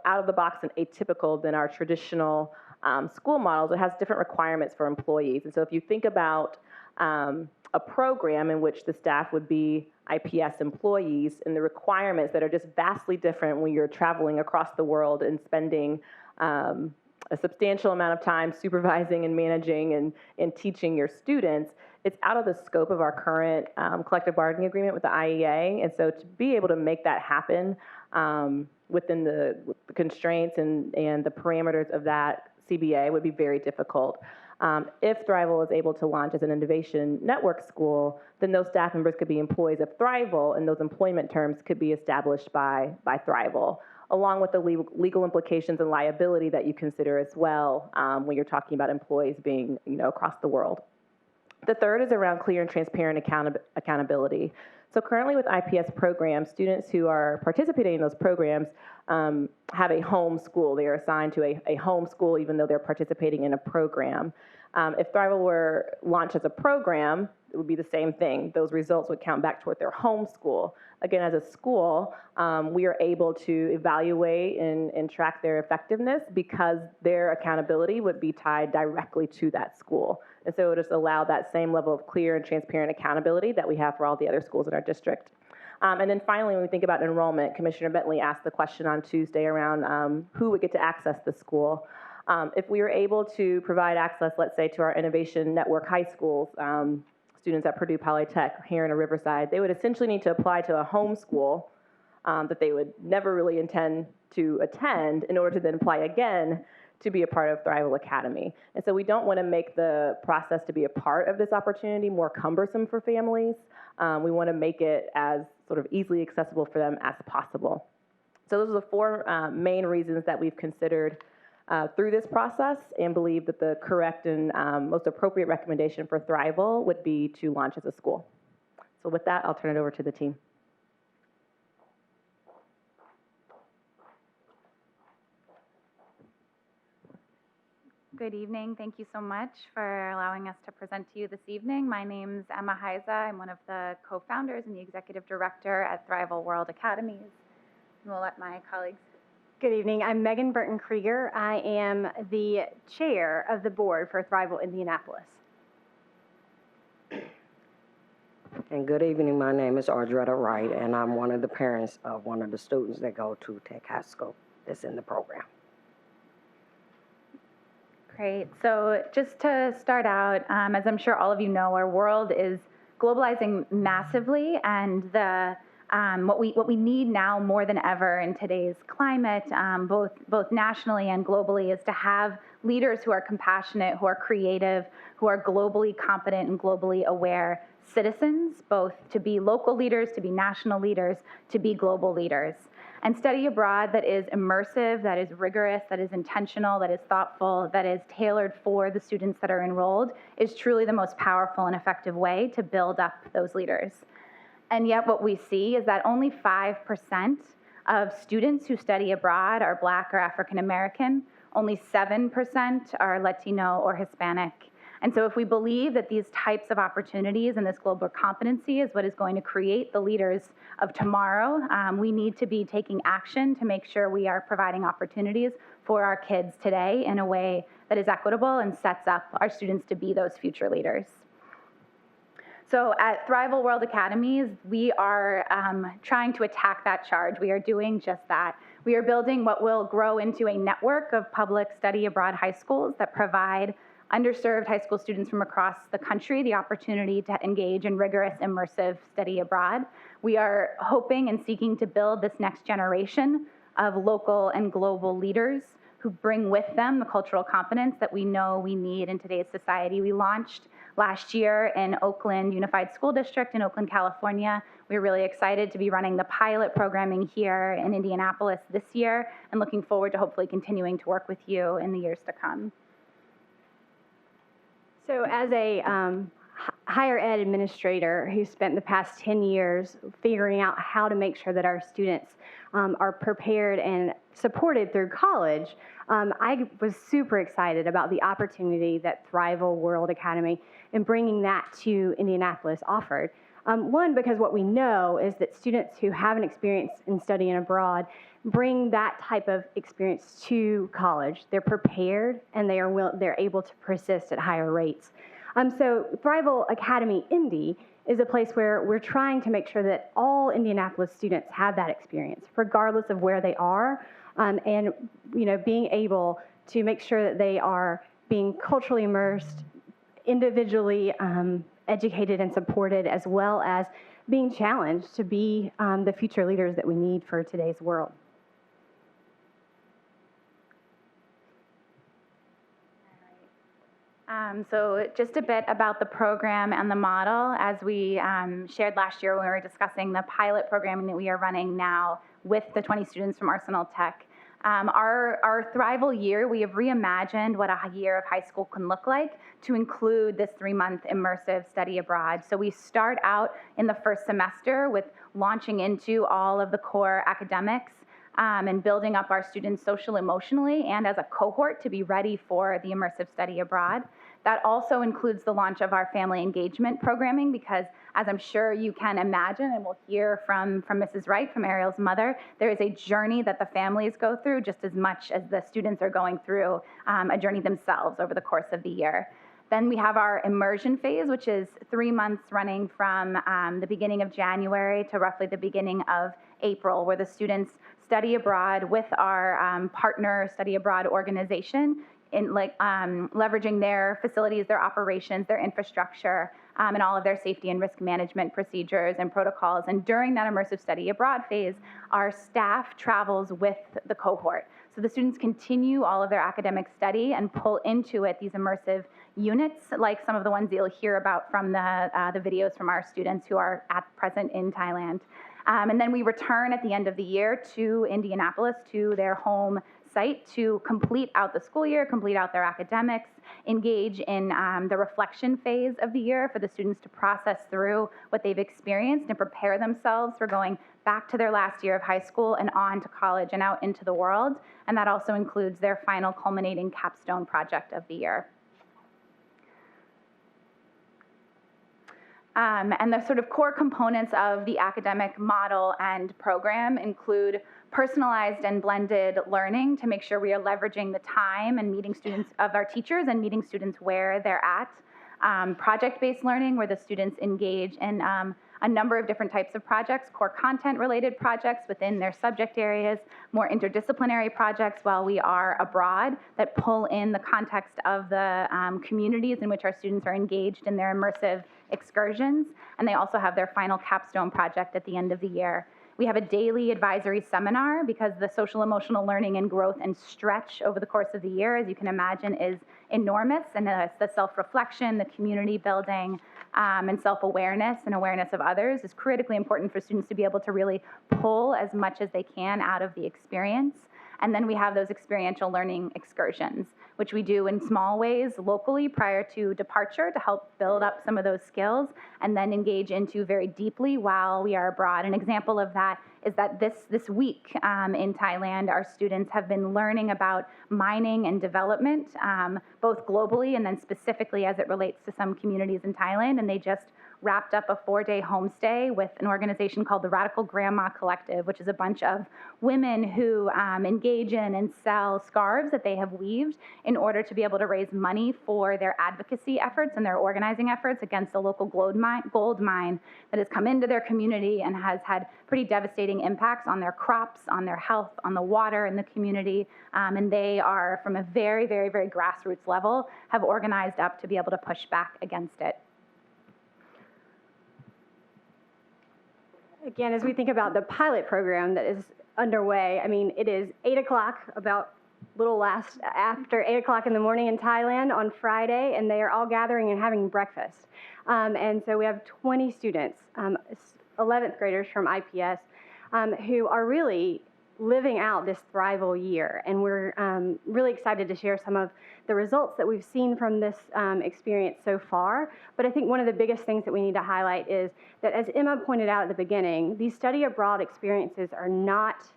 out of the box and atypical than our traditional school models, it has different requirements for employees. And so if you think about a program in which the staff would be IPS employees and the requirements that are just vastly different when you're traveling across the world and spending a substantial amount of time supervising and managing and teaching your students, it's out of the scope of our current collective bargaining agreement with the IEA. And so to be able to make that happen within the constraints and the parameters of that CBA would be very difficult. If Thrival is able to launch as an innovation network school, then those staff members could be employees of Thrival, and those employment terms could be established by Thrival, along with the legal implications and liability that you consider as well when you're talking about employees being, across the world. The third is around clear and transparent accountability. So currently with IPS programs, students who are participating in those programs have a home school. They are assigned to a home school even though they're participating in a program. If Thrival were launched as a program, it would be the same thing. Those results would count back toward their home school. Again, as a school, we are able to evaluate and track their effectiveness because their accountability would be tied directly to that school. And so it would just allow that same level of clear and transparent accountability that we have for all the other schools in our district. And then finally, when we think about enrollment, Commissioner Bentley asked the question on Tuesday around who would get to access the school. If we were able to provide access, let's say, to our Innovation Network high schools, students at Purdue Polytech, here in Riverside, they would essentially need to apply to a home school that they would never really intend to attend in order to then apply again to be a part of Thrival Academy. And so we don't want to make the process to be a part of this opportunity more cumbersome for families. We want to make it as sort of easily accessible for them as possible. So those are the four main reasons that we've considered through this process and believe that the correct and most appropriate recommendation for Thrival would be to launch as a school. So with that, I'll turn it over to the team. Good evening. Thank you so much for allowing us to present to you this evening. My name's Emma Heiza. I'm one of the co-founders and the executive director at Thrival World Academies. And we'll let my colleagues. Good evening. I'm Megan Burton Krieger. I am the chair of the board for Thrival Indianapolis. And good evening. My name is Audretta Wright, and I'm one of the parents of one of the students that go to Tech High School that's in the program. Great. So just to start out, as I'm sure all of you know, our world is globalizing massively, and what we need now more than ever in today's climate, both nationally and globally, is to have leaders who are compassionate, who are creative, who are globally competent and globally aware citizens, both to be local leaders, to be national leaders, to be global leaders. And study abroad that is immersive, that is rigorous, that is intentional, that is thoughtful, that is tailored for the students that are enrolled is truly the most powerful and effective way to build up those leaders. And yet what we see is that only 5% of students who study abroad are Black or African American, only 7% are Latino or Hispanic. And so if we believe that these types of opportunities and this global competency is what is going to create the leaders of tomorrow, we need to be taking action to make sure we are providing opportunities for our kids today in a way that is equitable and sets up our students to be those future leaders. So at Thrival World Academies, we are trying to attack that charge. We are doing just that. We are building what will grow into a network of public study abroad high schools that provide underserved high school students from across the country the opportunity to engage in rigorous, immersive study abroad. We are hoping and seeking to build this next generation of local and global leaders who bring with them the cultural competence that we know we need in today's society. We launched last year in Oakland Unified School District in Oakland, California. We're really excited to be running the pilot programming here in Indianapolis this year and looking forward to hopefully continuing to work with you in the years to come. So as a higher ed administrator who spent the past 10 years figuring out how to make sure that our students are prepared and supported through college, I was super excited about the opportunity that Thrival World Academy and bringing that to Indianapolis offered. One, because what we know is that students who have an experience in studying abroad bring that type of experience to college. They're prepared and they're able to persist at higher rates. So Thrival Academy Indy is a place where we're trying to make sure that all Indianapolis students have that experience, regardless of where they are, and being able to make sure that they are being culturally immersed, individually educated and supported, as well as being challenged to be the future leaders that we need for today's world. So just a bit about the program and the model. As we shared last year when we were discussing the pilot programming that we are running now with the 20 students from Arsenal Tech. Our Thrival year, we have reimagined what a year of high school can look like to include this 3-month immersive study abroad. So we start out in the first semester with launching into all of the core academics and building up our students social, emotionally, and as a cohort to be ready for the immersive study abroad. That also includes the launch of our family engagement programming because, as I'm sure you can imagine, and we'll hear from Mrs. Wright, from Ariel's mother, there is a journey that the families go through just as much as the students are going through a journey themselves over the course of the year. Then we have our immersion phase, which is 3 months running from the beginning of January to roughly the beginning of April, where the students study abroad with our partner study abroad organization, in leveraging their facilities, their operations, their infrastructure, and all of their safety and risk management procedures and protocols. And during that immersive study abroad phase, our staff travels with the cohort. So the students continue all of their academic study and pull into it these immersive units, like some of the ones that you'll hear about from the videos from our students who are at present in Thailand. And then we return at the end of the year to Indianapolis, to their home site, to complete out the school year, complete out their academics, engage in the reflection phase of the year for the students to process through what they've experienced and prepare themselves for going back to their last year of high school and on to college and out into the world. And that also includes their final culminating capstone project of the year. And the sort of core components of the academic model and program include personalized and blended learning to make sure we are leveraging the time and meeting students of our teachers and meeting students where they're at. Project-based learning, where the students engage in a number of different types of projects, core content-related projects within their subject areas, more interdisciplinary projects while we are abroad that pull in the context of the communities in which our students are engaged in their immersive excursions. And they also have their final capstone project at the end of the year. We have a daily advisory seminar because the social emotional learning and growth and stretch over the course of the year, as you can imagine, is enormous. And the self-reflection, the community building, and self-awareness and awareness of others is critically important for students to be able to really pull as much as they can out of the experience. And then we have those experiential learning excursions, which we do in small ways locally prior to departure to help build up some of those skills and then engage into very deeply while we are abroad. An example of that is that this week in Thailand, our students have been learning about mining and development, both globally and then specifically as it relates to some communities in Thailand. And they just wrapped up a 4-day homestay with an organization called the Radical Grandma Collective, which is a bunch of women who engage in and sell scarves that they have weaved in order to be able to raise money for their advocacy efforts and their organizing efforts against a local gold mine that has come into their community and has had pretty devastating impacts on their crops, on their health, on the water in the community. And they are, from a very, very, very grassroots level, have organized up to be able to push back against it. Again, as we think about the pilot program that is underway, I mean, it is 8 o'clock, about after 8 o'clock in the morning in Thailand on Friday, and they are all gathering and having breakfast. And so we have 20 students, 11th graders from IPS, who are really living out this Thrival year. And we're really excited to share some of the results that we've seen from this experience so far. But I think one of the biggest things that we need to highlight is that, as Emma pointed out at the beginning, these study abroad experiences are not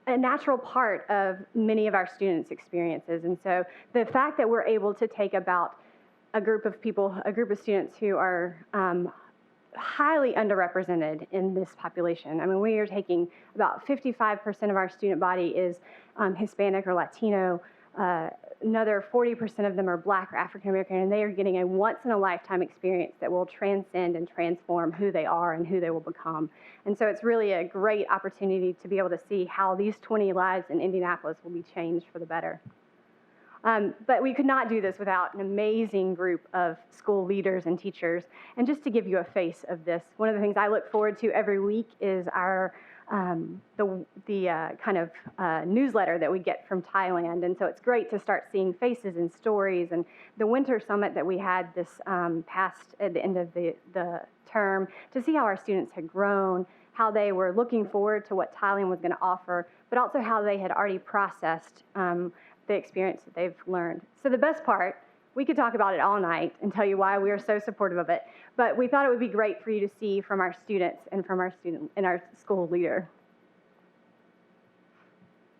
a natural part of many of our students' experiences. And so the fact that we're able to take about a group of students who are highly underrepresented in this population. I mean, we are taking about 55% of our student body is Hispanic or Latino. Another 40% of them are Black or African American, and they are getting a once-in-a-lifetime experience that will transcend and transform who they are and who they will become. And so it's really a great opportunity to be able to see how these 20 lives in Indianapolis will be changed for the better. But we could not do this without an amazing group of school leaders and teachers. And just to give you a face of this, one of the things I look forward to every week is our newsletter that we get from Thailand. And so it's great to start seeing faces and stories. And the winter summit that we had this past at the end of the term, to see how our students had grown, how they were looking forward to what Thailand was going to offer, but also how they had already processed the experience that they've learned. So the best part, we could talk about it all night and tell you why we are so supportive of it, but we thought it would be great for you to see from our students and from our school leader.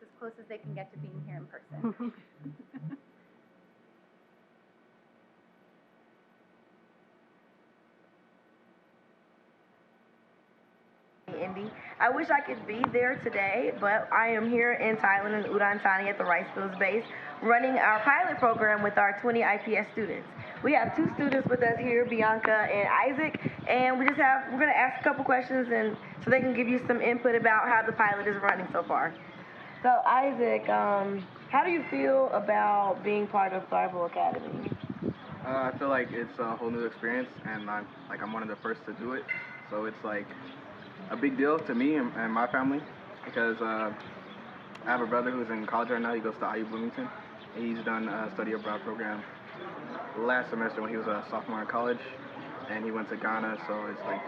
As close as they can get to being here in person. Indy. I wish I could be there today, but I am here in Thailand in Udon Thani at the Rice Fields base running our pilot program with our 20 IPS students. We have 2 students with us here, Bianca and Isaac, and we're going to ask a couple questions and so they can give you some input about how the pilot is running so far. So Isaac, how do you feel about being part of Thrival Academy? I feel like it's a whole new experience, and I'm one of the first to do it, so it's like a big deal to me and my family because I have a brother who's in college right now. He goes to IU Bloomington. He's done a study abroad program last semester when he was a sophomore in college, and he went to Ghana. So it's like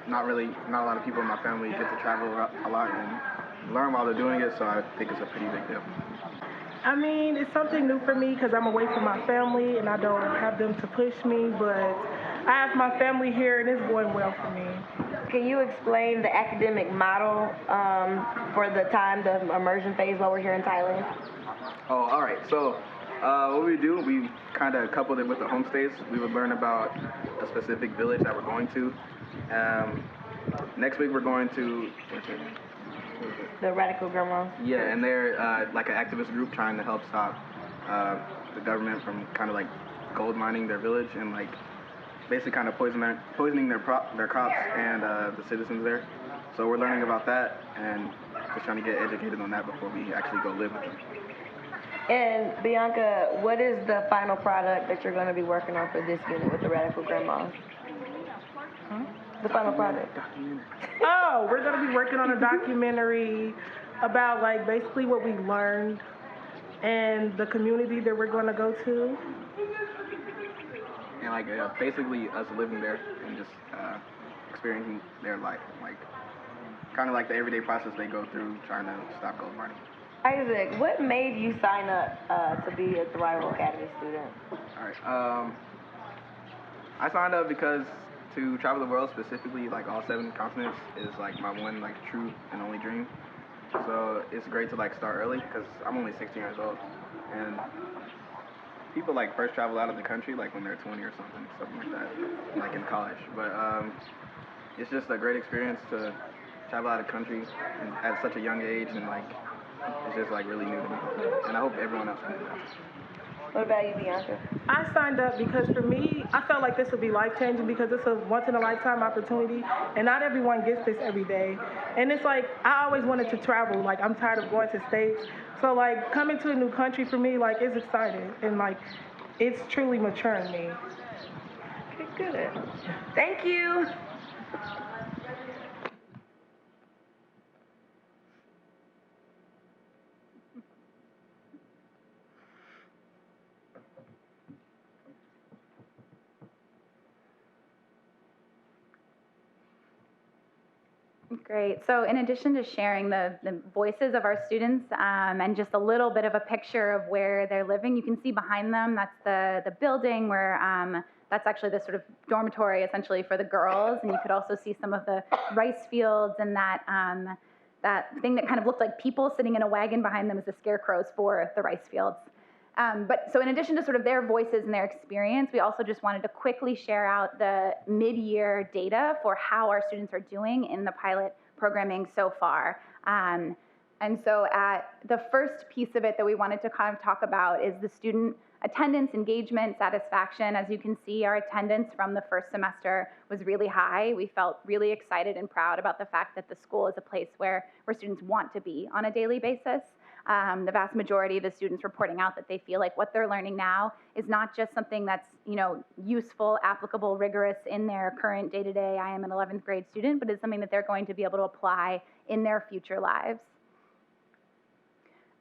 not a lot of people in my family get to travel a lot and learn while they're doing it. So I think it's a pretty big deal. I mean, it's something new for me because I'm away from my family and I don't have them to push me, but I have my family here and it's going well for me. Can you explain the academic model for the immersion phase while we're here in Thailand? Oh, all right. So what we do, we kind of coupled it with the homestays. We would learn about a specific village that we're going to. Next week we're going to the Radical Grandmas. Yeah, and they're like an activist group trying to help stop the government from kind of like gold mining their village and like basically kind of poisoning their crops and the citizens there. So we're learning about that and just trying to get educated on that before we actually go live with them. And Bianca, what is the final product that you're going to be working on for this unit with the Radical Grandmas? The final product. Oh, we're going to be working on a documentary about like basically what we learned and the community that we're going to go to. And like basically us living there and just experiencing their life, like kind of like the everyday process they go through trying to stop gold mining. Isaac, what made you sign up to be a Thrival Academy student? All right. I signed up because to travel the world, specifically like all 7 continents, is like my one like true and only dream. So it's great to like start early because I'm only 16 years old, and people like first travel out of the country like when they're 20 or something like that, like in college. But it's just a great experience to travel out of the country at such a young age, and like it's just like really new to me. And I hope everyone else can do that. What about you, Bianca? I signed up because for me, I felt like this would be life-changing because it's a once-in-a-lifetime opportunity, and not everyone gets this every day. And it's like, I always wanted to travel. Like, I'm tired of going to states. So, like, coming to a new country for me, like, it's exciting. And, like, it's truly maturing me. Okay, good. Thank you. Great. So in addition to sharing the voices of our students and just a little bit of a picture of where they're living, you can see behind them, that's the building where that's actually the sort of dormitory essentially for the girls. And you could also see some of the rice fields and that thing that kind of looked like people sitting in a wagon behind them is the scarecrows for the rice fields. So in addition to sort of their voices and their experience, we also just wanted to quickly share out the mid-year data for how our students are doing in the pilot programming so far. And so the first piece of it that we wanted to kind of talk about is the student attendance, engagement, satisfaction. As you can see, our attendance from the first semester was really high. We felt really excited and proud about the fact that the school is a place where students want to be on a daily basis. The vast majority of the students reporting out that they feel like what they're learning now is not just something that's, useful, applicable, rigorous in their current day-to-day, I am an 11th grade student, but is something that they're going to be able to apply in their future lives.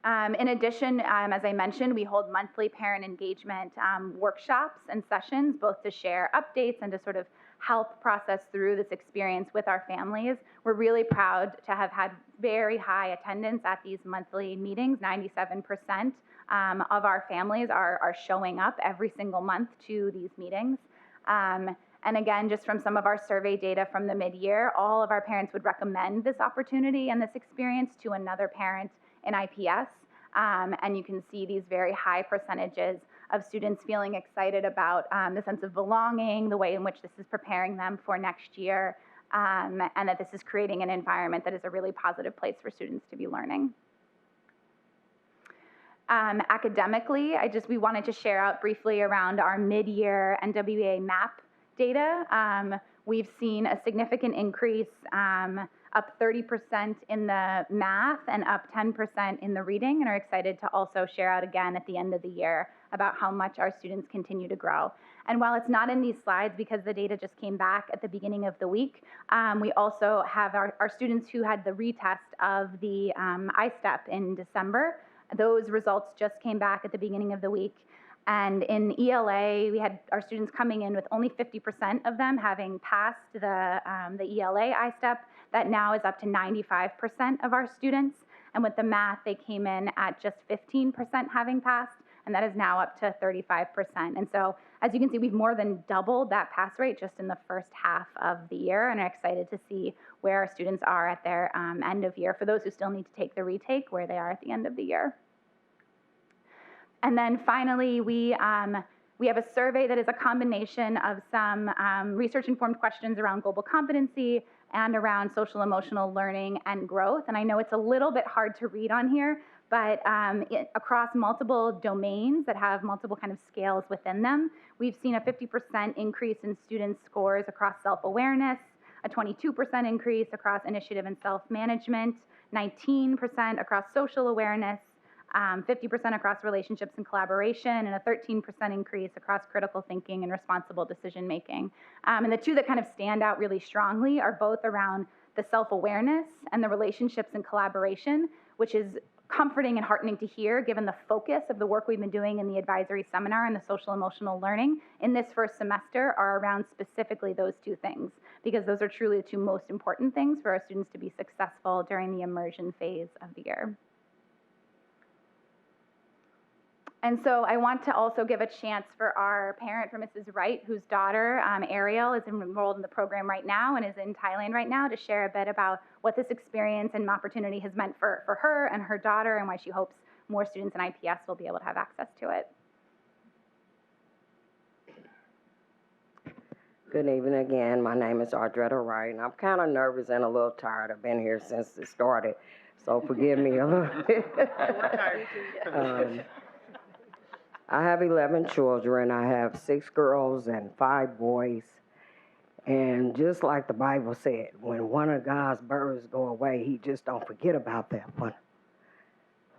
In addition, as I mentioned, we hold monthly parent engagement workshops and sessions, both to share updates and to sort of help process through this experience with our families. We're really proud to have had very high attendance at these monthly meetings. 97% of our families are showing up every single month to these meetings. And again, just from some of our survey data from the mid-year, all of our parents would recommend this opportunity and this experience to another parent in IPS. And you can see these very high percentages of students feeling excited about the sense of belonging, the way in which this is preparing them for next year, and that this is creating an environment that is a really positive place for students to be learning. Academically, we wanted to share out briefly around our mid-year NWEA MAP data. We've seen a significant increase, up 30% in the math and up 10% in the reading, and are excited to also share out again at the end of the year about how much our students continue to grow. And while it's not in these slides because the data just came back at the beginning of the week, we also have our students who had the retest of the ISTEP in December. Those results just came back at the beginning of the week. And in ELA, we had our students coming in with only 50% of them having passed the ELA ISTEP. That now is up to 95% of our students. And with the math, they came in at just 15% having passed, and that is now up to 35%. And so, as you can see, we've more than doubled that pass rate just in the first half of the year, and are excited to see where our students are at their end of year. For those who still need to take the retake, where they are at the end of the year. And then finally, we have a survey that is a combination of some research-informed questions around global competency and around social emotional learning and growth. And I know it's a little bit hard to read on here, but across multiple domains that have multiple kind of scales within them, we've seen a 50% increase in students' scores across self-awareness, a 22% increase across initiative and self-management, 19% across social awareness, 50% across relationships and collaboration, and a 13% increase across critical thinking and responsible decision making. And the two that kind of stand out really strongly are both around the self-awareness and the relationships and collaboration, which is comforting and heartening to hear given the focus of the work we've been doing in the advisory seminar and the social emotional learning in this first semester are around specifically those two things, because those are truly the two most important things for our students to be successful during the immersion phase of the year. And so I want to also give a chance for our parent, for Mrs. Wright, whose daughter, Ariel, is enrolled in the program right now and is in Thailand right now, to share a bit about what this experience and opportunity has meant for her and her daughter, and why she hopes more students in IPS will be able to have access to it. Good evening again. My name is Audretta Wright, and I'm kind of nervous and a little tired. I've been here since it started, so forgive me a little bit. I have 11 children. I have 6 girls and 5 boys. And just like the Bible said, when one of God's birds go away, he just don't forget about that one.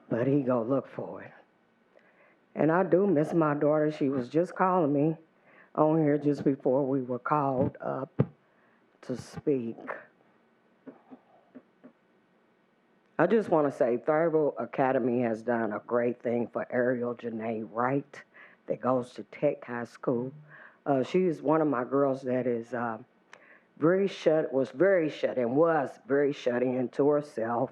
But he go look for it. And I do miss my daughter. She was just calling me on here just before we were called up to speak. I just want to say Thrival Academy has done a great thing for Ariel Janae Wright that goes to Tech High School. She is one of my girls that is was very shut in to herself.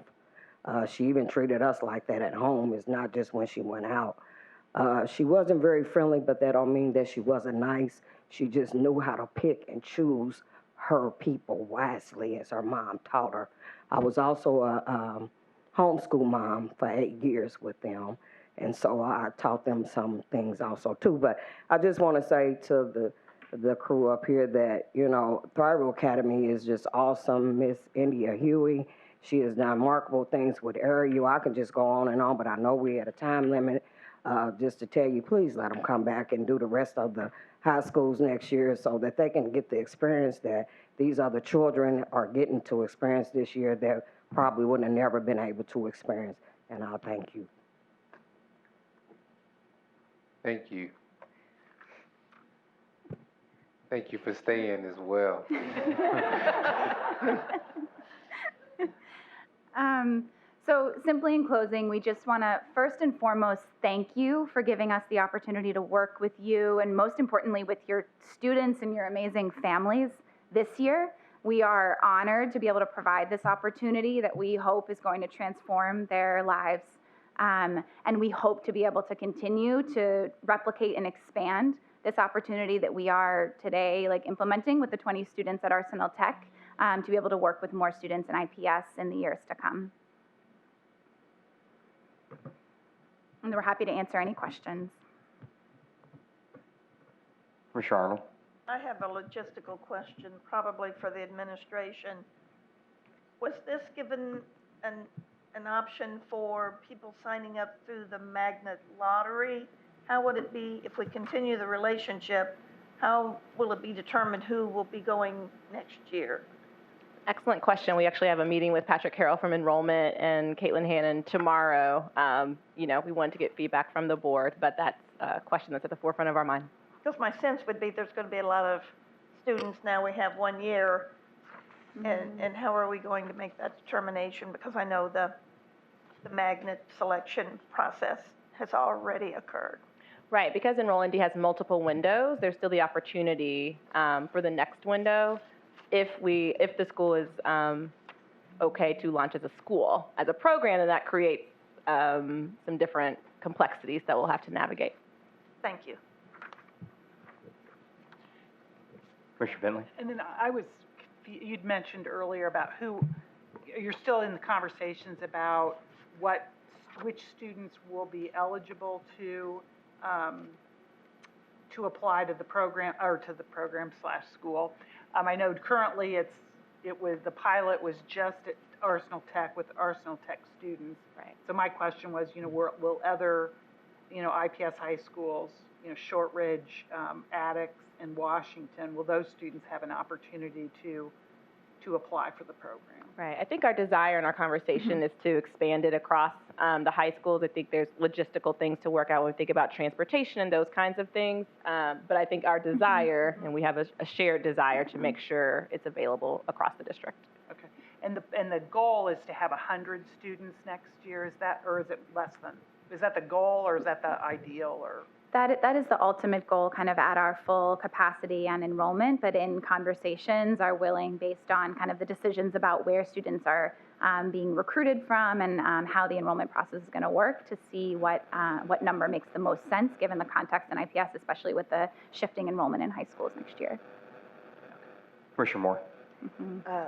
She even treated us like that at home. It's not just when she went out. She wasn't very friendly, but that don't mean that she wasn't nice. She just knew how to pick and choose her people wisely, as her mom taught her. I was also a homeschool mom for 8 years with them, And so I taught them some things also too. But I just want to say to the crew up here that, you know, Thrival Academy is just awesome. Miss India Huey, she has done remarkable things with ARU. I can just go on and on, but I know we're at a time limit. Just to tell you, please let them come back and do the rest of the high schools next year so that they can get the experience that these other children are getting to experience this year that probably wouldn't have never been able to experience. And I'll thank you. Thank you. Thank you for staying as well. So simply in closing, we just want to first and foremost thank you for giving us the opportunity to work with you and most importantly with your students and your amazing families this year. We are honored to be able to provide this opportunity that we hope is going to transform their lives. And we hope to be able to continue to replicate and expand this opportunity that we are today implementing with the 20 students at Arsenal Tech to be able to work with more students in IPS in the years to come. And we're happy to answer any questions. Commissioner Arnold. I have a logistical question, probably for the administration. Was this given an option for people signing up through the magnet lottery? How would it be if we continue the relationship? How will it be determined who will be going next year? Excellent question. We actually have a meeting with Patrick Carroll from Enrollment and Caitlin Hannon tomorrow. You know, we wanted to get feedback from the board, but that's a question that's at the forefront of our mind. Because my sense would be there's going to be a lot of students now. We have 1 year, and how are we going to make that determination? Because I know the magnet selection process has already occurred. Right, because Enroll-ND has multiple windows, there's still the opportunity for the next window if the school is okay to launch as a school. As a program, then that creates some different complexities that we'll have to navigate. Thank you. Commissioner Bentley. And then you'd mentioned earlier about you're still in the conversations about which students will be eligible to apply to the program or to the program/school. I know currently the pilot was just at Arsenal Tech with Arsenal Tech students. Right. So my question was, will other, IPS high schools, Shortridge, Attucks, and Washington, will those students have an opportunity to apply for the program? Right. I think our desire and our conversation is to expand it across the high schools. I think there's logistical things to work out when we think about transportation and those kinds of things. But I think our desire, and we have a shared desire to make sure it's available across the district. Okay. And the goal is to have 100 students next year. Is that, or is it less than? Is that the goal, or is that the ideal, or? That is the ultimate goal, kind of at our full capacity and enrollment, but in conversations are willing, based on kind of the decisions about where students are being recruited from and how the enrollment process is going to work, to see what number makes the most sense given the context in IPS, especially with the shifting enrollment in high schools next year. Commissioner Moore.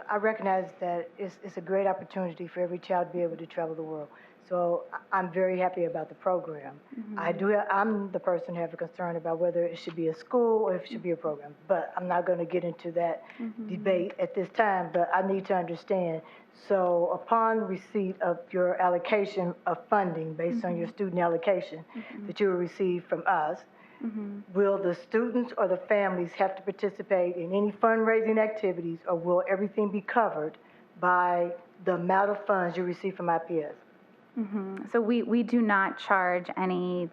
I recognize that it's a great opportunity for every child to be able to travel the world. So I'm very happy about the program. I'm the person who have a concern about whether it should be a school or if it should be a program. But I'm not going to get into that debate at this time, but I need to understand. So upon receipt of your allocation of funding based on your student allocation that you will receive from us, will the students or the families have to participate in any fundraising activities, or will everything be covered by the amount of funds you receive from IPS? So we do not charge any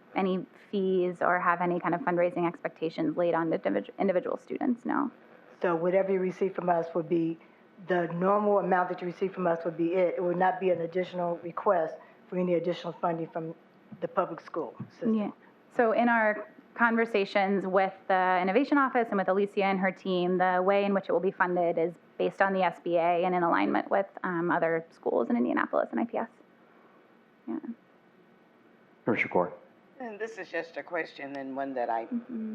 fees or have any kind of fundraising expectations laid on the individual students, no. So whatever you receive from us would be the normal amount that you receive from us would be it. It would not be an additional request for any additional funding from the public school system. Yeah. So in our conversations with the Innovation Office and with Alicia and her team, the way in which it will be funded is based on the SBA and in alignment with other schools in Indianapolis and IPS. Yeah. Commissioner Court. And this is just a question, and one that I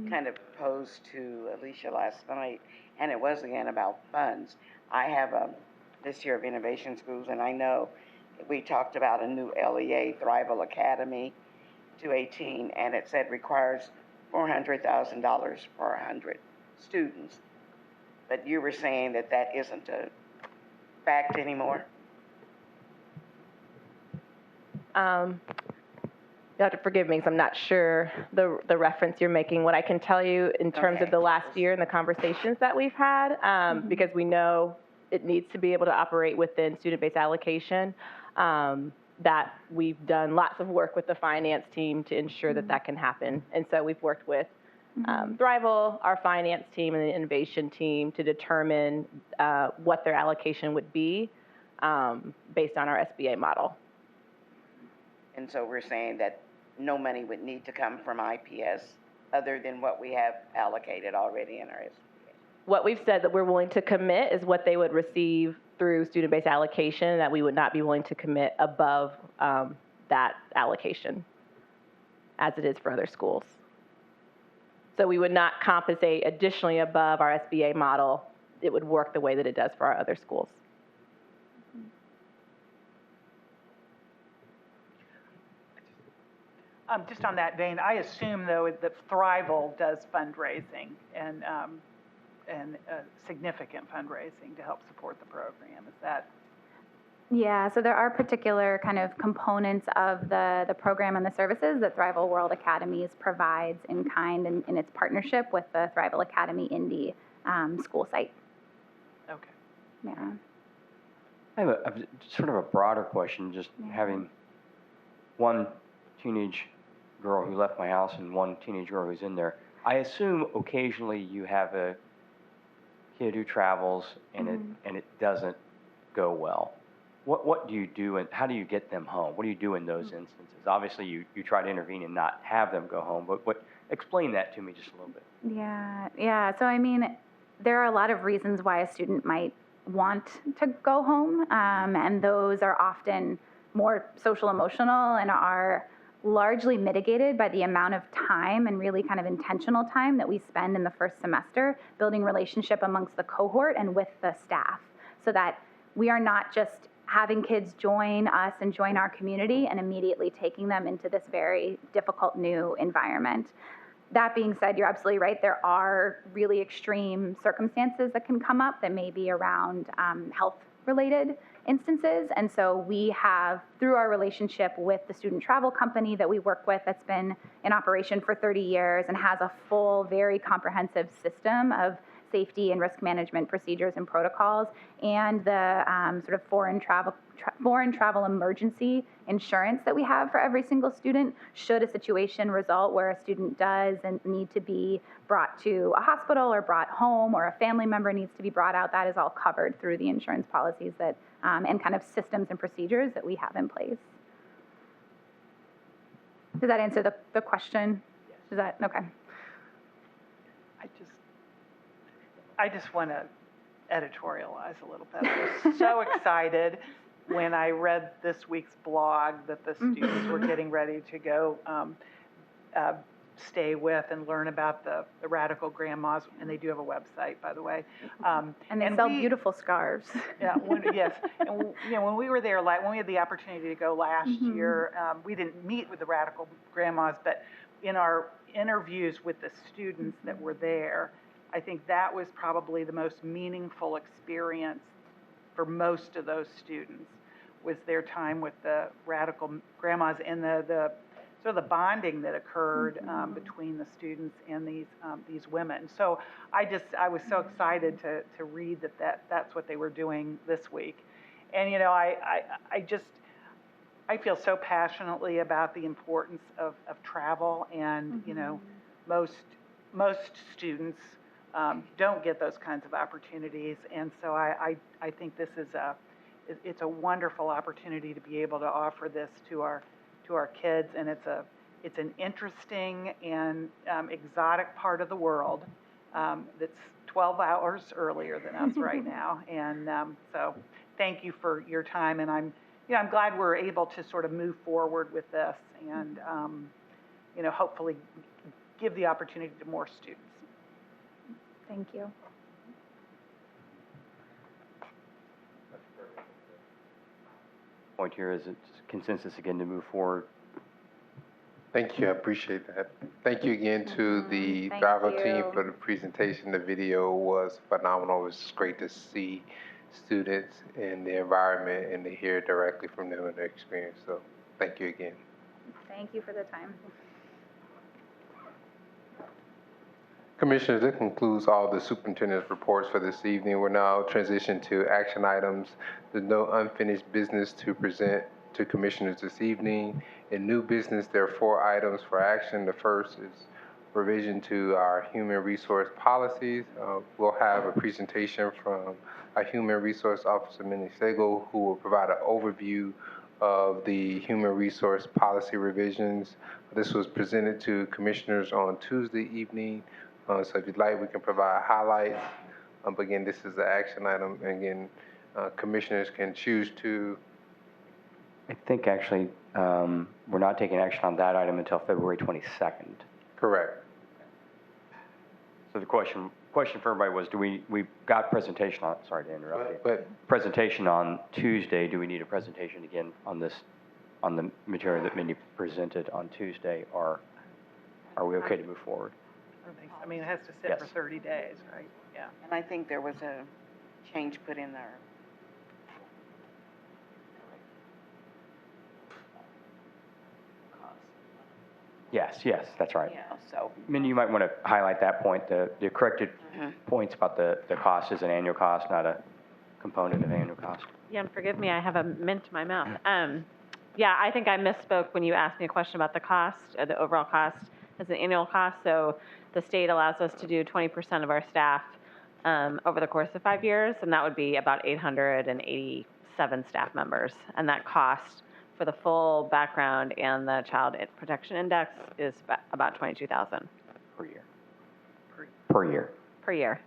kind of posed to Alicia last night, and it was again about funds. I have this year of innovation schools, and I know we talked about a new LEA, Thrival Academy, to 18, and it said requires $400,000 for 100 students. But you were saying that that isn't a fact anymore? You have to forgive me because I'm not sure the reference you're making. What I can tell you in terms of the last year and the conversations that we've had, because we know it needs to be able to operate within student-based allocation, that we've done lots of work with the finance team to ensure that that can happen. And so we've worked with Thrival, our finance team, and the innovation team to determine what their allocation would be based on our SBA model. And so we're saying that no money would need to come from IPS other than what we have allocated already in our SBA. What we've said that we're willing to commit is what they would receive through student-based allocation, that we would not be willing to commit above that allocation as it is for other schools. So we would not compensate additionally above our SBA model. It would work the way that it does for our other schools. Just on that vein, I assume, though, that Thrival does fundraising and significant fundraising to help support the program. Is that? Yeah, so there are particular kind of components of the program and the services that Thrival World Academies provides in kind in its partnership with the Thrival Academy Indy school site. Okay. Yeah. I have sort of a broader question, just having one teenage girl who left my house and one teenage girl who's in there. I assume occasionally you have a kid who travels and it doesn't go well. What do you do and how do you get them home? What do you do in those instances? Obviously you try to intervene and not have them go home, but explain that to me just a little bit. Yeah. So I mean, there are a lot of reasons why a student might want to go home, and those are often more social emotional and are largely mitigated by the amount of time and really kind of intentional time that we spend in the first semester building relationship amongst the cohort and with the staff, so that we are not just having kids join us and join our community and immediately taking them into this very difficult new environment. That being said, you're absolutely right. There are really extreme circumstances that can come up that may be around health-related instances. And so we have, through our relationship with the student travel company that we work with that's been in operation for 30 years and has a full, very comprehensive system of safety and risk management procedures and protocols, and the sort of foreign travel emergency insurance that we have for every single student, should a situation result where a student does and need to be brought to a hospital or brought home, or a family member needs to be brought out. That is all covered through the insurance policies that and kind of systems and procedures that we have in place. Does that answer the question? Yes. Is that okay? I just want to editorialize a little bit. I was so excited when I read this week's blog that the students were getting ready to go stay with and learn about the Radical Grandmas, and they do have a website, by the way. And they sell beautiful scarves. Yeah, yes. And when we were there, when we had the opportunity to go last year, we didn't meet with the Radical Grandmas, but in our interviews with the students that were there, I think that was probably the most meaningful experience for most of those students, was their time with the Radical Grandmas and the sort of the bonding that occurred between the students and these women. So I was so excited to read that's what they were doing this week. And I feel so passionately about the importance of travel, and most students don't get those kinds of opportunities, and so I think this is it's a wonderful opportunity to be able to offer this to our kids, and it's an interesting and exotic part of the world that's 12 hours earlier than us right now, and so thank you for your time, and I'm glad we're able to sort of move forward with this and hopefully give the opportunity to more students. Thank you. Point here is it's consensus again to move forward Thank you, I appreciate that. Thank you again to the Thrival team for the presentation. The video was phenomenal. It was great to see students in the environment and to hear directly from them and their experience. So thank you again. Thank you for the time. Commissioners, that concludes all the superintendent's reports for this evening. We're now transition to action items. There's no unfinished business to present to commissioners this evening. In new business, there are 4 items for action. The first is revision to our human resource policies. We'll have a presentation from our human resource officer, Minnie Sego, who will provide an overview of the human resource policy revisions. This was presented to commissioners on Tuesday evening. So if you'd like, we can provide highlights. But again, this is the action item. And again, commissioners can choose to. I think actually, we're not taking action on that item until February 22nd. Correct. So the question for everybody was, we got presentation on, sorry to interrupt you. But presentation on Tuesday, do we need a presentation again on this, on the material that Mindy presented on Tuesday, or are we okay to move forward? I don't think so. I mean, it has to sit Yes. for 30 days, right? Yeah. And I think there was a change put in there. Yes, that's right. Yeah, so. Mindy, you might want to highlight that point, the corrected points about the cost is an annual cost, not a component of annual cost. Yeah, and forgive me, I have a mint in my mouth. Yeah, I think I misspoke when you asked me a question about the cost, the overall cost as an annual cost. So the state allows us to do 20% of our staff over the course of 5 years, and that would be about 887 staff members. And that cost for the full background and the child protection index is about $22,000 Per year. Per year. per year.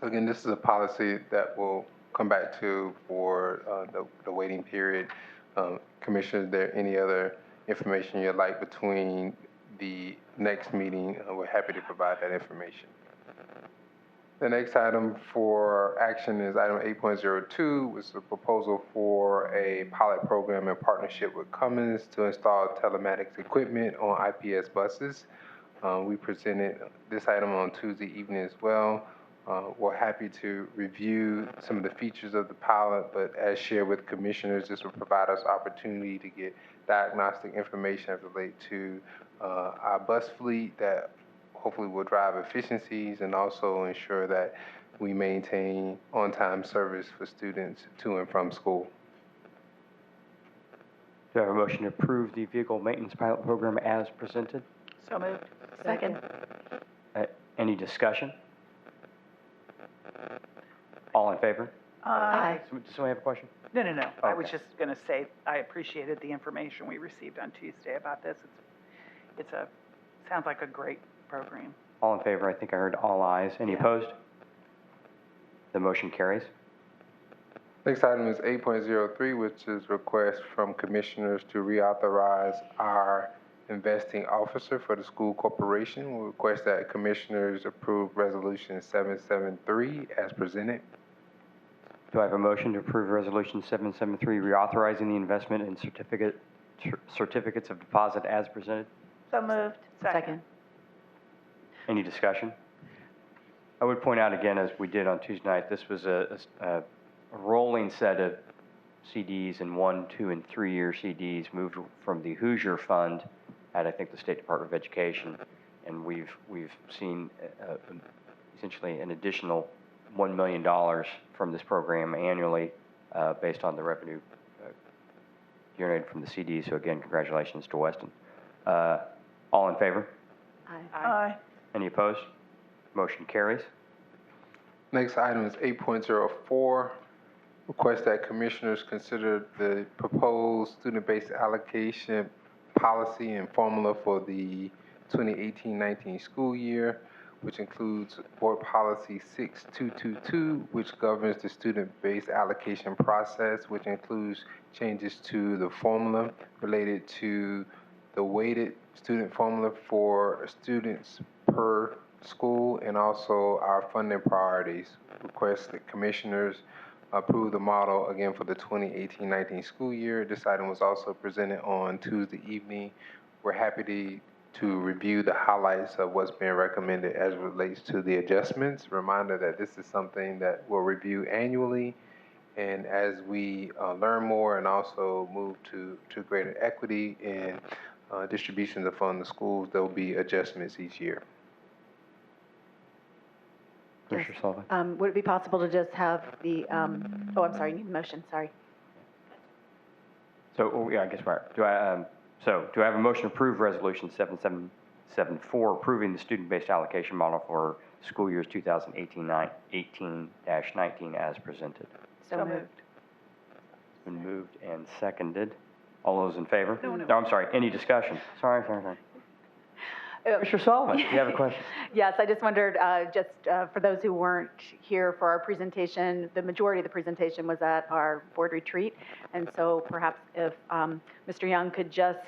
So again, this is a policy that we'll come back to for the waiting period. Commissioners, is there any other information you'd like between the next meeting? We're happy to provide that information. The next item for action is item 8.02, which is a proposal for a pilot program in partnership with Cummins to install telematics equipment on IPS buses. We presented this item on Tuesday evening as well. We're happy to review some of the features of the pilot, but as shared with commissioners, this will provide us opportunity to get diagnostic information as related to our bus fleet that hopefully will drive efficiencies and also ensure that we maintain on-time service for students to and from school. Do I have a motion to approve the vehicle maintenance pilot program as presented? So moved. Second. Any discussion? All in favor? Aye. Does somebody have a question? No. I was Okay. just going to say, I appreciated the information we received on Tuesday about this. Sounds like a great program. All in favor? I think I heard all ayes. Any opposed? The motion carries. Next item is 8.03, which is request from commissioners to reauthorize our investing officer for the school corporation. We request that commissioners approve resolution 773 as presented. Do I have a motion to approve resolution 773 reauthorizing the investment in certificates of deposit as presented? So moved. Second. Any discussion? I would point out again, as we did on Tuesday night, this was a rolling set of CDs and 1, 2, and 3 year CDs moved from the Hoosier Fund at, I think, the State Department of Education, and we've seen essentially an additional $1 million from this program annually based on the revenue generated from the CDs. So again, congratulations to Weston. All in favor? Aye. Any opposed? Motion carries. Next item is 8.04. Request that commissioners consider the proposed student-based allocation policy and formula for the 2018-19 school year, which includes Board Policy 6222, which governs the student-based allocation process, which includes changes to the formula related to the weighted student formula for students per school, and also our funding priorities. Request that commissioners approve the model again for the 2018-19 school year. This item was also presented on Tuesday evening. We're happy to review the highlights of what's being recommended as it relates to the adjustments. Reminder that this is something that we'll review annually, and as we learn more and also move to greater equity in distribution of funds to schools, there will be adjustments each year. Commissioner Sullivan? Would it be possible to just have the, I'm sorry, you need a motion, sorry. So, yeah, I guess we're, do I have a motion to approve Resolution 7774, approving the student-based allocation model for school years 2018-19 as presented? So moved. It's been moved and seconded. All those in favor? No. I'm sorry, any discussion? Sorry. Mr. Sullivan, you have a question? Yes, I just wondered, for those who weren't here for our presentation, the majority of the presentation was at our board retreat. And so perhaps if Mr. Young could just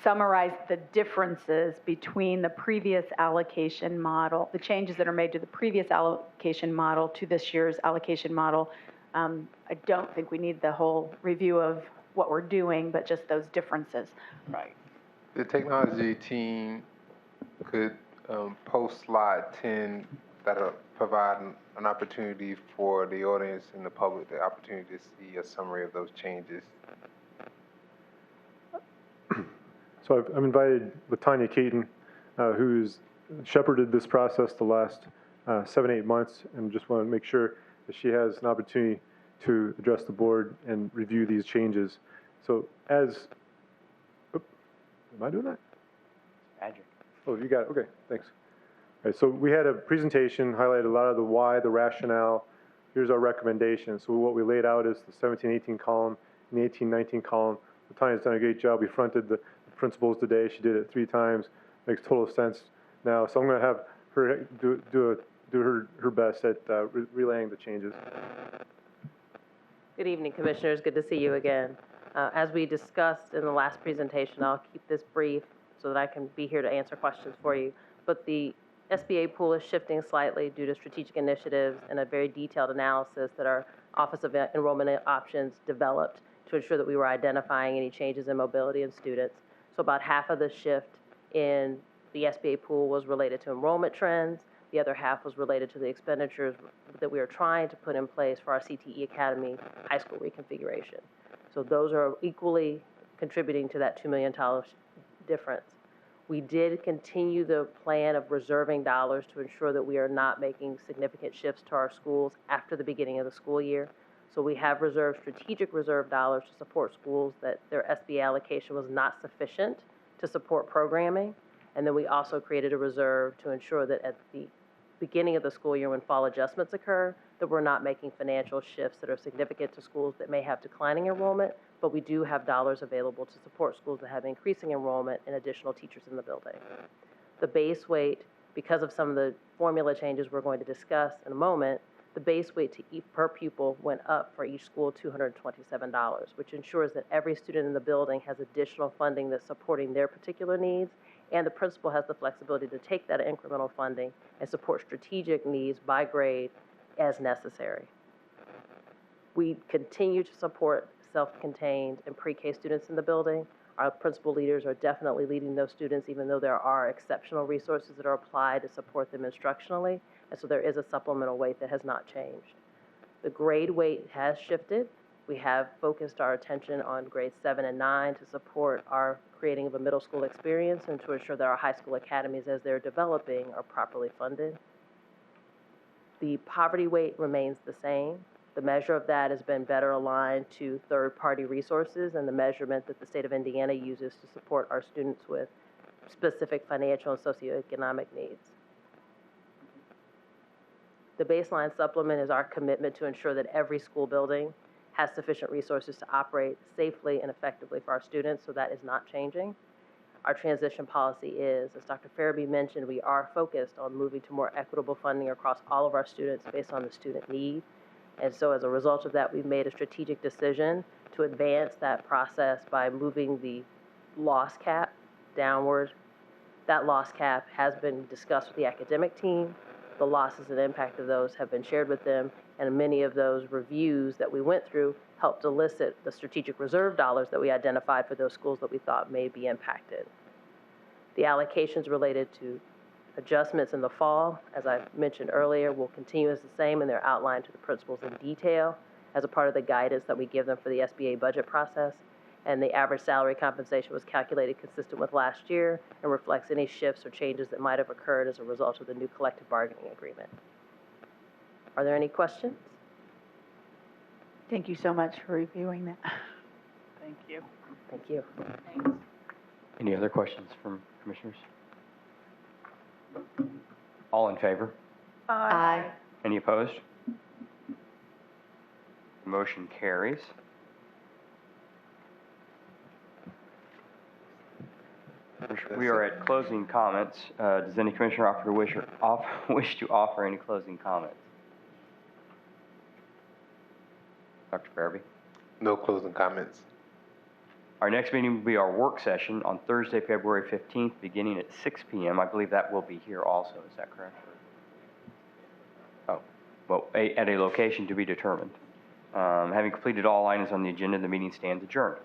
summarize the differences between the previous allocation model, the changes that are made to the previous allocation model to this year's allocation model. I don't think we need the whole review of what we're doing, but just those differences. Right. The technology team could post slide 10 that'll provide an opportunity for the audience and the public the opportunity to see a summary of those changes. So I've invited Latanya Caton, who's shepherded this process the last 7-8 months, and just want to make sure that she has an opportunity to address the board and review these changes. So am I doing that? Magic. Oh, you got it. Okay, thanks. All right, so we had a presentation, highlighted a lot of the why, the rationale. Here's our recommendation. So what we laid out is the 17-18 column and the 18-19 column. Latanya's done a great job. We fronted the principals today. She did it 3 times. Makes total sense now. So I'm going to have her do her best at relaying the changes. Good evening, Commissioners. Good to see you again. As we discussed in the last presentation, I'll keep this brief so that I can be here to answer questions for you. But the SBA pool is shifting slightly due to strategic initiatives and a very detailed analysis that our Office of Enrollment Options developed to ensure that we were identifying any changes in mobility in students. So about half of the shift in the SBA pool was related to enrollment trends. The other half was related to the expenditures that we are trying to put in place for our CTE Academy high school reconfiguration. So those are equally contributing to that $2 million difference. We did continue the plan of reserving dollars to ensure that we are not making significant shifts to our schools after the beginning of the school year. So we have reserved strategic reserve dollars to support schools that their SBA allocation was not sufficient to support programming. And then we also created a reserve to ensure that at the beginning of the school year when fall adjustments occur, that we're not making financial shifts that are significant to schools that may have declining enrollment, but we do have dollars available to support schools that have increasing enrollment and additional teachers in the building. The base weight, because of some of the formula changes we're going to discuss in a moment, the base weight to per pupil went up for each school $227, which ensures that every student in the building has additional funding that's supporting their particular needs, and the principal has the flexibility to take that incremental funding and support strategic needs by grade as necessary. We continue to support self-contained and pre-K students in the building. Our principal leaders are definitely leading those students, even though there are exceptional resources that are applied to support them instructionally, and so there is a supplemental weight that has not changed. The grade weight has shifted. We have focused our attention on grades 7 and 9 to support our creating of a middle school experience and to ensure that our high school academies, as they're developing, are properly funded. The poverty weight remains the same. The measure of that has been better aligned to third-party resources and the measurement that the state of Indiana uses to support our students with specific financial and socioeconomic needs. The baseline supplement is our commitment to ensure that every school building has sufficient resources to operate safely and effectively for our students, so that is not changing. Our transition policy is, as Dr. Farabee mentioned, we are focused on moving to more equitable funding across all of our students based on the student need. And so as a result of that, we've made a strategic decision to advance that process by moving the loss cap downward. That loss cap has been discussed with the academic team. the losses and impact of those have been shared with them, and many of those reviews that we went through helped elicit the strategic reserve dollars that we identified for those schools that we thought may be impacted. The allocations related to adjustments in the fall, as I mentioned earlier, will continue as the same, and they're outlined to the principals in detail as a part of the guidance that we give them for the SBA budget process. And the average salary compensation was calculated consistent with last year and reflects any shifts or changes that might have occurred as a result of the new collective bargaining agreement. Are there any questions? Thank you so much for reviewing that. Thank you. Thank you. Any other questions from commissioners? All in favor? Aye. Any opposed? Motion carries. We are at closing comments. Does any commissioner wish to offer any closing comments? Dr. Farabee? No closing comments. Our next meeting will be our work session on Thursday, February 15th, beginning at 6 p.m. I believe that will be here also. Is that correct? Oh, well, at a location to be determined. Having completed all items on the agenda, the meeting stands adjourned.